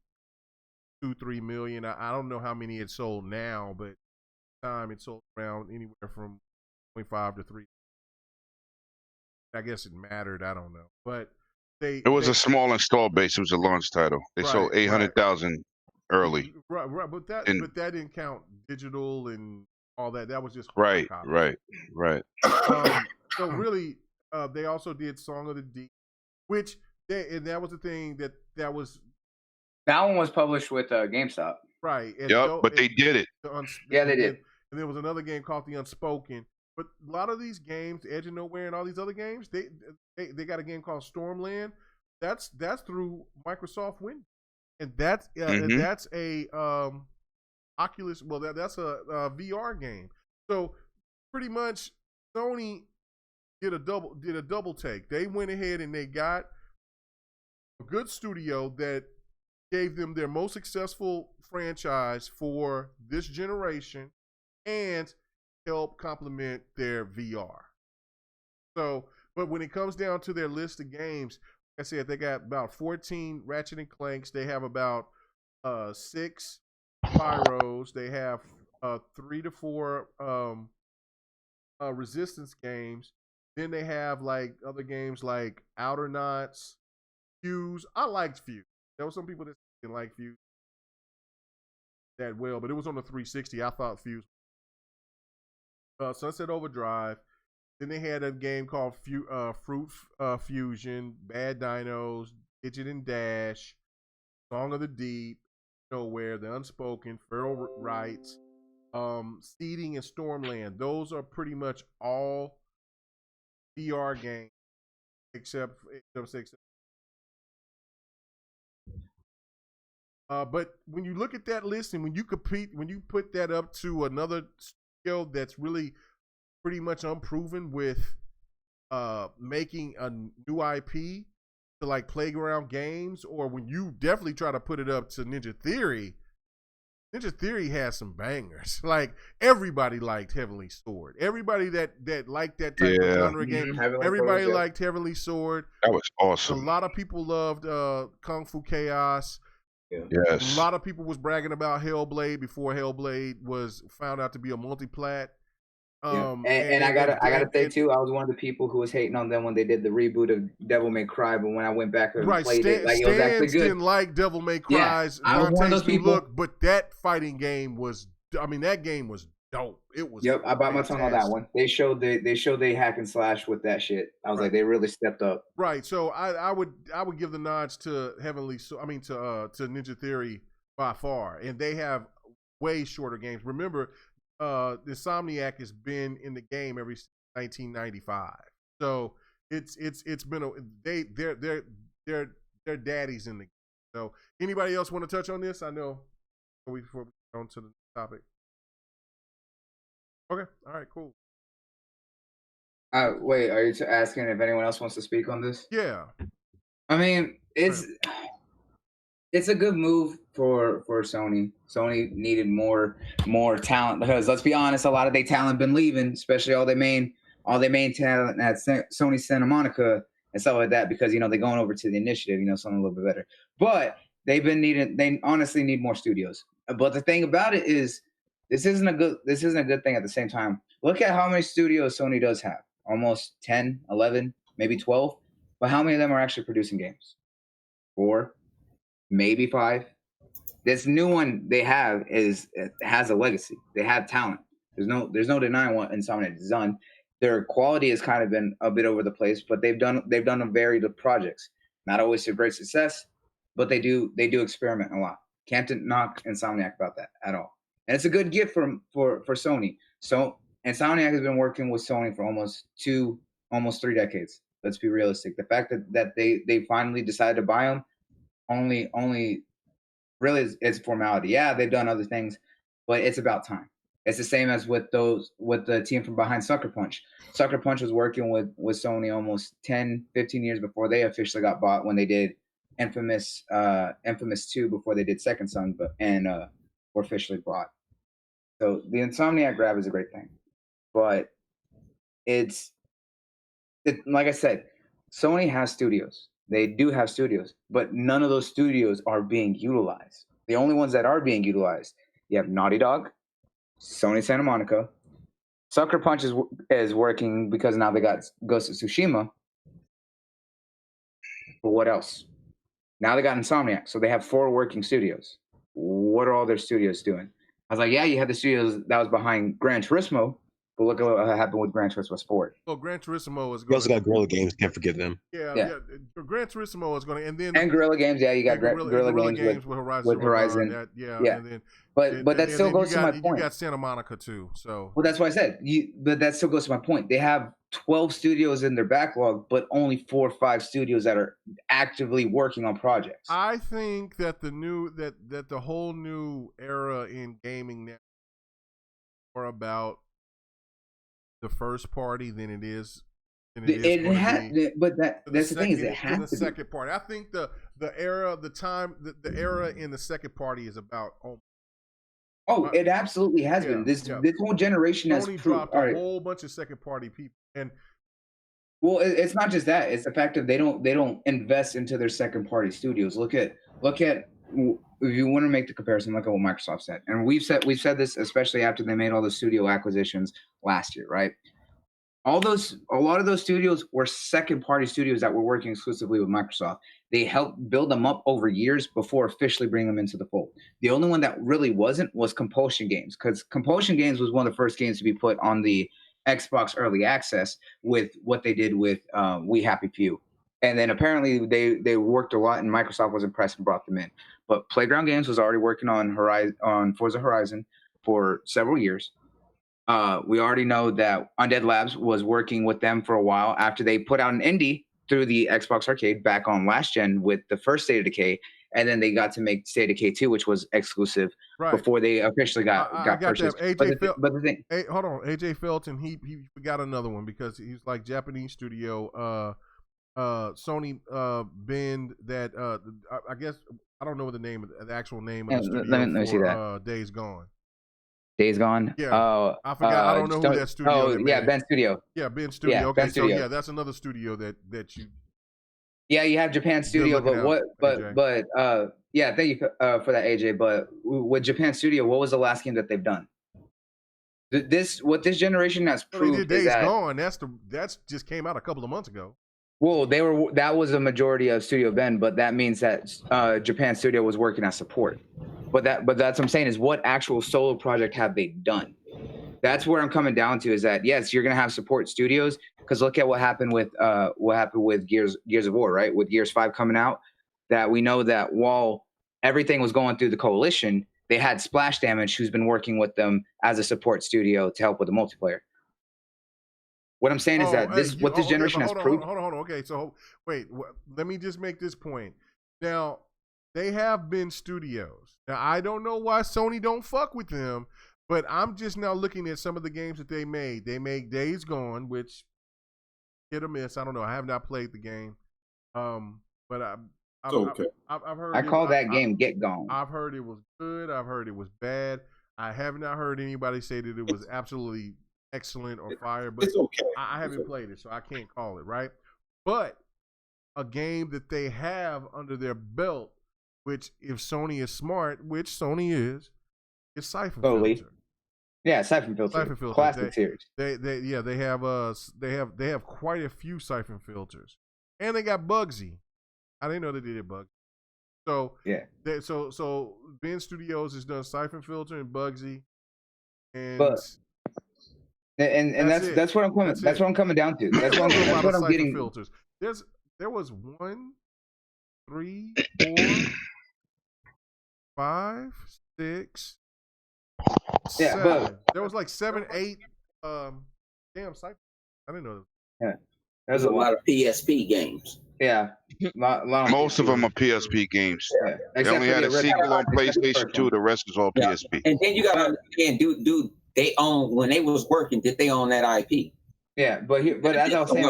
million. I don't know how many it sold now, but at the time it sold around anywhere from 0.5 to 3. I guess it mattered. I don't know, but it was a small install base. It was a launch title. They sold 800,000 early. Right, but that didn't count digital and all that. That was just right. So really, they also did Song of the Deep, and that was the thing that was. That one was published with GameStop. Right. But they did it. Yeah, they did. And there was another game called The Unspoken. But a lot of these games, Edge of Nowhere and all these other games, they got a game called Stormland. That's through Microsoft Windows, and that's a Oculus. Well, that's a VR game. So pretty much, Sony did a double take. They went ahead and they got a good studio that gave them their most successful franchise for this generation, and help complement their VR. So, but when it comes down to their list of games, like I said, they got about 14 Ratchet and Clanks. They have about 6 Spyros. They have 3 to 4 Resistance games. Then they have like other games like Outer Knots, Fuse. I liked Fuse. There were some people that didn't like Fuse. that well, but it was on the 360. I thought Fuse. Sunset Overdrive. Then they had a game called Fruit Fusion, Bad Dinos, Digit and Dash, Song of the Deep, Nowhere, The Unspoken, Feral Rights, Seeding, and Stormland. Those are pretty much all VR games, except. But when you look at that list and when you put that up to another studio that's really pretty much unproven with making a new IP to like Playground Games, or when you definitely try to put it up to Ninja Theory has some bangers. Like everybody liked Heavenly Sword. Everybody that liked that type of genre game, everybody liked Heavenly Sword. That was awesome. A lot of people loved Kung Fu Chaos. Yeah. Yes. A lot of people was bragging about Hellblade before Hellblade was found out to be a multi-plat. And I gotta say too, I was one of the people who was hating on them when they did the reboot of Devil May Cry, but when I went back and played it, like it was actually good. Didn't like Devil May Cry's I was one of those people. look, but that fighting game was, that game was dope. It was. Yep, I bite my tongue on that one. They showed they hack and slash with that shit. I was like, they really stepped up. Right. So I would give the nods to to Ninja Theory by far, and they have way shorter games. Remember, Insomniac has been in the game ever since 1995. So it's been they're daddies in the game. So anybody else want to touch on this? I know before we get on to the topic. Okay. All right. Cool. Wait, are you asking if anyone else wants to speak on this? Yeah. I mean, it's a good move for Sony. Sony needed more talent because let's be honest, a lot of their talent been leaving, especially all their main talent at Sony Santa Monica and stuff like that, because they're going over to the initiative, something a little bit better. But they honestly need more studios. But the thing about it is this isn't a good thing at the same time. Look at how many studios Sony does have. Almost 10, 11, maybe 12. But how many of them are actually producing games? 4, maybe 5. This new one they have has a legacy. They have talent. There's no denying what Insomniac has done. Their quality has kind of been a bit over the place, but they've done a varied of projects. Not always a great success, but they do experiment a lot. Can't knock Insomniac about that at all. And it's a good gift for Sony. So Insomniac has been working with Sony for almost 3 decades. Let's be realistic. The fact that they finally decided to buy them only really it's formality. Yeah, they've done other things, but it's about time. It's the same as with the team from behind Sucker Punch. Sucker Punch was working with Sony almost 10, 15 years before they officially got bought, when they did Infamous 2 before they did Second Son, were officially bought. So the Insomniac grab is a great thing, but it's like I said, Sony has studios. They do have studios, but none of those studios are being utilized. The only ones that are being utilized, you have Naughty Dog, Sony Santa Monica, Sucker Punch is working because now they got Ghost of Tsushima. But what else? Now they got Insomniac, so they have 4 working studios. What are all their studios doing? I was like, yeah, you had the studios that was behind Gran Turismo, but look at what happened with Gran Turismo Sport. Well, Gran Turismo is going. You also got Guerrilla Games. Can't forget them. Yeah. Gran Turismo is going to, and Guerrilla Games. Yeah, you got Guerrilla Games with Horizon. But that still goes to my point. You got Santa Monica too. So. Well, that's what I said. But that still goes to my point. They have 12 studios in their backlog, but only 4 or 5 studios that are actively working on projects. I think that the whole new era in gaming now is more about the first party than it is. But that's the thing is it has to be the second party. I think the era in the second party is about. It absolutely has been. This whole generation has dropped a whole bunch of second party people, and well, it's not just that. It's the fact that they don't invest into their second party studios. Look at if you want to make the comparison, look at what Microsoft said, and we've said this especially after they made all the studio acquisitions last year, right? A lot of those studios were second party studios that were working exclusively with Microsoft. They helped build them up over years before officially bringing them into the fold. The only one that really wasn't was Compulsion Games, because Compulsion Games was one of the first games to be put on the Xbox Early Access with what they did with We Happy Few. And then apparently they worked a lot, and Microsoft was impressed and brought them in. But Playground Games was already working on Forza Horizon for several years. We already know that Undead Labs was working with them for a while after they put out an indie through the Xbox Arcade back on last gen with the first State of Decay, and then they got to make State of Decay 2, which was exclusive before they officially got purchased. Hey, hold on, AJ Felton, he forgot another one because he's like Japanese studio, Sony Bend that I guess I don't know what the actual name of the studio let me see that. Days Gone. Days Gone. Yeah, I forgot. I don't know who that studio. Oh, yeah, Ben Studio. Yeah, Ben Studio. Yeah, okay, Ben Studio. so yeah, that's another studio that you. Yeah, you have Japan Studio, but what? But yeah, thank you for that, AJ. But with Japan Studio, what was the last game that they've done? What this generation has proved they did Days Gone. That's just came out a couple of months ago. Well, that was a majority of Studio Ben, but that means that Japan Studio was working as support. But that's what I'm saying is, what actual solo project have they done? That's where I'm coming down to, is that yes, you're gonna have support studios, because look at what happened with Gears of War, right? With Gears 5 coming out, that we know that while everything was going through the coalition, they had Splash Damage, who's been working with them as a support studio to help with the multiplayer. What I'm saying is that this generation has proved. Hold on. Okay, so wait, let me just make this point. Now, they have been studios. Now, I don't know why Sony don't fuck with them, but I'm just now looking at some of the games that they made. They made Days Gone, which hit or miss. I don't know. I have not played the game, but I've heard. I call that game Get Gone. I've heard it was good. I've heard it was bad. I have not heard anybody say that it was absolutely excellent or fire, but it's okay. I haven't played it, so I can't call it, right? But a game that they have under their belt, which if Sony is smart, which Sony is Siphon Filter. Yeah, Siphon Filter. Classic series. They have quite a few Siphon Filters, and they got Bugsy. I didn't know they did Bugsy. So yeah, so Ben Studios has done Siphon Filter and Bugsy, and that's what I'm coming. That's what I'm coming down to. That's what I'm getting. Filters. There was 1, 3, 4, 5, 6, 7. But there was like 7, 8. Damn Siphon. I didn't know. Yeah, there's a lot of PSP games. Yeah, most of them are PSP games. Yeah. They only had a sequel on PlayStation 2. The rest is all PSP. And then you got to understand, dude. They own, when they was working, did they own that IP? Yeah, but as I was saying,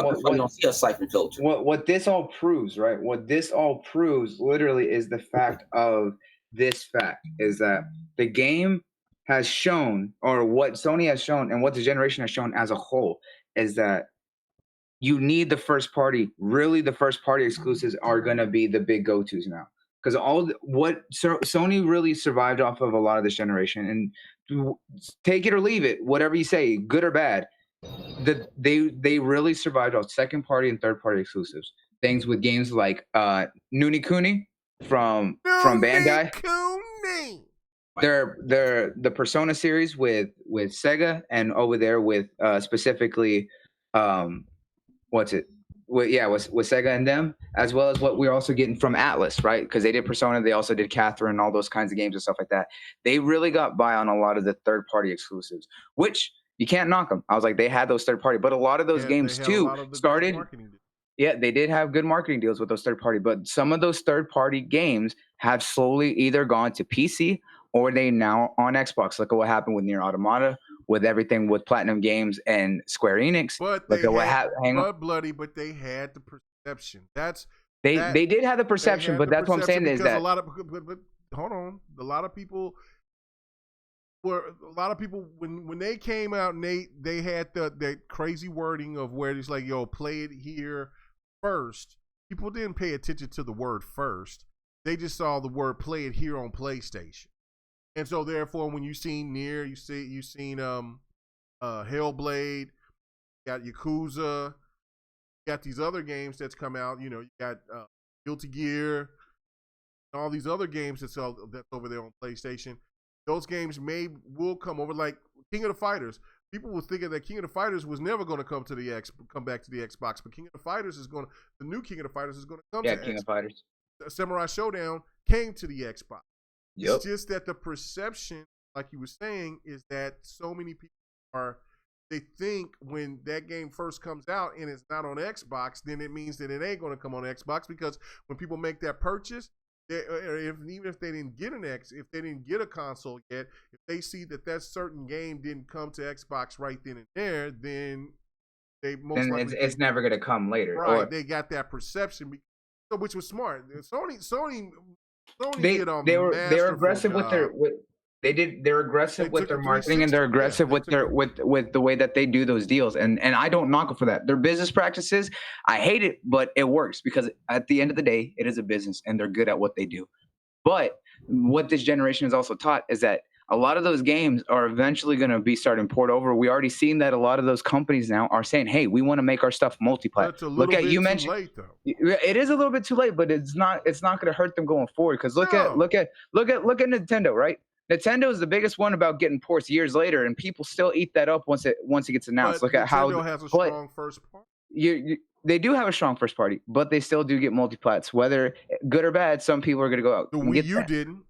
what this all proves, right? What this all proves literally is the fact of this fact is that the game has shown, or what Sony has shown, and what the generation has shown as a whole, is that you need the first party. Really, the first party exclusives are going to be the big go-tos now, because Sony really survived off of a lot of this generation, and take it or leave it, whatever you say, good or bad, they really survived off second party and third party exclusives. Things with games like Nuni Kuni from Bandai. They're the Persona series with Sega, and over there with specifically with Sega and them, as well as what we're also getting from Atlas, right? Because they did Persona, they also did Catherine, all those kinds of games and stuff like that. They really got by on a lot of the third-party exclusives, which you can't knock them. I was like, they had those third-party, but a lot of those games too started. Yeah, they did have good marketing deals with those third-party, but some of those third-party games have slowly either gone to PC or they now on Xbox. Look at what happened with Nier Automata, with everything with Platinum Games and Square Enix. But look at what happened. But they had the perception. They did have the perception, but that's what I'm saying is that hold on, a lot of people when they came out and they had that crazy wording of where it's like, yo, play it here first. People didn't pay attention to the word first. They just saw the word play it here on PlayStation. And so therefore, when you seen Nier, you seen Hellblade, you got Yakuza, you got these other games that's come out. You know, you got Guilty Gear, all these other games that's over there on PlayStation, those games will come over. Like King of the Fighters, people were thinking that King of the Fighters was never going to come back to the Xbox, but King of the Fighters the new King of the Fighters is going to come to King Xbox. of Fighters. Samurai Showdown came to the Xbox. Yep. It's just that the perception, like you were saying, is that so many people they think when that game first comes out and it's not on Xbox, then it means that it ain't going to come on Xbox, because when people make that purchase, even if they didn't get if they didn't get a console yet, if they see that certain game didn't come to Xbox right then and there, then they most likely it's never going to come later. Right? They got that perception, which was smart. Sony they were aggressive with their they're aggressive with their marketing, and they're aggressive with the way that they do those deals, and I don't knock them for that. Their business practices, I hate it, but it works, because at the end of the day, it is a business and they're good at what they do. But what this generation has also taught is that a lot of those games are eventually going to be starting port over. We already seen that a lot of those companies now are saying, hey, we want to make our stuff multi-plat. Look at, you mentioned, late, though. It is a little bit too late, but it's not going to hurt them going forward. Because look at Nintendo, right? Nintendo is the biggest one about getting ports years later, and people still eat that up once it gets announced. Look at how Nintendo has a strong first party. They do have a strong first party, but they still do get multi-plats. Whether good or bad, some people are going to go out. The Wii U didn't.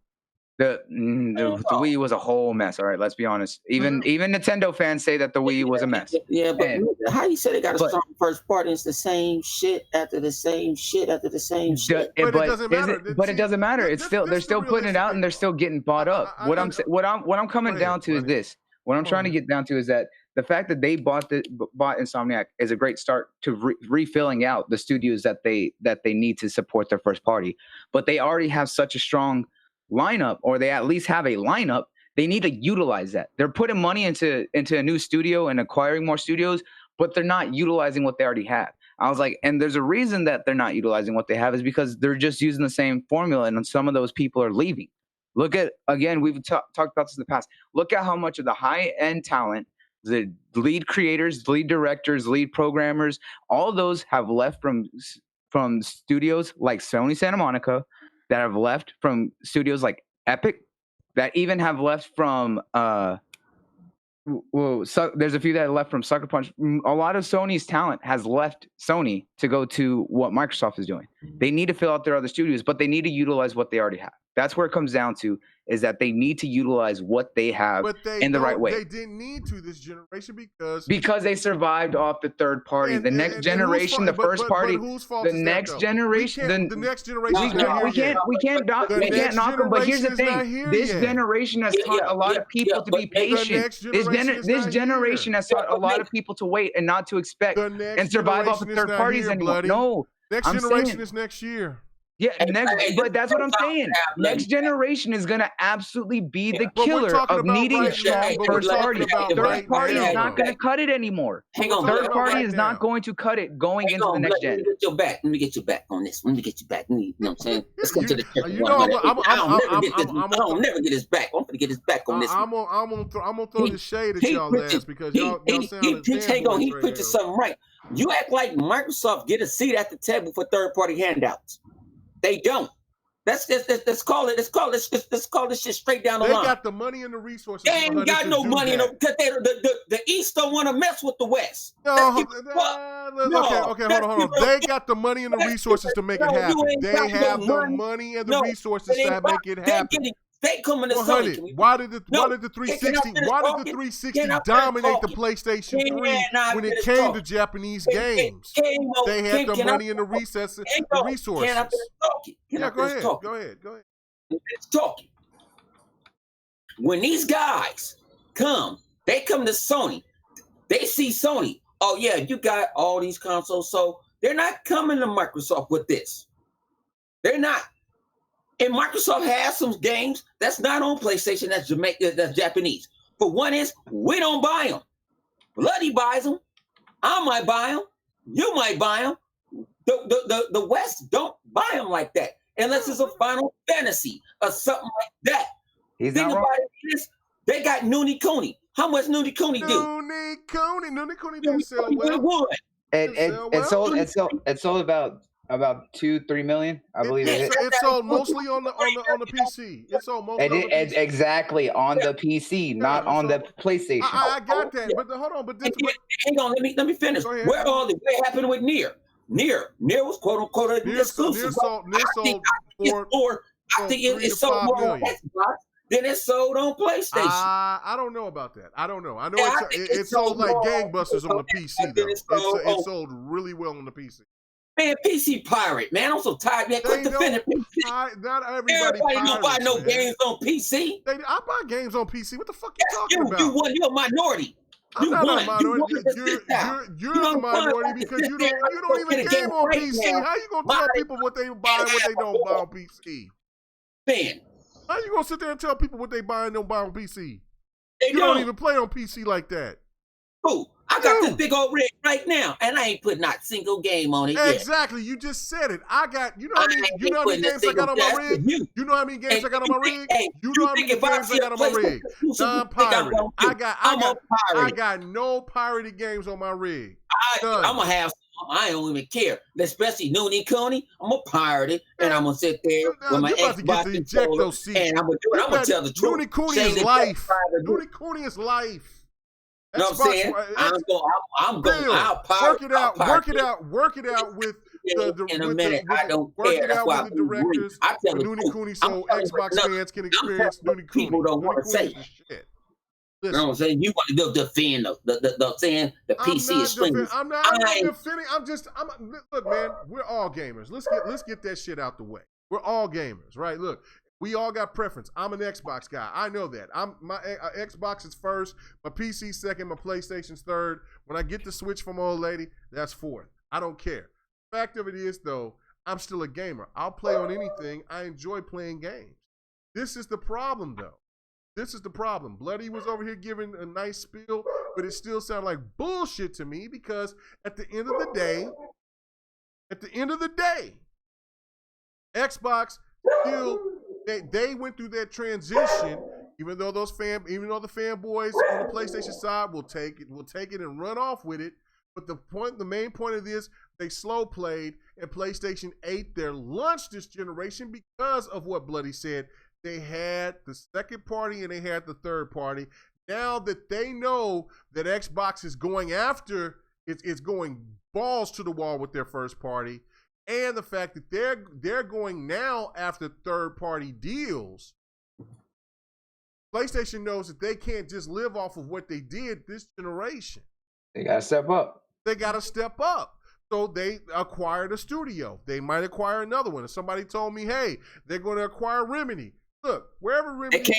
The Wii was a whole mess. All right, let's be honest. Even Nintendo fans say that the Wii was a mess. Yeah, but how you say they got a strong first party? It's the same shit after the same shit after the same shit. But it doesn't matter. But it doesn't matter. It's they're still putting it out, and they're still getting bought up. What I'm coming down to is this. What I'm trying to get down to is that the fact that they bought Insomniac is a great start to refilling out the studios that they need to support their first party. But they already have such a strong lineup, or they at least have a lineup. They need to utilize that. They're putting money into a new studio and acquiring more studios, but they're not utilizing what they already have. I was like, and there's a reason that they're not utilizing what they have, is because they're just using the same formula, and some of those people are leaving. Look at, again, we've talked about this in the past. Look at how much of the high-end talent, the lead creators, lead directors, lead programmers, all those have left from studios like Sony Santa Monica, that have left from studios like Epic, that even have left from there's a few that have left from Sucker Punch. A lot of Sony's talent has left Sony to go to what Microsoft is doing. They need to fill out their other studios, but they need to utilize what they already have. That's where it comes down to, is that they need to utilize what they have in the right way. They didn't need to this generation because they survived off the third party. The next generation, the first party, the next generation. The next generation. We can't knock them. But here's the thing: this generation has taught a lot of people to be patient. This generation has taught a lot of people to wait and not to expect and survive off of third parties anymore. No, next generation is next year. Yeah, but that's what I'm saying. Next generation is going to absolutely be the killer of needing a strong first party. Third party is not going to cut it anymore. Third party is not going to cut it going into the next gen. Let me get you back on this. Let me get you back. You know what I'm saying? Let's go to the I'll never get his back. I'm going to get his back on this. I'm gonna throw the shade at y'all ass, because y'all sound he preaches something right. You act like Microsoft get a seat at the table for third party handouts. They don't. Let's call this shit straight down the line. They got the money and the resources. They ain't got no money because the East don't want to mess with the West. Okay, hold on. They got the money and the resources to make it happen. They have the money and the resources to make it happen. They coming to Sony. Why did the 360 dominate the PlayStation 3 when it came to Japanese games? They had the money and the resources. Yeah, go ahead. Let's talk. When these guys come, they come to Sony. They see Sony. Oh yeah, you got all these consoles, so they're not coming to Microsoft with this. They're not. And Microsoft has some games that's not on PlayStation, that's Japanese. But one is, we don't buy them. Bloody buys them. I might buy them. You might buy them. The West don't buy them like that, unless it's a Final Fantasy or something like that. Thing about it is, they got Noonie Cooney. How much Noonie Cooney do? Noonie Cooney didn't sell well. It's all about about 2-3 million, I believe it is. It's sold mostly on the PC. It's sold mostly on the PC. Exactly on the PC, not on the PlayStation. I got that, but hold on, but hang on, let me finish. What happened with Nier? Nier was quote unquote an exclusive. I think it sold more on Xbox than it sold on PlayStation. I don't know about that. I don't know. I know it sold like gangbusters on the PC though. It sold really well on the PC. Man, PC pirate, man. I'm so tired, man. Quit defending PC. Not everybody don't buy no games on PC. I buy games on PC. What the fuck you talking about? You're a minority. I'm not a minority. You're the minority because you don't even game on PC. How you gonna tell people what they buy and what they don't buy on PC? Man, how you gonna sit there and tell people what they buy and don't buy on PC? You don't even play on PC like that. Who? I got this big old rig right now, and I ain't put not single game on it yet. Exactly. You just said it. I got, you know how many games I got on my rig? You know how many games I got on my rig? You know how many games I got on my rig? Non-pirated. I got no pirated games on my rig. I'm going to have some. I don't even care. Especially Noonie Cooney. I'm going to pirate it, and I'm going to sit there with my Xbox controller, and I'm going to tell the truth. Noonie Cooney is life. Noonie Cooney is life. You know what I'm saying? I'm going. I'll work it out with the directors. Noonie Cooney, so Xbox fans can experience Noonie Cooney. People don't want to say shit. You know what I'm saying? You want to defend the PC is swinging. I'm not defending. Look, man. We're all gamers. Let's get that shit out the way. We're all gamers, right? Look. We all got preference. I'm an Xbox guy. I know that. My Xbox is first, my PC second, my PlayStation's third. When I get the Switch from my old lady, that's fourth. I don't care. The fact of it is, though, I'm still a gamer. I'll play on anything. I enjoy playing games. This is the problem, though. This is the problem. Bloody was over here giving a nice spiel, but it still sounded like bullshit to me because at the end of the day, Xbox still... They went through that transition, even though the fanboys on the PlayStation side will take it and run off with it. But the main point of this, they slow played, and PlayStation ate their lunch this generation because of what Bloody said. They had the second party and they had the third party. Now that they know that Xbox is going after, it's going balls to the wall with their first party. And the fact that they're going now after third-party deals, PlayStation knows that they can't just live off of what they did this generation. They got to step up. They got to step up. So they acquired a studio. They might acquire another one. If somebody told me, hey, they're going to acquire Remedy. Look, wherever Remedy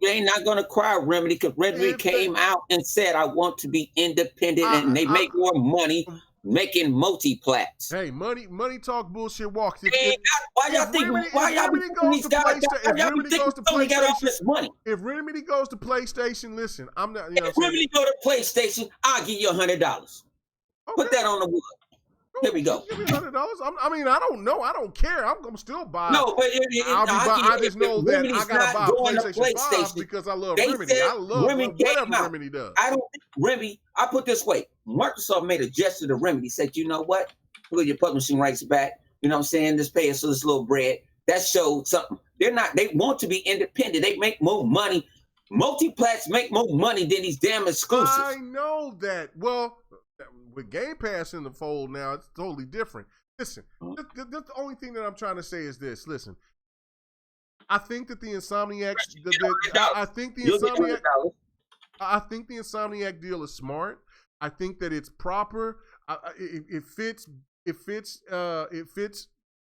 they're not going to acquire Remedy because Remedy came out and said, I want to be independent and they make more money making multiplats. Hey, money talk, bullshit walks. Why y'all think Remedy goes to PlayStation? If Remedy goes to PlayStation, listen, I'm not. If Remedy go to PlayStation, I'll give you $100. Put that on the wood. Here we go. Give me $100. I mean, I don't know. I don't care. I'm gonna still buy. No, but I just know that I gotta buy PlayStation 5 because I love Remedy. I love whatever Remedy does. I don't think Remedy. I put it this way: Microsoft made a gesture to Remedy, said, "You know what? Put your publishing rights back. You know what I'm saying? Just pay us this little bread." That showed something. They're not. They want to be independent. They make more money. Multiplats make more money than these damn exclusives. I know that. Well. With Game Pass in the fold now, it's totally different. Listen, the only thing that I'm trying to say is this. Listen, I think that the Insomniac, I think the Insomniac deal is smart. I think that it's proper. It fits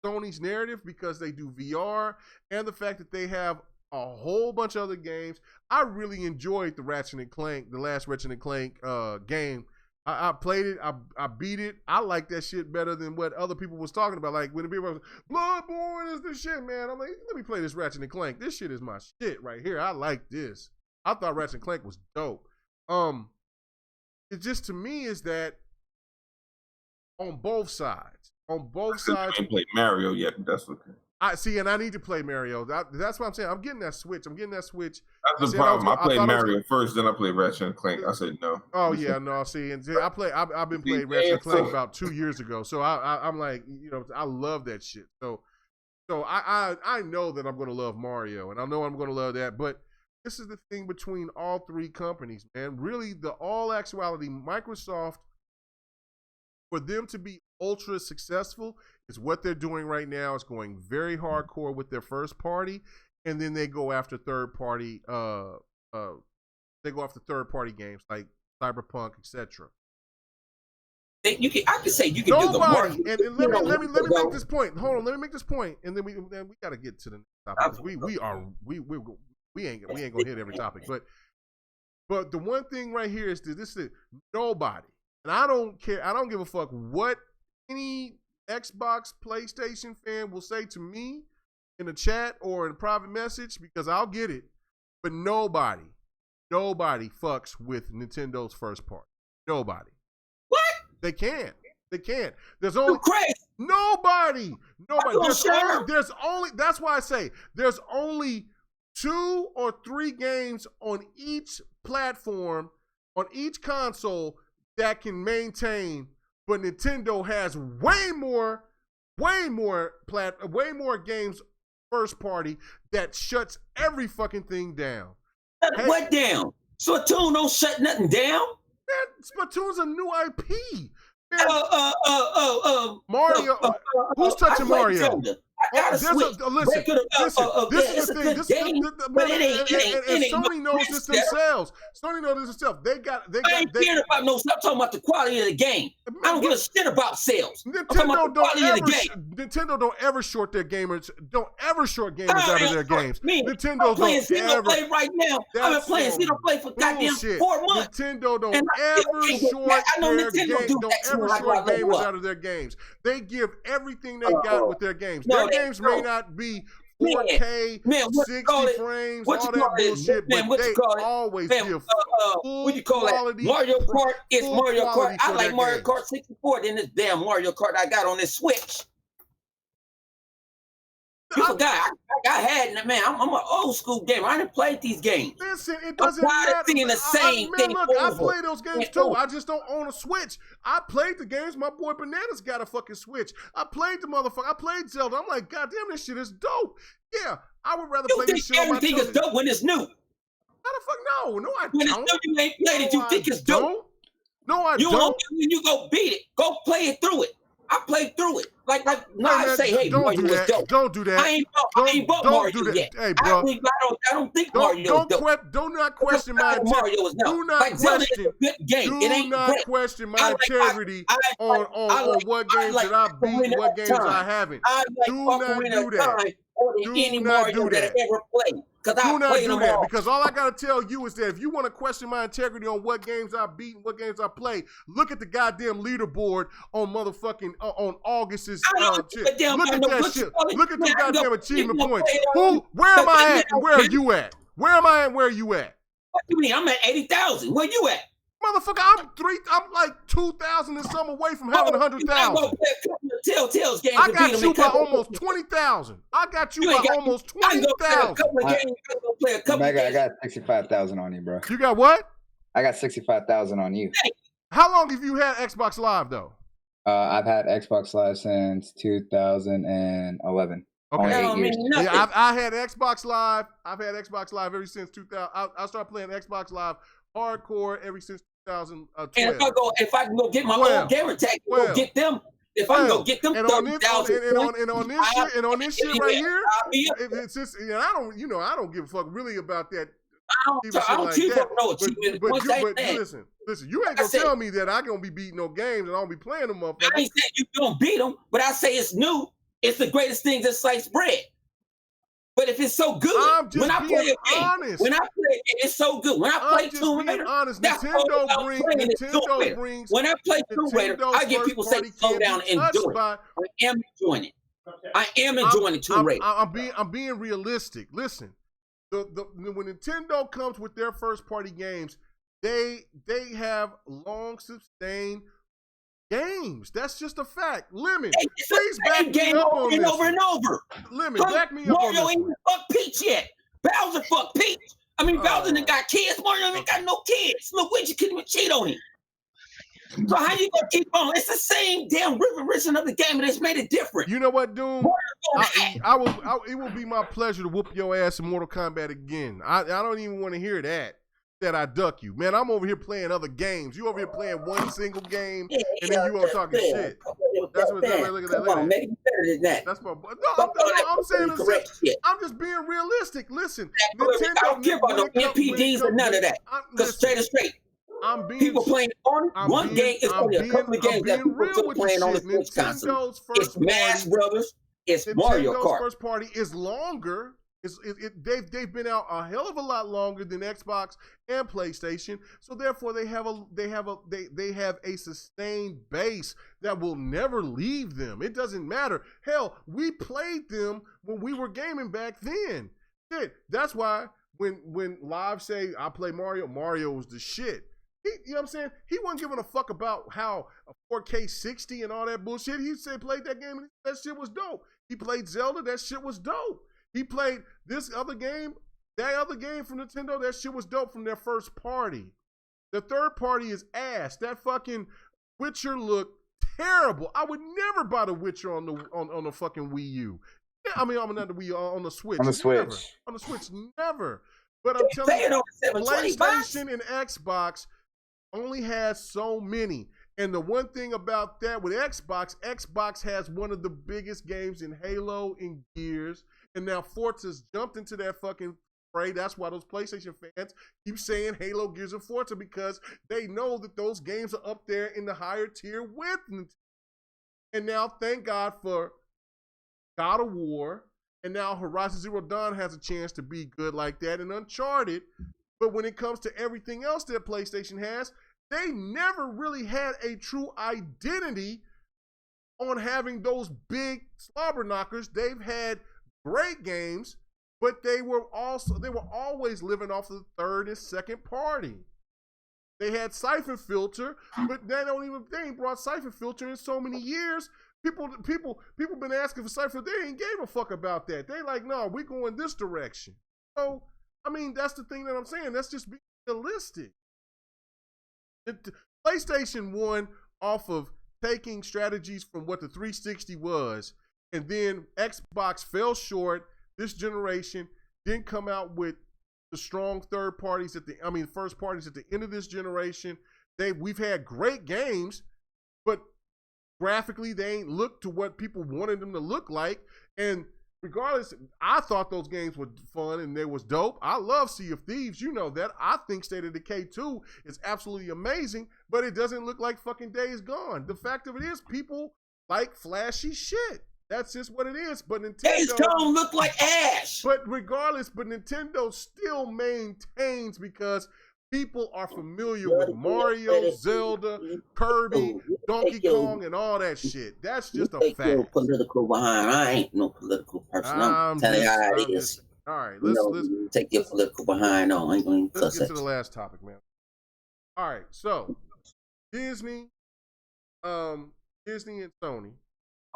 Sony's narrative because they do VR and the fact that they have a whole bunch of other games. I really enjoyed the last Ratchet and Clank game. I played it. I beat it. I like that shit better than what other people was talking about. Like when the people was Bloodborne is the shit, man. I'm like, let me play this Ratchet and Clank. This shit is my shit right here. I like this. I thought Ratchet and Clank was dope. It just to me is that on both sides. I ain't played Mario yet, but that's okay. I see, and I need to play Mario. That's what I'm saying. I'm getting that Switch. That's the problem. I played Mario first, then I played Ratchet and Clank. I said no. Oh yeah, no. See, and I've been playing Ratchet and Clank about 2 years ago. So I'm like, I love that shit. So I know that I'm gonna love Mario, and I know I'm gonna love that. But this is the thing between all three companies, man. Really, all actuality, Microsoft, for them to be ultra successful is what they're doing right now. Is going very hardcore with their first party, and then they go after third party. They go after third party games like Cyberpunk, etc. I can say you can do the market. And let me make this point. Hold on, let me make this point, and then we got to get to the next topic. We ain't gonna hit every topic, but the one thing right here is this is nobody, and I don't care. I don't give a fuck what any Xbox, PlayStation fan will say to me in the chat or in a private message, because I'll get it. But nobody fucks with Nintendo's first party. Nobody. What? They can't. There's only nobody. There's only. That's why I say there's only 2 or 3 games on each platform, on each console that can maintain. But Nintendo has way more games first party that shuts every fucking thing down. What down? Splatoon don't shut nothing down. Man, Splatoon's a new IP. Mario. Who's touching Mario? This is the thing. And Sony knows this themselves. I ain't caring about no. Stop talking about the quality of the game. I don't give a shit about sales. Nintendo don't ever short their gamers. Don't ever short gamers out of their games. Nintendo don't ever. Right now, I've been playing Xenoblade for goddamn 4 months. Nintendo don't ever short their games. Don't ever short gamers out of their games. They give everything they got with their games. Their games may not be 4K, 60 frames, all that bullshit, but they always give full quality. Mario Kart is Mario Kart. I like Mario Kart 64 than this damn Mario Kart I got on this Switch. You forgot. I had it, man. I'm an old school gamer. I didn't play these games. Listen, it doesn't matter. Seeing the same thing. Look, I play those games too. I just don't own a Switch. I played the games. My boy Bananas got a fucking Switch. I played the motherfucker. I played Zelda. I'm like, God damn, this shit is dope. Yeah, I would rather play this shit on my television. Everything is dope when it's new. How the fuck no? No, I don't. When it's new, you ain't played it. You think it's dope. No, I don't. You go beat it. Go play it through it. I played through it. I say, hey, don't Mario do was that. dope. Don't do that. I ain't bought Mario yet. Hey, bro. I don't think Mario is dope. Do not question my integrity. Do not question my integrity on what games that I beat and what games I haven't. Do not do that. Do not do that. Ever played. Do not do that, because all I gotta tell you is that if you want to question my integrity on what games I beat and what games I play, look at the goddamn leaderboard on motherfucking on August's shit. Look at that shit. Look at the goddamn achievement points. Where am I at and where are you at? Where am I and where are you at? What do you mean? I'm at 80,000. Where you at? Motherfucker, I'm like 2,000 and some away from having 100,000. Telltale's games. I got you by almost 20,000. I got you by almost 20,000. Mega, I got 65,000 on you, bro. You got what? I got 65,000 on you. How long have you had Xbox Live though? I've had Xbox Live since 2011. Okay. Yeah, I had Xbox Live. I've had Xbox Live ever since 2000. I started playing Xbox Live hardcore ever since 2012. And if I can go get my old gamer tag, go get them. If I can go get them 30,000, and on this shit right here, it's just, I don't give a fuck really about that. I don't keep up no achievement. But listen, you ain't gonna tell me that I gonna be beating no games and I don't be playing them motherfuckers. I ain't saying you don't beat them, but I say it's new. It's the greatest thing that sliced bread. But if it's so good, when I play a game, it's so good. When I play Tomb Raider, that's Nintendo brings. When I play Tomb Raider, I get people say, slow down and do it. I am enjoying it. I am enjoying Tomb Raider. I'm being realistic. Listen, when Nintendo comes with their first party games, they have long sustained games. That's just a fact. Lemon, It's please the back same me game up over on and this over and one. over. Lemon, back me up on Mario this ain't one. fuck Peach yet. Bowser fuck Peach. I mean, Bowser ain't got kids. Mario ain't got no kids. Luigi couldn't even cheat on him. So how you gonna keep on? It's the same damn version of the game, but it's made it different. You know what, Doom? It will be my pleasure to whoop your ass in Mortal Kombat again. I don't even want to hear that I duck you. Man, I'm over here playing other games. You over here playing one single game, and then you all talking shit. That's what. Look at that. Come on, make it better than that. That's my. No, I'm saying this. I'm just being realistic. Listen, Nintendo, I don't care about no MPDs or none of that. Because straight. People playing on one game. It's only a couple of games that people still playing on the Switch console. It's Smash Brothers. It's Mario Kart. Nintendo's first party is longer. They've been out a hell of a lot longer than Xbox and PlayStation. So therefore, they have a sustained base that will never leave them. It doesn't matter. Hell, we played them when we were gaming back then. Shit, that's why when Live say I play Mario, Mario was the shit. You know what I'm saying? He wasn't giving a fuck about how a 4K 60 and all that bullshit. He said played that game and that shit was dope. He played Zelda, that shit was dope. He played this other game, that other game from Nintendo, that shit was dope from their first party. The third party is ass. That fucking Witcher looked terrible. I would never buy the Witcher on the fucking Wii U. I mean, I'm not the Wii U, on the Switch. On the Switch. Never. On the Switch, never. But I'm telling you, PlayStation and Xbox only has so many. And the one thing about that with Xbox has one of the biggest games in Halo in years. And now Forza's jumped into that fucking fray. That's why those PlayStation fans keep saying Halo, Gears, and Forza, because they know that those games are up there in the higher tier with Nintendo. And now, thank God for God of War. And now Horizon Zero Dawn has a chance to be good like that, and Uncharted. But when it comes to everything else that PlayStation has, they never really had a true identity on having those big slobber knockers. They've had great games, but they were always living off the third and second party. They had Siphon Filter, but they ain't brought Siphon Filter in so many years. People been asking for Siphon. They ain't gave a fuck about that. They like, no, we going this direction. So, I mean, that's the thing that I'm saying. That's just being realistic. PlayStation won off of taking strategies from what the 360 was, and then Xbox fell short this generation, didn't come out with the strong first parties at the end of this generation. We've had great games, but graphically they ain't looked to what people wanted them to look like. And regardless, I thought those games were fun and they was dope. I love Sea of Thieves, you know that. I think State of Decay 2 is absolutely amazing, but it doesn't look like fucking Days Gone. The fact of it is, people like flashy shit. That's just what it is. But Nintendo Days Gone look like ash. But regardless, Nintendo still maintains because people are familiar with Mario, Zelda, Kirby, Donkey Kong, and all that shit. That's just a fact. Your political behind. I ain't no political person. I'm telling you how it is. All right, let's take your political behind on. I ain't going to let's get to the last topic, man. All right, so Disney and Sony.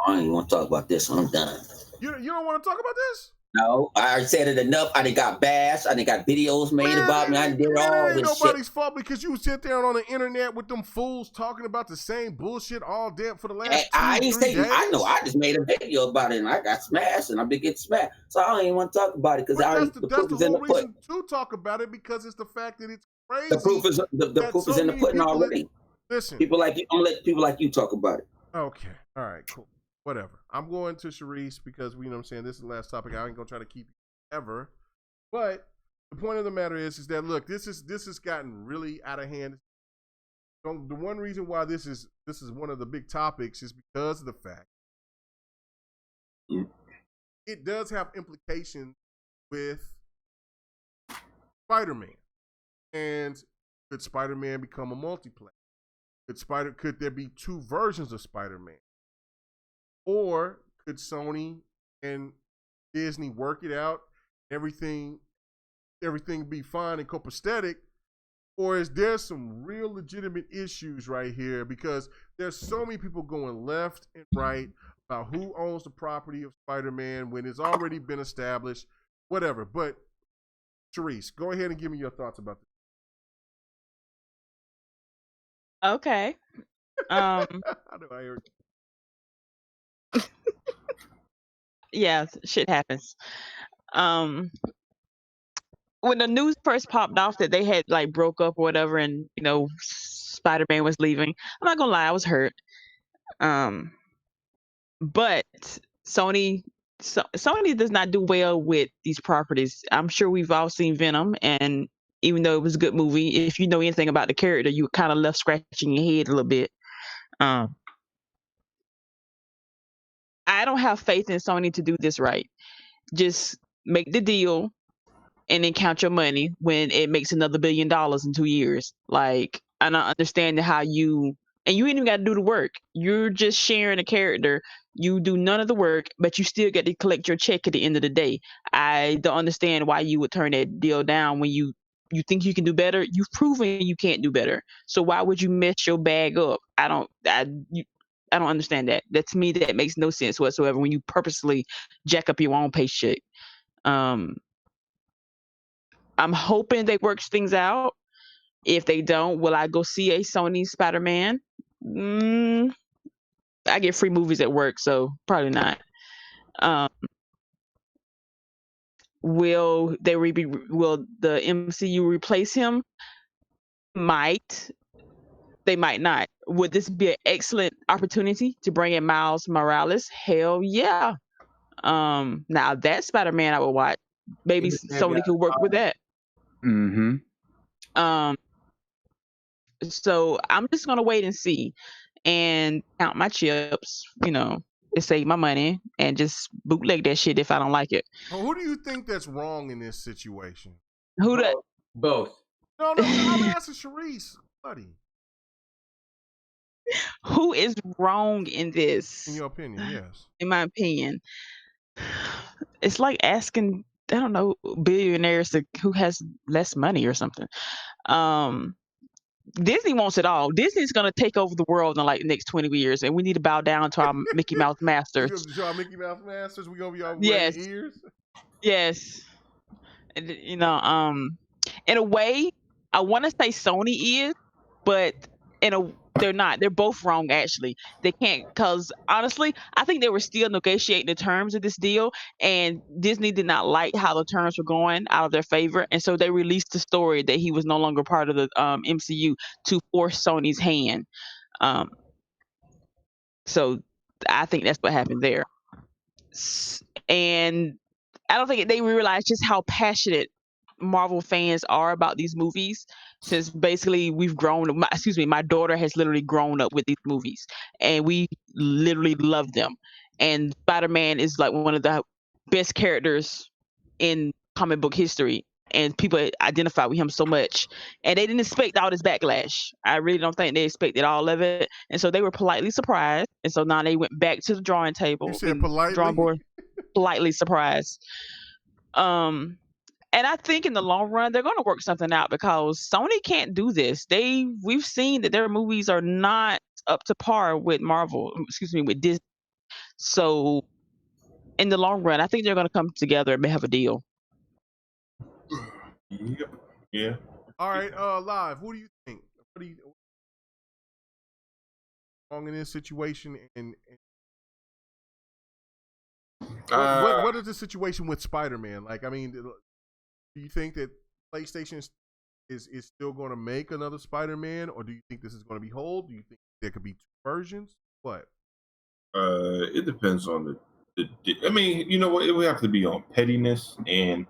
I don't even want to talk about this. I'm done. You don't want to talk about this? No, I already said it enough. I done got bashed. I done got videos made about me. I did all this shit. It ain't nobody's fault because you sit there on the internet with them fools talking about the same bullshit all day for the last I ain't saying days. I know. I just made a video about it and I got smashed and I've been getting smashed. So I don't even want to talk about it because the proof is in the pudding. To talk about it because it's the fact that it's crazy. The proof is in the pudding already. Listen, people like you. I'm gonna let people like you talk about it. Okay. All right. Cool. Whatever. I'm going to Sharice because we know what I'm saying. This is the last topic. I ain't gonna try to keep you ever. But the point of the matter is that look, this has gotten really out of hand. So the one reason why this is one of the big topics is because of the fact it does have implications with Spider-Man. And could Spider-Man become a multiplayer? Could there be two versions of Spider-Man? Or could Sony and Disney work it out, everything be fine and copacetic, or is there some real legitimate issues right here? Because there's so many people going left and right about who owns the property of Spider-Man when it's already been established, whatever. But Sharice, go ahead and give me your thoughts about this. Okay. How do I hear? Yeah, shit happens. When the news first popped off that they had like broke up or whatever, and Spider-Man was leaving, I'm not gonna lie, I was hurt. But Sony does not do well with these properties. I'm sure we've all seen Venom, and even though it was a good movie, if you know anything about the character, you were kind of left scratching your head a little bit. I don't have faith in Sony to do this right. Just make the deal and then count your money when it makes another $1 billion in 2 years. Like, I don't understand how you ain't even got to do the work. You're just sharing a character. You do none of the work, but you still get to collect your check at the end of the day. I don't understand why you would turn that deal down when you think you can do better. You've proven you can't do better. So why would you mess your bag up? I don't understand that. That to me, that makes no sense whatsoever when you purposely jack up your own paycheck. I'm hoping they works things out. If they don't, will I go see a Sony Spider-Man? I get free movies at work, so probably not. Will the MCU replace him? Might. They might not. Would this be an excellent opportunity to bring in Miles Morales? Hell yeah. Now that Spider-Man I would watch. Maybe Sony could work with that. Mm-hmm. So I'm just gonna wait and see and count my chips, to save my money and just bootleg that shit if I don't like it. Well, who do you think that's wrong in this situation? Both. No, I'm asking Sharice, buddy. Who is wrong in this? In your opinion, yes. In my opinion, it's like asking, I don't know, billionaires who has less money or something. Disney wants it all. Disney's going to take over the world in like the next 20 years, and we need to bow down to our Mickey Mouse masters. To our Mickey Mouse masters, we gonna be all yes. ears. Yes. And, in a way, I want to say Sony is, but they're not. They're both wrong, actually. They can't, because honestly, I think they were still negotiating the terms of this deal, and Disney did not like how the terms were going out of their favor, and so they released the story that he was no longer part of the MCU to force Sony's hand. So I think that's what happened there. And I don't think they realize just how passionate Marvel fans are about these movies, since basically we've grown. My daughter has literally grown up with these movies, and we literally love them. And Spider-Man is like one of the best characters in comic book history, and people identify with him so much. And they didn't expect all this backlash. I really don't think they expected all of it, and so they were politely surprised. And so now they went back to the drawing table. You said politely? Drawing board, politely surprised. And I think in the long run, they're going to work something out, because Sony can't do this. We've seen that their movies are not up to par with with Disney. So in the long run, I think they're going to come together and have a deal. Yep. Yeah. All right, Live, who do you think? What do you wrong in this situation? And what is the situation with Spider-Man? Like, I mean, do you think that PlayStation is still going to make another Spider-Man, or do you think this is going to be hold? Do you think there could be two versions? What? It depends on the. I mean, you know what? It would have to be on pettiness, and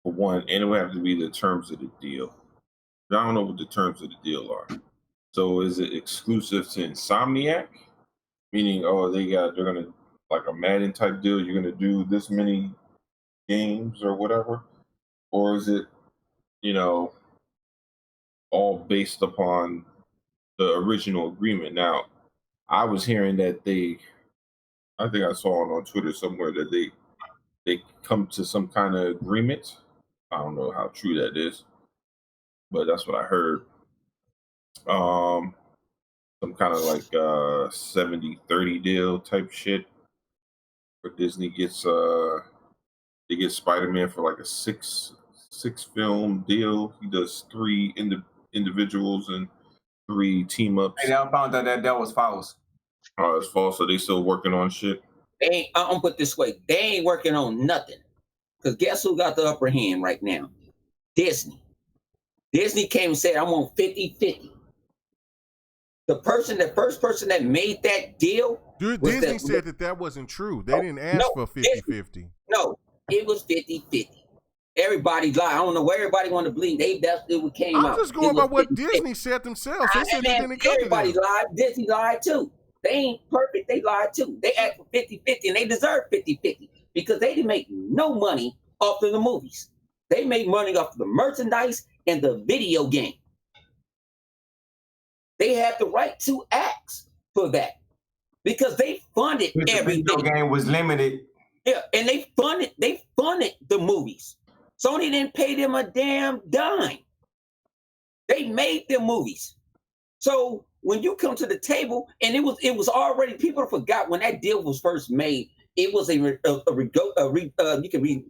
for one, and it would have to be the terms of the deal. I don't know what the terms of the deal are. So, is it exclusive to Insomniac? Meaning, they're gonna, like a Madden type deal. You're gonna do this many games or whatever. Or is it, all based upon the original agreement? Now, I was hearing that I think I saw it on Twitter somewhere, that they come to some kind of agreement. I don't know how true that is. but that's what I heard. Some kind of like 70-30 deal type shit. Where Disney gets they get Spider-Man for like a six film deal. He does 3 individuals and 3 team ups. And I found out that was false. Oh, it's false. So they still working on shit. I'm gonna put it this way: they ain't working on nothing. Because guess who got the upper hand right now? Disney. Disney came and said, "I want 50-50." The first person that made that deal. Disney said that wasn't true. They didn't ask for 50-50. No, it was 50-50. Everybody lied. I don't know where everybody wanted to believe. That's what came out. I'm just going by what Disney said themselves. They said that didn't come to them. Everybody lied. Disney lied too. They ain't perfect. They lied too. They asked for 50-50, and they deserve 50-50 because they didn't make no money off of the movies. They made money off of the merchandise and the video game. They have the right to ask for that because they funded everything. The video game was limited. Yeah, and they funded the movies. Sony didn't pay them a damn dime. They made them movies. So when you come to the table, and it was already, people forgot when that deal was first made. It was you can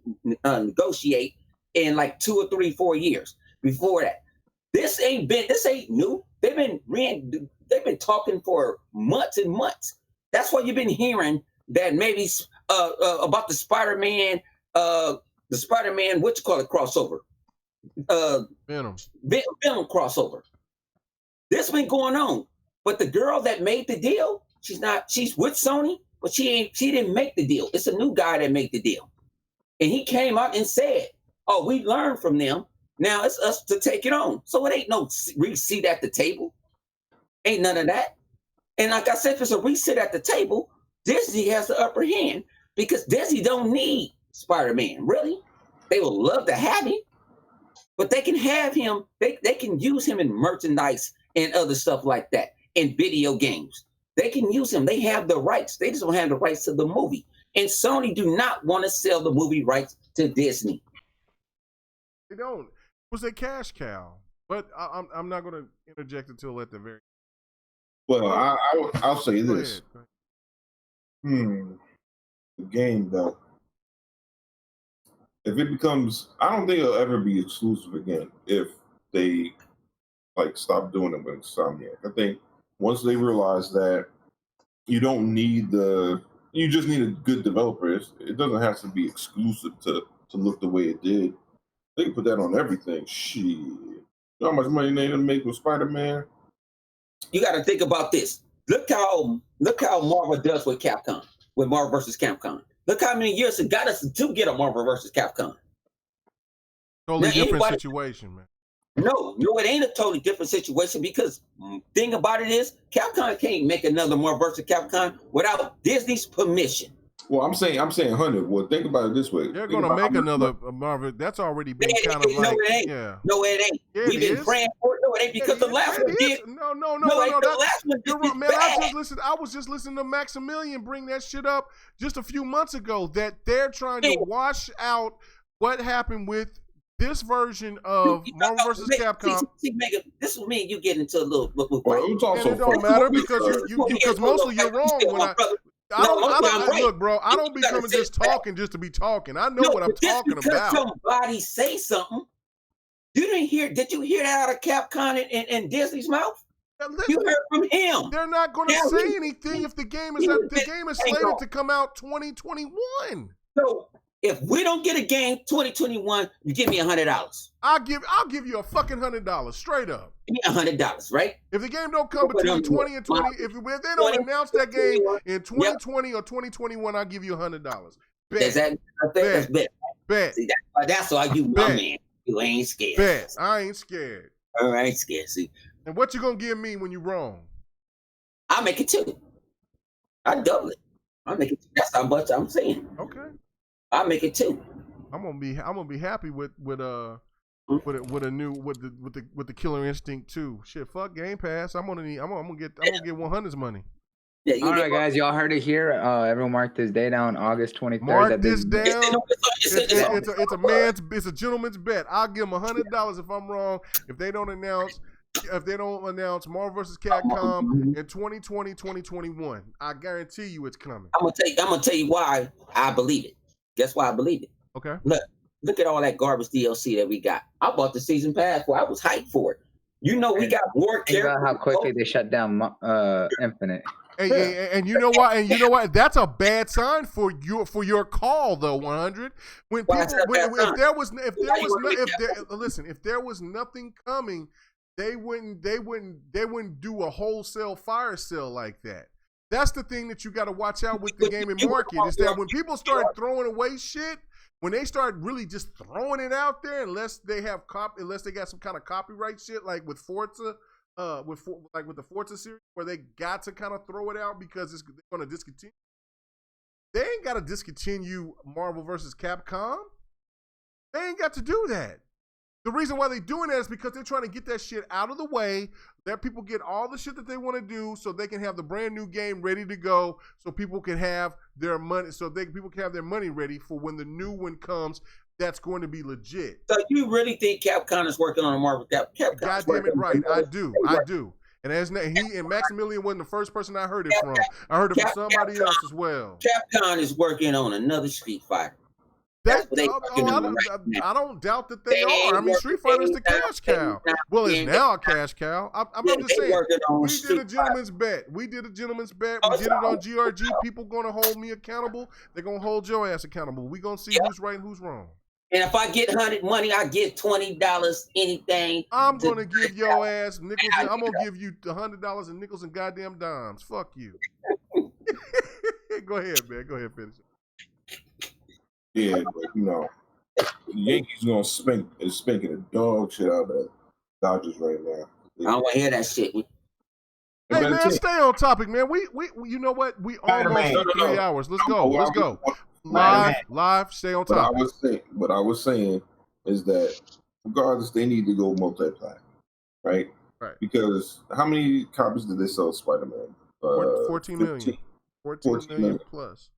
negotiate in like 2 or 3, 4 years before that. This ain't new. They've been talking for months and months. That's why you've been hearing that maybe about the Spider-Man crossover, Venom crossover. This been going on, but the girl that made the deal, she's with Sony, but she didn't make the deal. It's a new guy that made the deal, and he came out and said, "Oh, we learned from them. Now it's us to take it on." So it ain't no reseat at the table. Ain't none of that. And like I said, if it's a reset at the table, Disney has the upper hand because Disney don't need Spider-Man, really. They would love to have him, but they can have him. They can use him in merchandise and other stuff like that, in video games. They can use him. They have the rights. They just don't have the rights to the movie. And Sony do not want to sell the movie rights to Disney. They don't. It was a cash cow. But I'm not going to interject until at the very. Well, I'll say this. Go ahead. The game though. If it becomes, I don't think it'll ever be exclusive again. If they stop doing it with Insomniac, I think once they realize that you don't need you just need a good developer. It doesn't have to be exclusive to look the way it did. They can put that on everything. Shit, you know how much money they gonna make with Spider-Man? You got to think about this. Look how Marvel does with Capcom, with Marvel versus Capcom. Look how many years it got us to get a Marvel versus Capcom. Totally different situation, man. No, it ain't a totally different situation because thing about it is Capcom can't make another Marvel versus Capcom without Disney's permission. Well, I'm saying 100. Well, think about it this way. They're going to make another Marvel. That's already been kind of like, yeah. No, it ain't. Yeah, We've been praying for it. No, it ain't because the last one did. No. The last one you're did right, man. bad. I was just listening to Maximilian bring that shit up just a few months ago that they're trying to wash out what happened with this version of Marvel vs. Capcom. This was me and you get into a little. Well, it don't matter because mostly you're wrong. Look, bro, I don't be coming just talking just to be talking. I know what I'm talking about. Somebody say something. You didn't hear? Did you hear that out of Capcom and Disney's mouth? You heard from him. They're not going to say anything if the game is slated to come out 2021. So if we don't get a game 2021, you give me $100. I'll give you a fucking $100 straight up. Give me $100, right? If the game don't come between 20 and 20, if they don't announce that game in 2020 or 2021, I'll give you $100. Bet. See, that's why you my man. You ain't scared. Bet. I ain't scared. I ain't scared. See. And what you gonna give me when you wrong? I'll make it 2. I double it. I'll make it 2. That's how much I'm saying. Okay. I'll make it 2. I'm gonna be happy with the Killer Instinct 2. Shit, fuck Game Pass. I'm gonna get 100's money. Yeah, you All get right, guys, y'all heard it here. Everyone mark this day down, August 23rd. Mark this down. It's It's a gentleman's bet. I'll give them $100 if I'm wrong. If they don't announce Marvel vs. Capcom in 2020, 2021, I guarantee you it's coming. I'm gonna tell you why I believe it. Guess why I believe it? Okay. Look at all that garbage DLC that we got. I bought the season pass I was hyped for it. You know, we got more characters. Think about how quickly they shut down Infinite. And you know what? And you know what? That's a bad sign for your call though. 100. When people, if there was nothing coming, they wouldn't do a wholesale fire sale like that. That's the thing that you got to watch out with the gaming market is that when people start throwing away shit, when they start really just throwing it out there, unless they got some kind of copyright shit like with Forza. With the Forza series, where they got to kind of throw it out because they're going to discontinue. They ain't got to discontinue Marvel vs. Capcom. They ain't got to do that. The reason why they're doing that is because they're trying to get that shit out of the way, let people get all the shit that they want to do so they can have the brand new game ready to go, so people can have their money, people can have their money ready for when the new one comes. That's going to be legit. So you really think Capcom is working on a Marvel Capcom? God damn it, right. I do. And and Maximilian wasn't the first person I heard it from. I heard it from somebody else as well. Capcom is working on another Street Fighter. I don't doubt that they are. I mean, Street Fighter is the cash cow. Well, it's now a cash cow. I'm just saying. We did a gentleman's bet. We did it on GRG. People going to hold me accountable. They're going to hold your ass accountable. We're going to see who's right and who's wrong. And if I get 100 money, I get $20, anything. I'm going to give your ass nickels. I'm going to give you $100 in nickels and goddamn dimes. Fuck you. Go ahead, man. Go ahead, finish it. Yeah, but the Yankees gonna spanking the dog shit out of the Dodgers right now. I don't want to hear that shit. Hey man, stay on topic, man. We you know what? We almost 3 hours. Let's go. Live. Stay on topic. What I was saying is that regardless, they need to go multiply, right? Right. Because how many copies did they sell Spider-Man? 14 million. 14 million plus.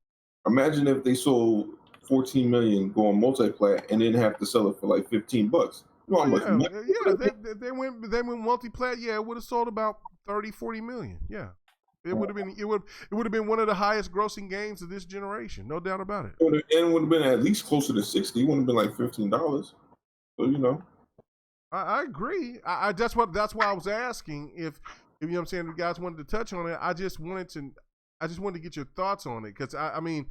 Imagine if they sold 14 million going multiplayer and then have to sell it for like $15. You know how much money? They went multiplayer. Yeah, it would have sold about 30-40 million. Yeah. It would have been one of the highest grossing games of this generation, no doubt about it. And it would have been at least closer to 60. It wouldn't have been like $15. So I agree. That's why I was asking if you know what I'm saying, you guys wanted to touch on it. I just wanted to get your thoughts on it because I mean,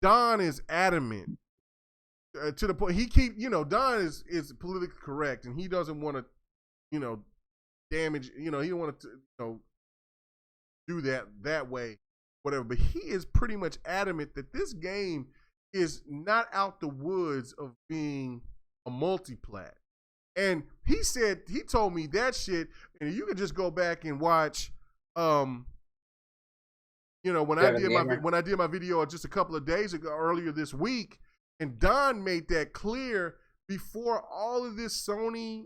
Don is adamant to the point Don is politically correct and he doesn't want to damage he don't want to do that way, whatever. But he is pretty much adamant that this game is not out the woods of being a multiplat. And he told me that shit, and you could just go back and watch, when I did my video just a couple of days ago, earlier this week, and Don made that clear before all of this Sony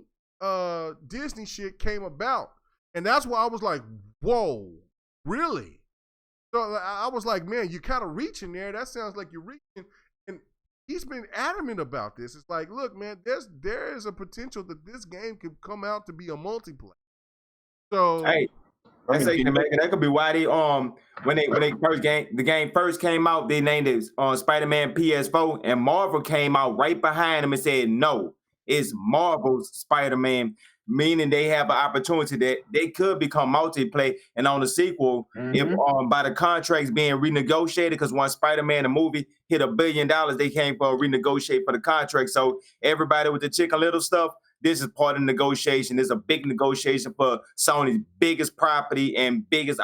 Disney shit came about. And that's why I was like, whoa, really? So I was like, man, you're kind of reaching there. That sounds like you're reaching. And he's been adamant about this. It's like, look, man, there is a potential that this game could come out to be a multiplayer. So hey, that could be why they when the game first came out, they named it Spider-Man PS4, and Marvel came out right behind them and said no, it's Marvel's Spider-Man, meaning they have an opportunity that they could become multiplayer. And on the sequel, if by the contracts being renegotiated, because once Spider-Man the movie hit $1 billion, they came for a renegotiate for the contract. So everybody with the Chicken Little stuff, this is part of the negotiation. It's a big negotiation for Sony's biggest property and biggest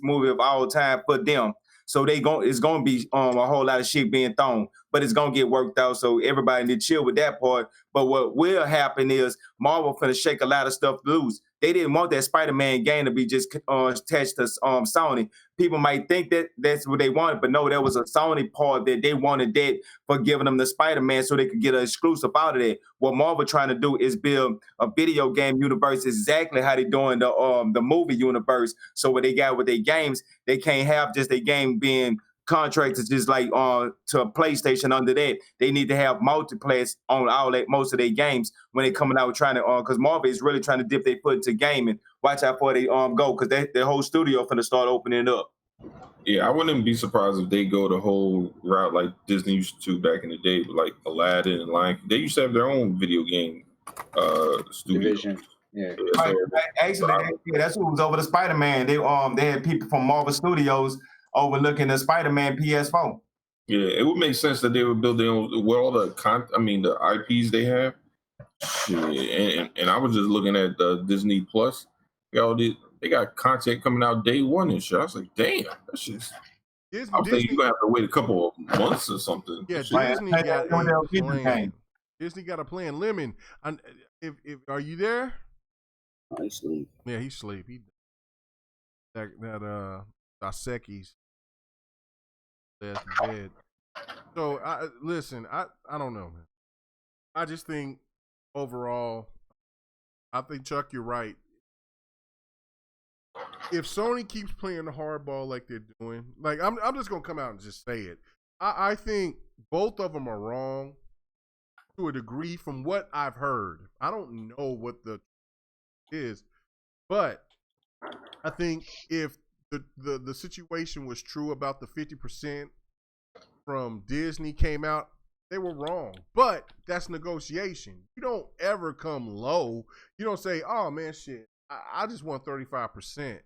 movie of all time for them. So it's going to be a whole lot of shit being thrown, but it's going to get worked out. So everybody need to chill with that part. But what will happen is Marvel finna shake a lot of stuff loose. they didn't want that Spider-Man game to be just attached to Sony. People might think that that's what they wanted, but no, there was a Sony part that they wanted that for giving them the Spider-Man so they could get an exclusive out of that. What Marvel trying to do is build a video game universe exactly how they doing the movie universe. So what they got with their games, they can't have just a game being contracted just like to a PlayStation under that. They need to have multiplayer on most of their games when they coming out trying to because Marvel is really trying to dip their foot into gaming. Watch out for they go because their whole studio finna start opening up. Yeah, I wouldn't be surprised if they go the whole route like Disney used to back in the day, like Aladdin and Lion King. They used to have their own video game studio. Division. Yeah. Actually, that's what was over the Spider-Man. They had people from Marvel Studios overlooking the Spider-Man PS4. Yeah, it would make sense that they would build their own with all the the IPs they have. Yeah, and I was just looking at Disney Plus. They got content coming out day one and shit. I was like, damn, that's just. I was thinking you're gonna have to wait a couple of months or something. Yeah, Disney got a plan. Lemon, if are you there? I sleep. Yeah, he sleep. Daseki's bed. So I don't know, man. I just think overall, I think Chuck, you're right. If Sony keeps playing the hardball like they're doing, like I'm just gonna come out and just say it. I think both of them are wrong to a degree from what I've heard. I don't know what the is, but I think if the situation was true about the 50% from Disney came out, they were wrong. But that's negotiation. You don't ever come low. You don't say, oh man, shit, I just want 35%.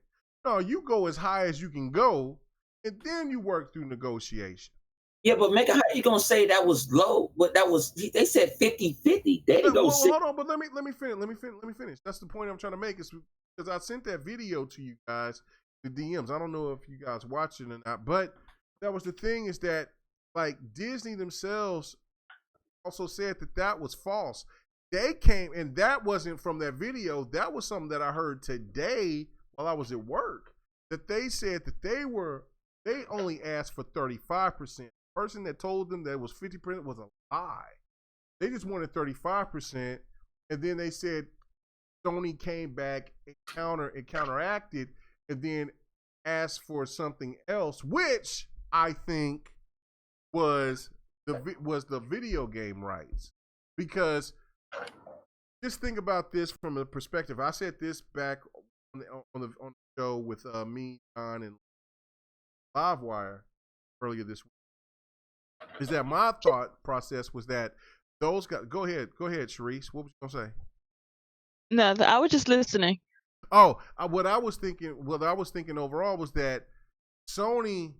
No, you go as high as you can go, and then you work through negotiation. Yeah, but Mega, how you gonna say that was low? But that was they said 50-50. They didn't go. Hold on, but let me finish. That's the point I'm trying to make. Is because I sent that video to you guys, the DMs. I don't know if you guys watched it or not, but that was the thing is that like Disney themselves also said that was false. They came, and that wasn't from that video. That was something that I heard today while I was at work. That they said that they only asked for 35%. The person that told them that it was 50% was a lie. They just wanted 35%, and then they said Sony came back and counteracted, and then asked for something else, which I think was the video game rights. Because just think about this from a perspective. I said this back on the show with me, John, and Livewire earlier this week. Is that my thought process was that those guys. Go ahead, Sharice. What was you gonna say? No, I was just listening. Oh, what I was thinking overall was that Sony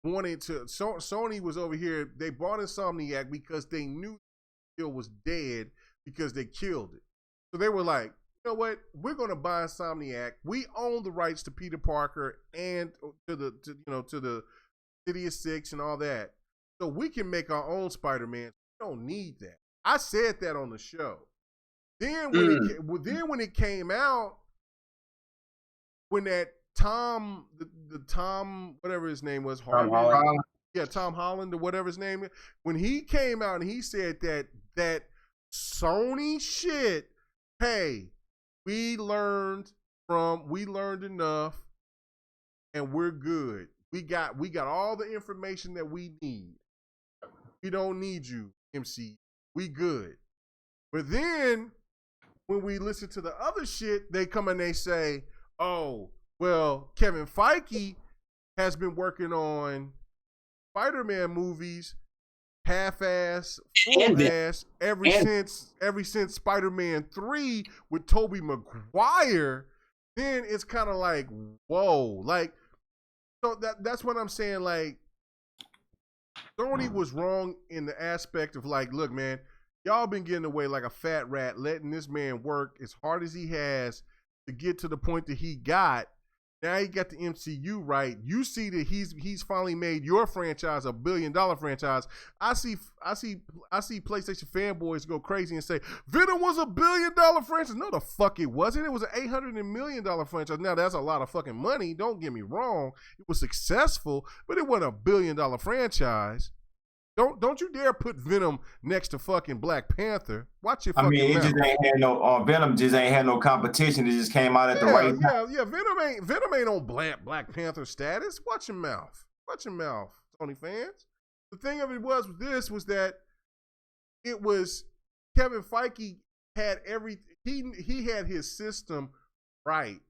wanted to. Sony was over here. They bought Insomniac because they knew the deal was dead because they killed it. So they were like, you know what? We're going to buy Insomniac. We own the rights to Peter Parker and to the City of Six and all that. So we can make our own Spider-Man. We don't need that. I said that on the show. Then when it came out, when that Tom, the Tom, whatever his name was, Tom Holland. Yeah, Tom Holland or whatever his name is. When he came out and he said that Sony shit, hey, we learned enough and we're good. We got all the information that we need. We don't need you, MC. We good. But then when we listen to the other shit, they come and they say, oh, well, Kevin Feige has been working on Spider-Man movies half-ass, full-ass ever since Spider-Man 3 with Tobey Maguire. Then it's kind of like, whoa. Like, so that's what I'm saying. Like, Sony was wrong in the aspect of like, look, man, y'all been getting away like a fat rat, letting this man work as hard as he has to get to the point that he got. Now he got the MCU right. You see that he's finally made your franchise a $1 billion franchise. I see PlayStation fanboys go crazy and say Venom was a $1 billion franchise. No, the fuck it wasn't. It was an $800 million franchise. Now that's a lot of fucking money. Don't get me wrong. It was successful, but it wasn't a $1 billion franchise. Don't you dare put Venom next to fucking Black Panther. Watch your fucking mouth. It just ain't had no Venom just ain't had no competition. It just came out at the right time. Yeah. Venom ain't on Black Panther status. Watch your mouth. Watch your mouth, Sony fans. The thing of it was that it was Kevin Feige had he had his system right.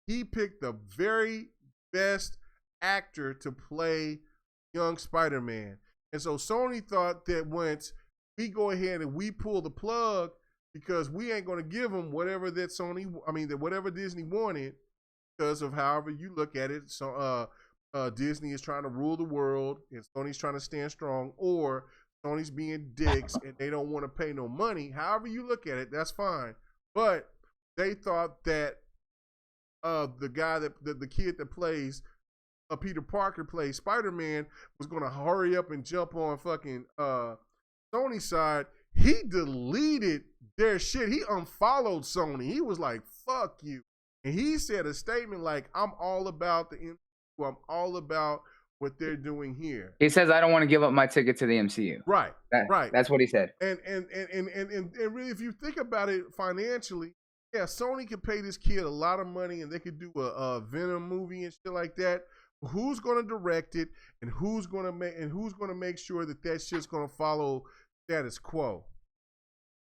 He picked the very best actor to play young Spider-Man. And so Sony thought that once we go ahead and we pull the plug because we ain't going to give them whatever whatever Disney wanted because of however you look at it. So Disney is trying to rule the world and Sony's trying to stand strong, or Sony's being dicks and they don't want to pay no money. However you look at it, that's fine. But they thought that the guy the kid that plays Peter Parker plays Spider-Man was going to hurry up and jump on fucking Sony's side. He deleted their shit. He unfollowed Sony. He was like, fuck you. And he said a statement like, I'm all about the MCU. I'm all about what they're doing here. He says, I don't want to give up my ticket to the MCU. Right. Right. That's what he said. And really, if you think about it financially, yeah, Sony could pay this kid a lot of money and they could do a Venom movie and shit like that. Who's going to direct it, and who's going to make sure that shit's going to follow status quo?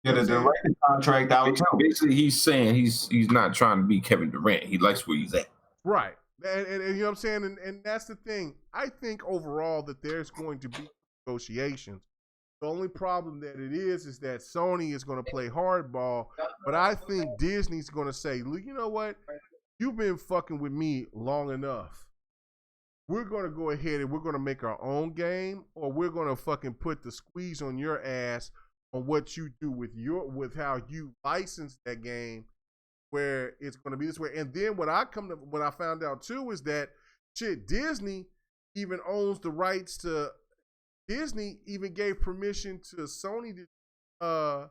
Yeah, the directing contract out too. Basically, he's saying he's not trying to be Kevin Durant. He likes where he's at. Right, and you know what I'm saying, and that's the thing. I think overall that there's going to be negotiations. The only problem that it is that Sony is going to play hardball, but I think Disney's going to say, you know what, you've been fucking with me long enough. We're going to go ahead and we're going to make our own game, or we're going to fucking put the squeeze on your ass on what you do with how you license that game, where it's going to be this way. And then what I found out too is that shit, Disney even owns the rights to. Disney even gave permission to Sony to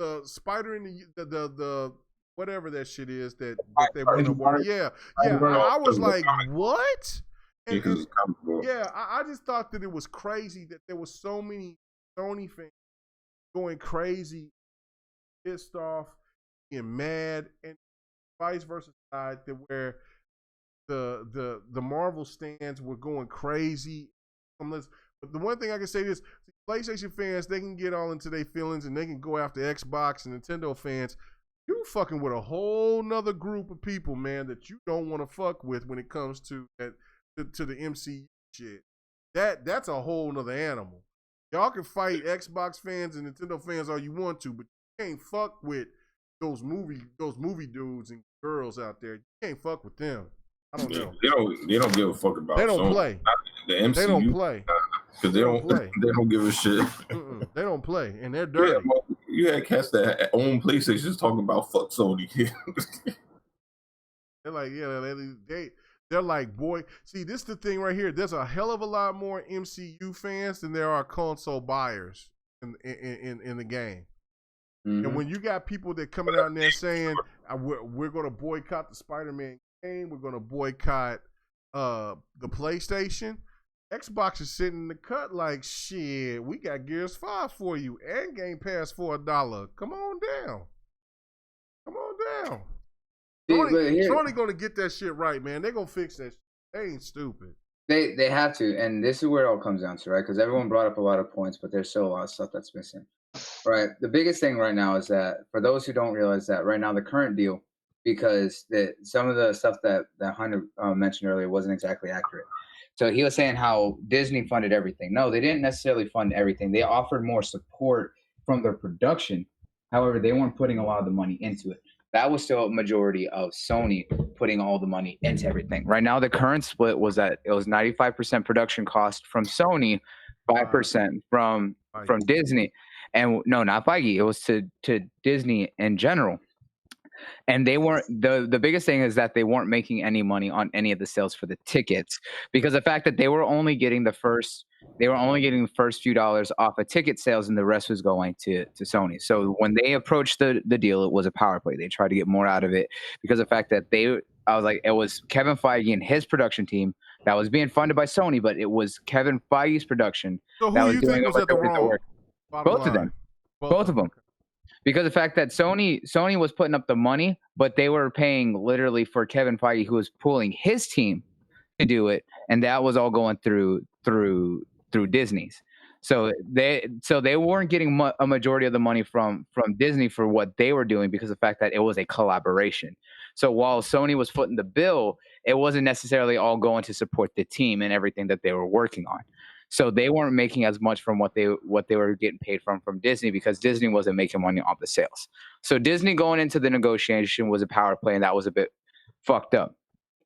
the spider in the whatever that shit is that they want to work. Yeah. I was like, what? And I just thought that it was crazy that there was so many Sony fans going crazy, pissed off, getting mad, and vice versa side that where the Marvel stands were going crazy. But the one thing I can say is PlayStation fans, they can get all into their feelings and they can go after Xbox and Nintendo fans. You fucking with a whole nother group of people, man, that you don't want to fuck with when it comes to the MCU shit. That's a whole nother animal. Y'all can fight Xbox fans and Nintendo fans all you want to, but you can't fuck with those movie dudes and girls out there. You can't fuck with them. I don't know. They don't give a fuck about. They don't play. The MCU. They don't play. Because they don't play. They don't give a shit. They don't play, and they're dirty. You had cats that own PlayStations talking about fuck Sony. They're like, they're like, boy. See, this is the thing right here. There's a hell of a lot more MCU fans than there are console buyers in the game. Mm-hmm. And when you got people that coming out there saying we're going to boycott the Spider-Man game, we're going to boycott the PlayStation. Xbox is sitting in the cut like, shit, we got Gears 5 for you and Game Pass for $1. Come on down. Sony going to get that shit right, man. They're going to fix that shit. They ain't stupid. They have to, and this is where it all comes down to, right? Because everyone brought up a lot of points, but there's still a lot of stuff that's missing. Right. The biggest thing right now is that, for those who don't realize that right now, the current deal, because some of the stuff that Hunter mentioned earlier wasn't exactly accurate. So he was saying how Disney funded everything. No, they didn't necessarily fund everything. They offered more support from their production. However, they weren't putting a lot of the money into it. That was still a majority of Sony putting all the money into everything. Right now, the current split was that it was 95% production cost from Sony, 5% from Disney. And no, not Feige. It was to Disney in general. and they weren't the biggest thing is that they weren't making any money on any of the sales for the tickets because the fact that they were only getting the first few dollars off of ticket sales and the rest was going to Sony. So when they approached the deal, it was a power play. They tried to get more out of it because of the fact that it was Kevin Feige and his production team that was being funded by Sony, but it was Kevin Feige's production that was doing was at the wrong? Both of them. Both of them. Because the fact that Sony was putting up the money, but they were paying literally for Kevin Feige, who was pulling his team to do it, and that was all going through Disney's. So they weren't getting a majority of the money from Disney for what they were doing because of the fact that it was a collaboration. So while Sony was footing the bill, it wasn't necessarily all going to support the team and everything that they were working on. So they weren't making as much from what they were getting paid from Disney because Disney wasn't making money off the sales. So Disney going into the negotiation was a power play, and that was a bit fucked up.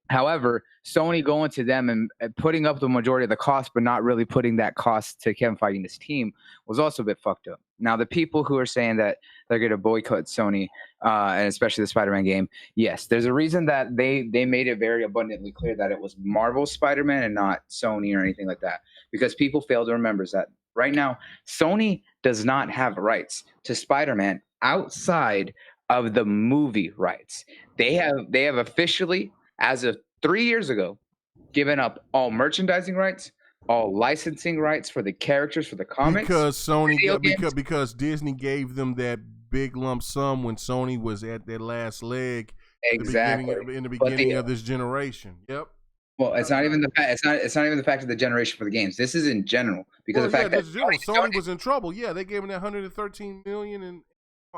However, Sony going to them and putting up the majority of the cost, but not really putting that cost to Kevin Feige and his team was also a bit fucked up. Now, the people who are saying that they're going to boycott Sony, and especially the Spider-Man game, yes, there's a reason that they made it very abundantly clear that it was Marvel's Spider-Man and not Sony or anything like that, because people fail to remember that right now, Sony does not have rights to Spider-Man outside of the movie rights. They have officially, as of 3 years ago, given up all merchandising rights, all licensing rights for the characters for the comics. Because Disney gave them that big lump sum when Sony was at their last leg. Exactly. In the beginning of this generation. Yep. Well, it's not even the fact. It's not even the fact of the generation for the games. This is in general because the fact that Sony was in trouble. Yeah, they gave them that $113 million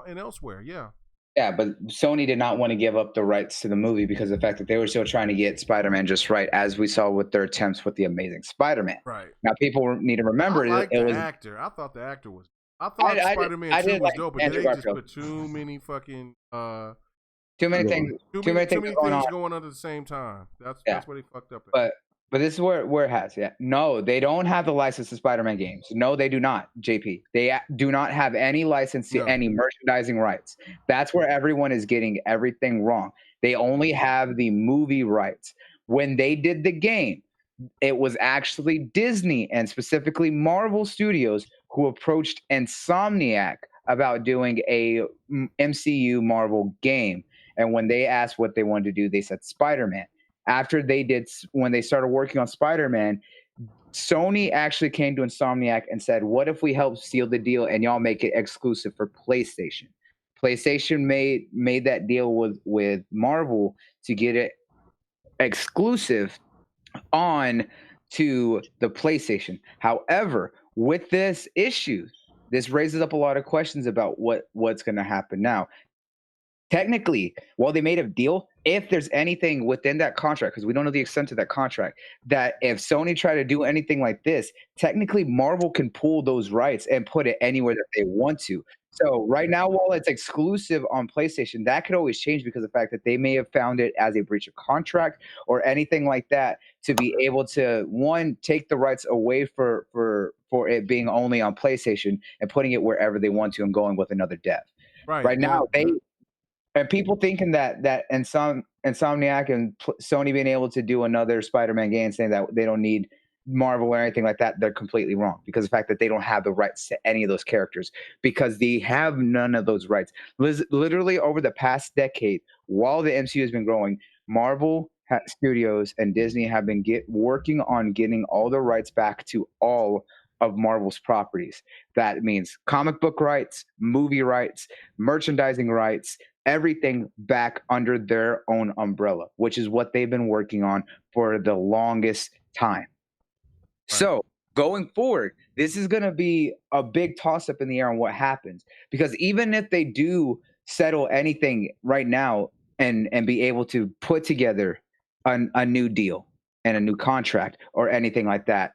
and elsewhere. Yeah. Yeah, but Sony did not want to give up the rights to the movie because of the fact that they were still trying to get Spider-Man just right, as we saw with their attempts with the Amazing Spider-Man. Right. Now, people need to remember actor. I thought the actor was. I thought Spider-Man 2 was dope, but they just put too many fucking. Too many things going on at the same time. That's where they fucked up at. But this is where it has. Yeah. No, they don't have the license to Spider-Man games. No, they do not, JP. They do not have any license to any merchandising rights. That's where everyone is getting everything wrong. They only have the movie rights. When they did the game, it was actually Disney and specifically Marvel Studios who approached Insomniac about doing a MCU Marvel game. And when they asked what they wanted to do, they said Spider-Man. When they started working on Spider-Man, Sony actually came to Insomniac and said, what if we help seal the deal and y'all make it exclusive for PlayStation? PlayStation made that deal with Marvel to get it exclusive on to the PlayStation. However, with this issue, this raises up a lot of questions about what's going to happen now. Technically, while they made a deal, if there's anything within that contract, because we don't know the extent of that contract, that if Sony tried to do anything like this, technically Marvel can pull those rights and put it anywhere that they want to. So right now, while it's exclusive on PlayStation, that could always change because of the fact that they may have found it as a breach of contract or anything like that to be able to, one, take the rights away for it being only on PlayStation and putting it wherever they want to and going with another dev. Right now, and people thinking that Insomniac and Sony being able to do another Spider-Man game saying that they don't need Marvel or anything like that, they're completely wrong because of the fact that they don't have the rights to any of those characters because they have none of those rights. Literally over the past decade, while the MCU has been growing, Marvel Studios and Disney have been working on getting all the rights back to all of Marvel's properties. That means comic book rights, movie rights, merchandising rights, everything back under their own umbrella, which is what they've been working on for the longest time. Right. So going forward, this is going to be a big toss up in the air on what happens, because even if they do settle anything right now and be able to put together a new deal and a new contract or anything like that,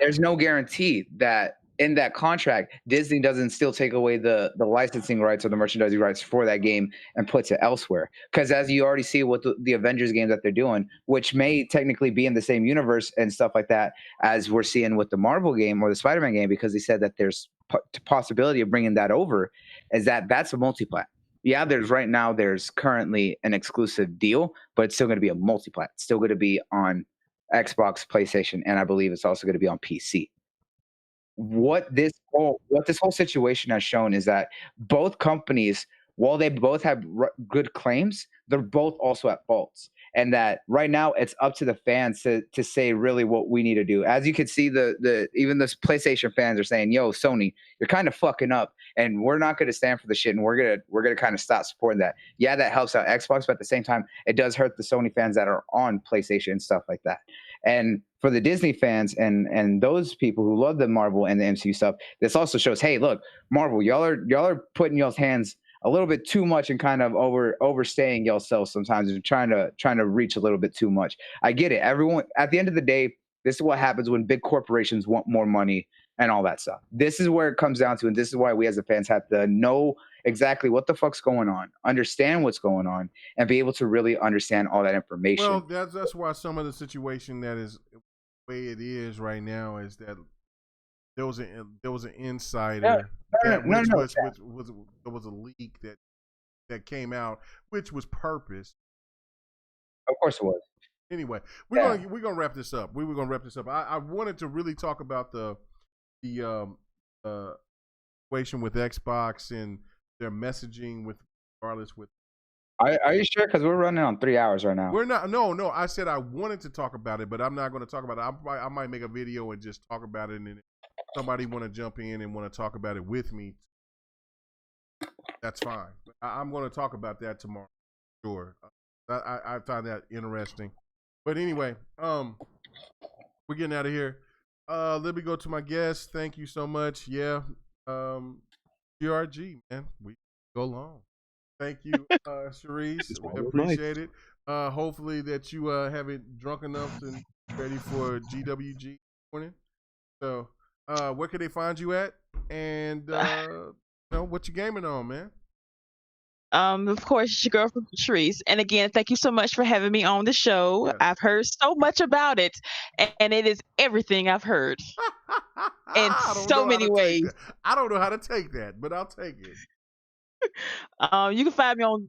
there's no guarantee that in that contract, Disney doesn't still take away the licensing rights or the merchandising rights for that game and puts it elsewhere. Because as you already see with the Avengers game that they're doing, which may technically be in the same universe and stuff like that, as we're seeing with the Marvel game or the Spider-Man game, because they said that there's possibility of bringing that over, is that's a multi-plat. yeah, there's currently an exclusive deal, but it's still going to be a multi-plat. It's still going to be on Xbox, PlayStation, and I believe it's also going to be on PC. What this whole situation has shown is that both companies, while they both have good claims, they're both also at faults, and that right now it's up to the fans to say really what we need to do. As you can see, even the PlayStation fans are saying, "Yo, Sony, you're kind of fucking up, and we're not going to stand for the shit, and we're gonna kind of stop supporting that." Yeah, that helps out Xbox, but at the same time, it does hurt the Sony fans that are on PlayStation and stuff like that. And for the Disney fans and those people who love the Marvel and the MCU stuff, this also shows, hey, look, Marvel, y'all are putting y'all's hands a little bit too much and kind of overstaying yourselves sometimes and trying to reach a little bit too much. I get it. Everyone, at the end of the day, this is what happens when big corporations want more money and all that stuff. This is where it comes down to, and this is why we as the fans have to know exactly what the fuck's going on, understand what's going on, and be able to really understand all that information. Well, that's why some of the situation that is the way it is right now is that there was an insider there was a leak that came out, which was purpose. Of course it was. Anyway, we're gonna wrap this up. We were gonna wrap this up. I wanted to really talk about the situation with Xbox and their messaging with regardless with. Are you sure? Because we're running on 3 hours right now. We're not. No. I said I wanted to talk about it, but I'm not going to talk about it. I might make a video and just talk about it, and then if somebody want to jump in and want to talk about it with me, that's fine. I'm going to talk about that tomorrow. Sure. I find that interesting. But anyway, we're getting out of here. Let me go to my guest. Thank you so much. Yeah. GRG, man. We go long. Thank you, Sharice. We appreciate it. Hopefully that you haven't drunk enough and ready for GWG morning. So, where can they find you at? And what you gaming on, man? Of course, it's your girl from Sharice. And again, thank you so much for having me on the show. Yes. I've heard so much about it, and it is everything I've heard in so many ways. I don't know how to take that, but I'll take it. You can find me on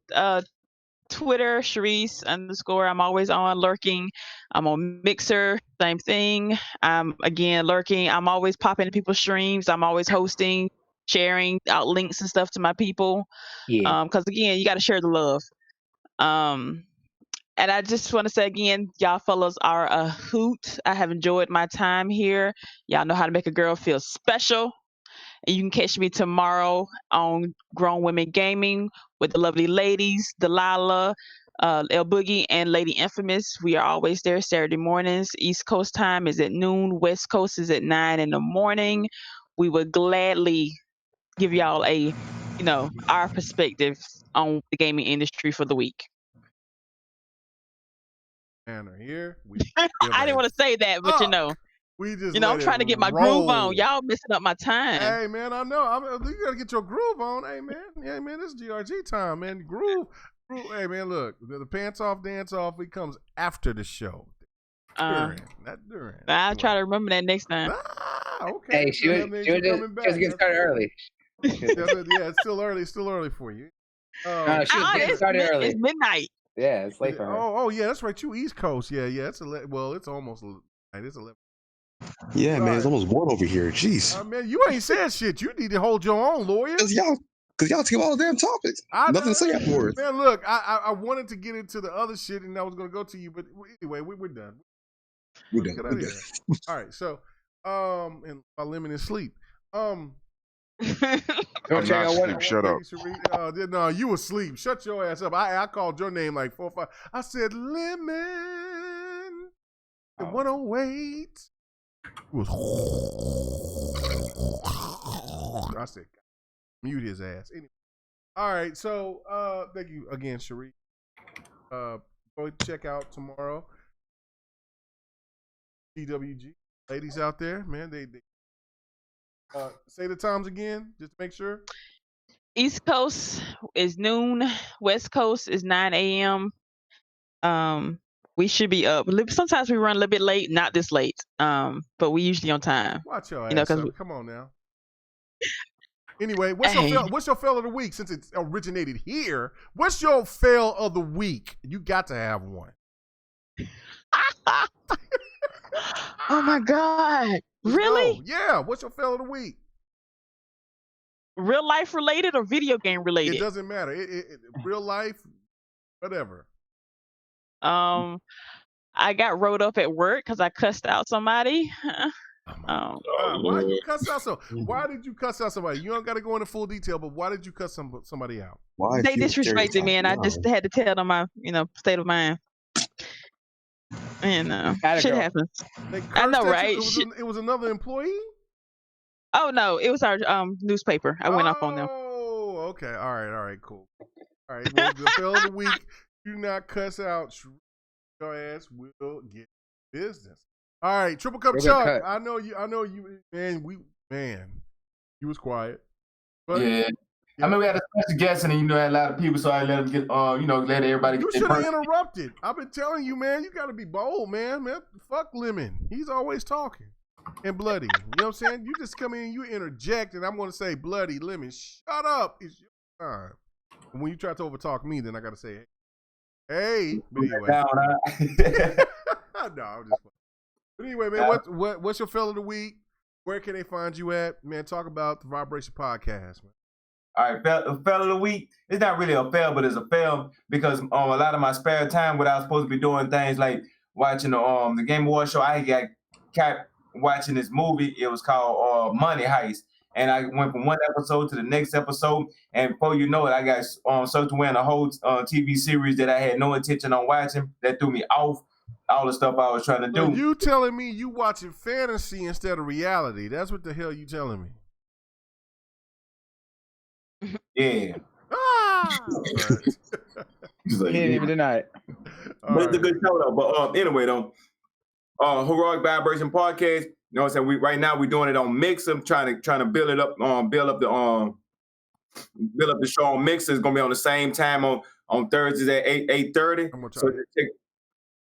Twitter, Sharice _. I'm always on lurking. I'm on Mixer, same thing. I'm again lurking. I'm always popping to people's streams. I'm always hosting, sharing out links and stuff to my people. Yeah. Because again, you got to share the love. And I just want to say again, y'all fellas are a hoot. I have enjoyed my time here. Y'all know how to make a girl feel special. And you can catch me tomorrow on Grown Women Gaming with the lovely ladies, Delilah, El Boogie, and Lady Infamous. We are always there Saturday mornings. East Coast time is at noon. West Coast is at 9 in the morning. We would gladly give y'all our perspective on the gaming industry for the week. And here I didn't want to say that, but we just I'm trying to get my groove on. Y'all messing up my time. Hey man, I know. You gotta get your groove on. Hey man, this is GRG time, man. Groove. Hey man, look, the pants off, dance off. It comes after the show. Not during. I'll try to remember that next time. Okay. Hey, she was getting started early. Yeah, it's still early. It's still early for you. She was getting started early. It's midnight. Yeah, it's late for her. Oh yeah, that's right. You East Coast. Yeah. It's it's almost night. It's 11. Yeah, man, it's almost 1 over here. Jeez. Man, you ain't said shit. You need to hold your own, lawyer. Because y'all take all the damn topics. Nothing to say afterwards. Man, look, I wanted to get into the other shit, and I was going to go to you, but anyway, we're done. We're done. All right, so, and my limited sleep. I'm not asleep. Shut up. No, you asleep. Shut your ass up. I called your name like 4 or 5. I said, Lemon. 108. It was. I said, mute his ass. Anyway. All right, so thank you again, Sharif. Go check out tomorrow. GWG. Ladies out there, man, they say the times again, just to make sure. East Coast is noon. West Coast is 9 a.m. We should be up. Sometimes we run a little bit late, not this late. But we usually on time. Watch your ass. Come on now. Anyway, what's your fail of the week? Since it originated here, what's your fail of the week? You got to have one. Oh my God. Really? Yeah. What's your fail of the week? Real life related or video game related? It doesn't matter. Real life, whatever. I got rolled up at work because I cussed out somebody. Why did you cuss out why did you cuss out somebody? You don't got to go into full detail, but why did you cuss somebody out? Why they disrespected me, and I just had to tell them my state of mind. And shit happens. I know, right? It was another employee? Oh no, it was our newspaper. I went off on them. Oh, okay. All right, cool. All right, well, the fail of the week, do not cuss out. Your ass will get business. All right, Triple Cup Chuck. I know you, man, you was quiet. But, yeah. I mean, we had a special guest, and had a lot of people, so I let them get, let everybody. You should have interrupted. I've been telling you, man. You got to be bold, man. Fuck Lemon. He's always talking and Bloody. You know what I'm saying? You just come in, you interject, and I'm going to say, Bloody, Lemon, shut up. It's your time. And when you try to overtalk me, then I got to say, hey. But anyway. No, I'm just. But anyway, man, what's your fail of the week? Where can they find you at? Man, talk about the Vibration Podcast, man. All right, fail of the week. It's not really a fail, but it's a fail because a lot of my spare time, when I was supposed to be doing things like watching the Game Awards show, I kept watching this movie. It was called Money Heist, and I went from one episode to the next episode, and before you know it, I got sucked away in a whole TV series that I had no intention on watching. That threw me off all the stuff I was trying to do. So you telling me you watching fantasy instead of reality? That's what the hell you telling me? Yeah. He didn't even deny it. But it's a good show though. But anyway though, Heroic Vibration Podcast. You know what I'm saying? Right now we're doing it on Mixer, trying to build it up, build up the show on Mixer. It's gonna be on the same time on Thursdays at 8:30. So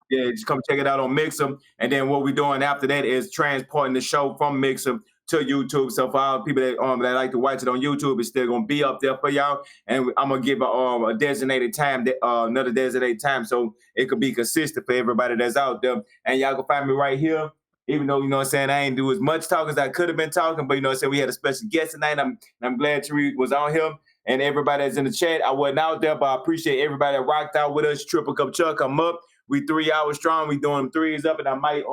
just come check it out on Mixer. And then what we're doing after that is transporting the show from Mixer to YouTube. So for all people that like to watch it on YouTube, it's still gonna be up there for y'all. And I'm gonna give a designated time, another designated time, so it could be consistent for everybody that's out there. And y'all can find me right here. Even though, you know what I'm saying, I ain't do as much talk as I could have been talking, but you know what I'm saying, we had a special guest tonight. I'm glad Tariq was on here. And everybody that's in the chat, I wasn't out there, but I appreciate everybody that rocked out with us. Triple Cup Chuck, I'm up. We 3 hours strong. We doing them threes up, and I might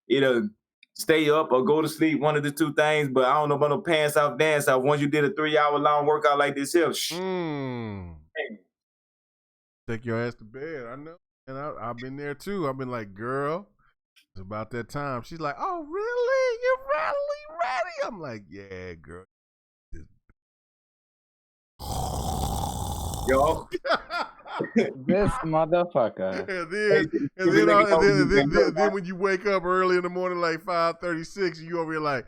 either stay up or go to sleep, one of the two things. But I don't know about no pants off dance off. Once you did a 3 hour long workout like this here, take your ass to bed. I know, and I've been there too. I've been like, girl, it's about that time. She's like, oh really? You're really ready? I'm like, yeah, girl. Yo. This motherfucker. And then when you wake up early in the morning, like 5:36, you over here like,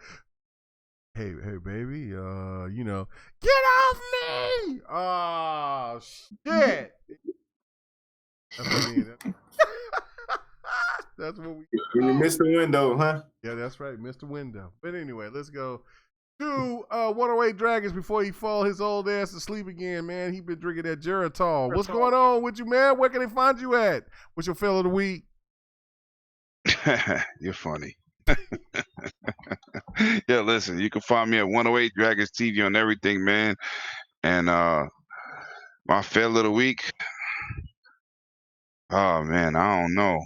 hey, baby, get off me! Oh shit! That's what I mean. That's what we. You missed the window, huh? Yeah, that's right, missed the window. But anyway, let's go to 108 Dragons before he fall his old ass to sleep again, man. He been drinking that Geritol. What's going on with you, man? Where can they find you at? What's your fail of the week? You're funny. Yeah, listen, you can find me at 108 Dragons TV on everything, man. And my fail of the week, oh man, I don't know.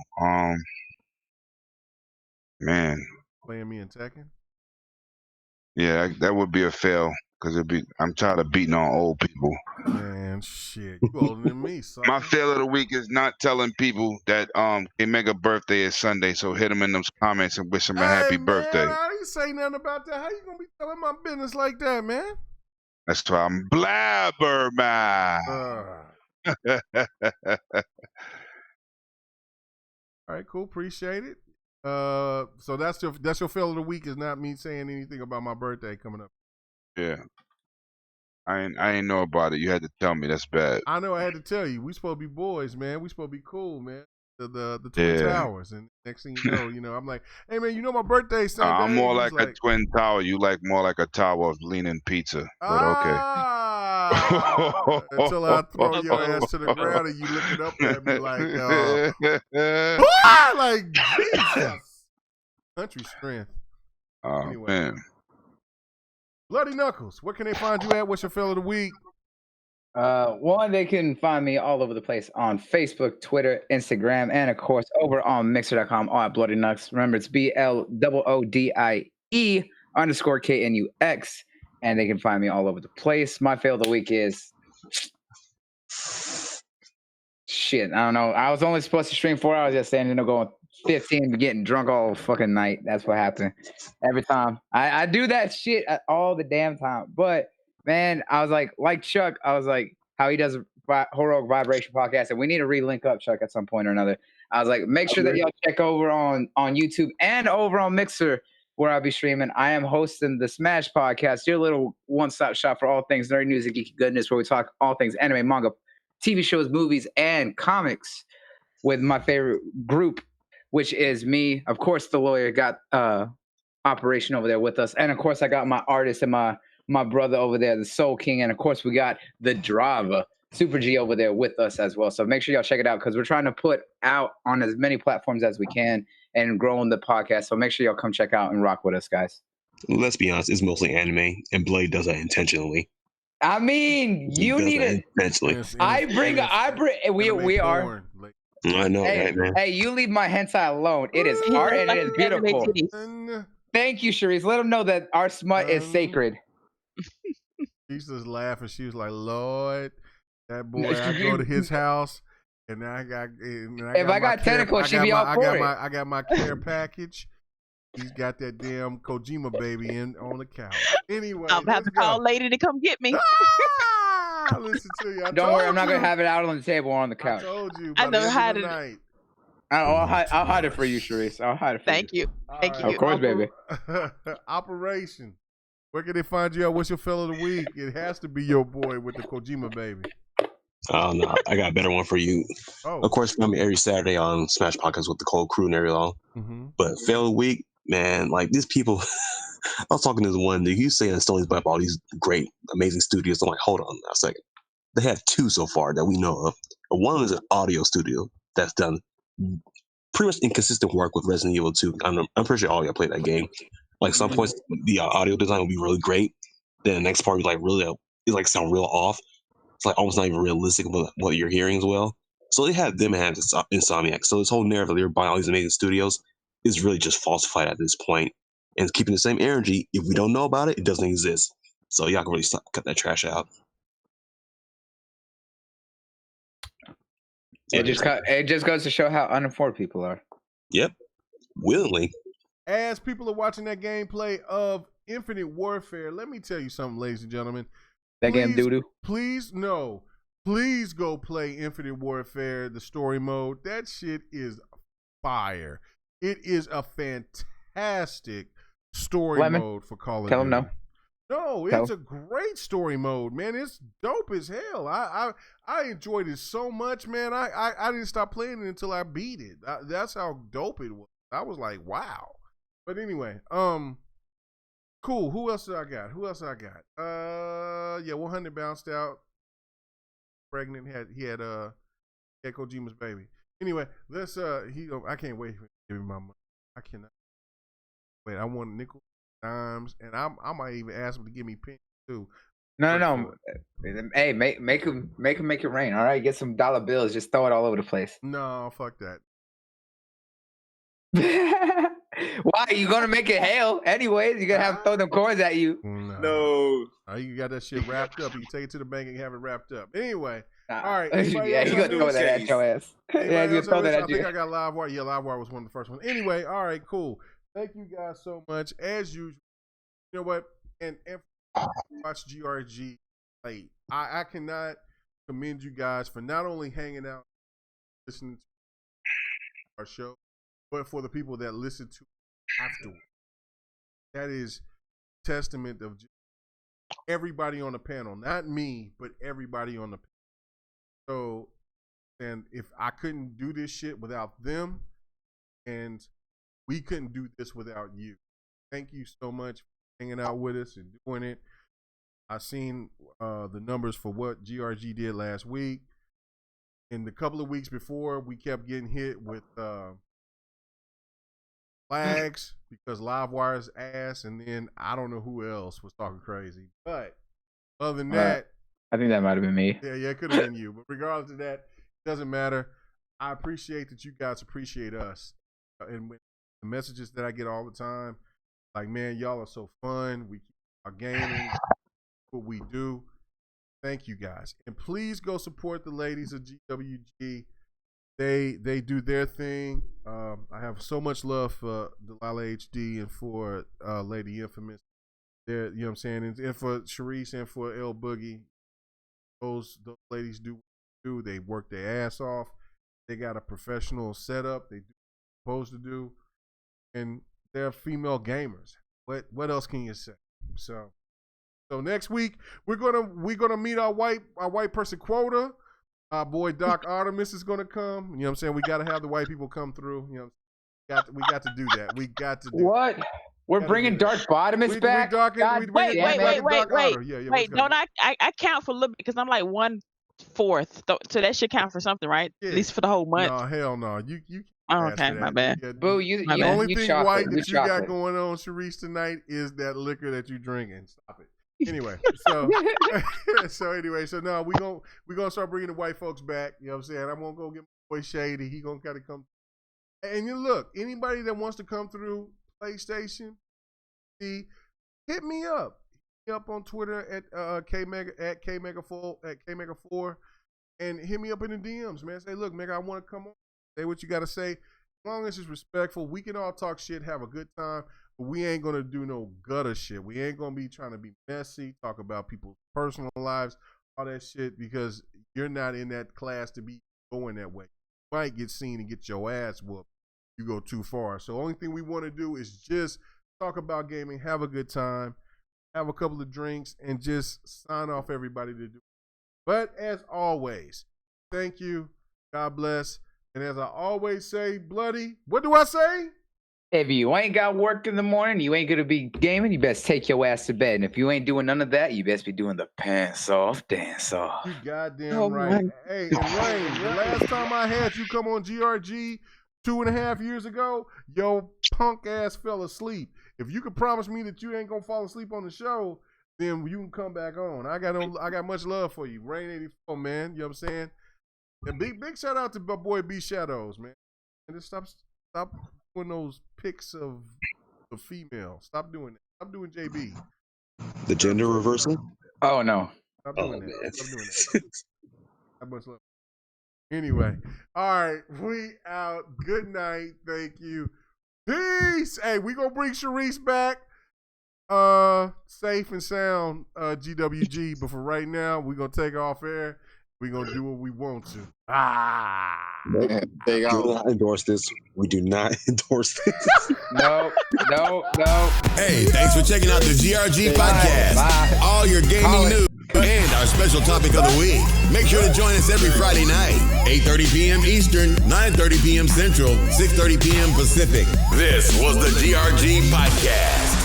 Man. Playing me in Tekken? Yeah, that would be a fail because I'm tired of beating on old people. Man, shit, you older than me, son. My fail of the week is not telling people that they make a birthday is Sunday, so hit them in those comments and wish them a happy birthday. I didn't say nothing about that. How you gonna be telling my business like that, man? That's why I'm Blabberman. All right, cool, appreciate it. So that's your fail of the week is not me saying anything about my birthday coming up. Yeah. I ain't know about it. You had to tell me. That's bad. I know I had to tell you. We supposed to be boys, man. We supposed to be cool, man. the Twin Towers, and next thing you know, I'm like, hey man, you know my birthday Sunday. I'm more He's like a twin tower. You like more like a tower of leaning pizza. But okay. Until I throw your ass to the ground and you looking up at me like, like Jesus. Country strength. Oh Anyway. man. Bloody Knuckles, where can they find you at? What's your fell of the week? One, they can find me all over the place on Facebook, Twitter, Instagram, and of course over on Mixer.com all at Bloody Knucks. Remember, it's BLOODIE_KNUX, and they can find me all over the place. My fail of the week is shit. I don't know. I was only supposed to stream 4 hours yesterday, and ended up going 15 and getting drunk all fucking night. That's what happened every time. I do that shit all the damn time. But man, I was like Chuck, I was like, how he does Heroic Vibration podcast, and we need to re-link up, Chuck, at some point or another. I was like, make sure that y'all check over on YouTube and over on Mixer, where I'll be streaming. I am hosting the Smash podcast, your little one-stop shop for all things nerd news and geeky goodness, where we talk all things anime, manga, TV shows, movies, and comics with my favorite group, which is me. Of course, the lawyer got Operation over there with us. And of course, I got my artist and my brother over there, the Soul King. And of course, we got the driver, Super G, over there with us as well. So make sure y'all check it out, because we're trying to put out on as many platforms as we can and growing the podcast. So make sure y'all come check out and rock with us, guys. Let's be honest, it's mostly anime, and Blade does that intentionally. I mean, you need it. Intentionally. We are. I know, right, man? Hey, you leave my hentai alone. It is art and it is beautiful. Thank you, Sharice. Let them know that our smut is sacred. She just laughed and she was like, Lord, that boy, I go to his house and I got tentacles, she'd be all for it. I got my care package. He's got that damn Kojima baby on the couch. Anyway, I'm about to call lady to come get me. Listen to you. Don't worry, I'm not gonna have it out on the table or on the couch. I told you. I know how to. I'll hide it for you, Sharice. I'll hide it for you. Thank you. Of course, baby. Operation. Where can they find you at? What's your fellow of the week? It has to be your boy with the Kojima baby. Oh, no. I got a better one for you. Oh. Of course, find me every Saturday on Smash Podcast with the Cold Crew and everything. Mm-hmm. But fail of the week, man, like these people. I was talking to this one dude. He was saying that Sony's bought all these great, amazing studios. I'm like, hold on a second. They have two so far that we know of. One is an audio studio that's done pretty much inconsistent work with Resident Evil 2. I'm pretty sure all y'all played that game. Like some points, the audio design will be really great. Then the next part, like really, it like sound real off. It's like almost not even realistic about what you're hearing as well. So they have them and Insomniac. So this whole narrative they're buying all these amazing studios is really just falsified at this point. And keeping the same energy, if we don't know about it, it doesn't exist. So y'all can really cut that trash out. It just goes to show how uninformed people are. Yep, willingly. As people are watching that gameplay of Infinite Warfare, let me tell you something, ladies and gentlemen. That game doo-doo? Please go play Infinite Warfare, the story mode. That shit is fire. It is a fantastic story mode for Call of Duty. Tell them no. No, it's a great story mode, man. It's dope as hell. I enjoyed it so much, man. I didn't stop playing it until I beat it. That's how dope it was. I was like, wow. But anyway, cool. Who else I got? 100 bounced out. Pregnant. He had Kojima's baby. Anyway, let's I can't wait for him to give me my money. I cannot wait. I want nickel dimes, and I might even ask him to give me pins too. No. Hey, make him make it rain. All right, get some dollar bills. Just throw it all over the place. No, fuck that. Why? You gonna make it hail anyways? You gonna have to throw them coins at you. No. You got that shit wrapped up. You can take it to the bank and have it wrapped up. Anyway. All right. Yeah, you gonna throw that at your ass. Yeah, you gonna throw that at you. I think I got Livewire. Yeah, Livewire was one of the first ones. Anyway, all right, cool. Thank you guys so much. As usual, you know what? And watch GRG play. I cannot commend you guys for not only hanging out, listening to our show, but for the people that listen to it afterwards. That is testament of everybody on the panel. Not me, but everybody on the panel. So And if I couldn't do this shit without them, and we couldn't do this without you. Thank you so much for hanging out with us and doing it. I seen the numbers for what GRG did last week. In the couple of weeks before, we kept getting hit with flags because Livewire's ass, and then I don't know who else was talking crazy. But other than that, I think that might have been me. Yeah, it could have been you. But regardless of that, it doesn't matter. I appreciate that you guys appreciate us. And with the messages that I get all the time, like, man, y'all are so fun. We keep our gaming, what we do. Thank you guys. And please go support the ladies of GWG. They do their thing. I have so much love for Delilah HD and for Lady Infamous. You know what I'm saying? And for Sharice and for El Boogie. Those ladies do what they do. They work their ass off. They got a professional setup. They do what they're supposed to do. And they're female gamers. What else can you say? So next week we're gonna meet our white person quota. Our boy Doc Artemis is gonna come. You know what I'm saying? We gotta have the white people come through. You know, we got to do that. We got to do what? We're bringing Dark Bottomus back. Wait. Don't I count for a little bit because I'm like 1/4, so that should count for something, right? Yeah. At least for the whole month. No, hell no. You. Oh, okay, my bad. Boo, the only thing white that you got going on, Sharice, tonight is that liquor that you drinking. Stop it. Anyway, so no, we gonna start bringing the white folks back. You know what I'm saying? I'm gonna go get my boy Shady. He gonna kind of come. And you look, anybody that wants to come through PlayStation, hit me up. Hit me up on Twitter at Kmega4, and hit me up in the DMs, man. Say, look, Mega, I want to come on. Say what you got to say. As long as it's respectful, we can all talk shit, have a good time, but we ain't going to do no gutter shit. We ain't going to be trying to be messy, talk about people's personal lives, all that shit, because you're not in that class to be going that way. You might get seen and get your ass whooped. You go too far. So the only thing we want to do is just talk about gaming, have a good time, have a couple of drinks, and just sign off everybody to do it. But as always, thank you. God bless. And as I always say, Bloody, what do I say? If you ain't got work in the morning, you ain't going to be gaming, you best take your ass to bed. And if you ain't doing none of that, you best be doing the pants off dance off. You goddamn right. Hey, and Rain, the last time I had you come on GRG 2.5 years ago, your punk ass fell asleep. If you could promise me that you ain't going to fall asleep on the show, then you can come back on. I got much love for you. Rain 84, man. You know what I'm saying? And big shout out to my boy B Shadows, man. And just stop doing those pics of the female. Stop doing that. Stop doing JB. The gender reversal? Oh no. Stop doing that. Stop doing that. That much love. Anyway, all right, we out. Good night. Thank you. Peace. Hey, we gonna bring Sharice back. Safe and sound, GWG. But for right now, we gonna take off air. We gonna do what we want to. We do not endorse this. We do not endorse this. No. Hey, thanks for checking out the GRG podcast. Bye. All your gaming news and our special topic of the week. Make sure to join us every Friday night, 8:30 p.m. Eastern, 9:30 p.m. Central, 6:30 p.m. Pacific. This was the GRG podcast.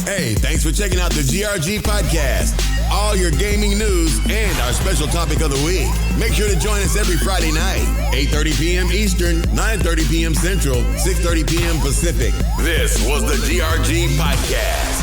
Hey, thanks for checking out the GRG podcast. All your gaming news and our special topic of the week. Make sure to join us every Friday night, 8:30 p.m. Eastern, 9:30 p.m. Central, 6:30 p.m. Pacific. This was the GRG podcast.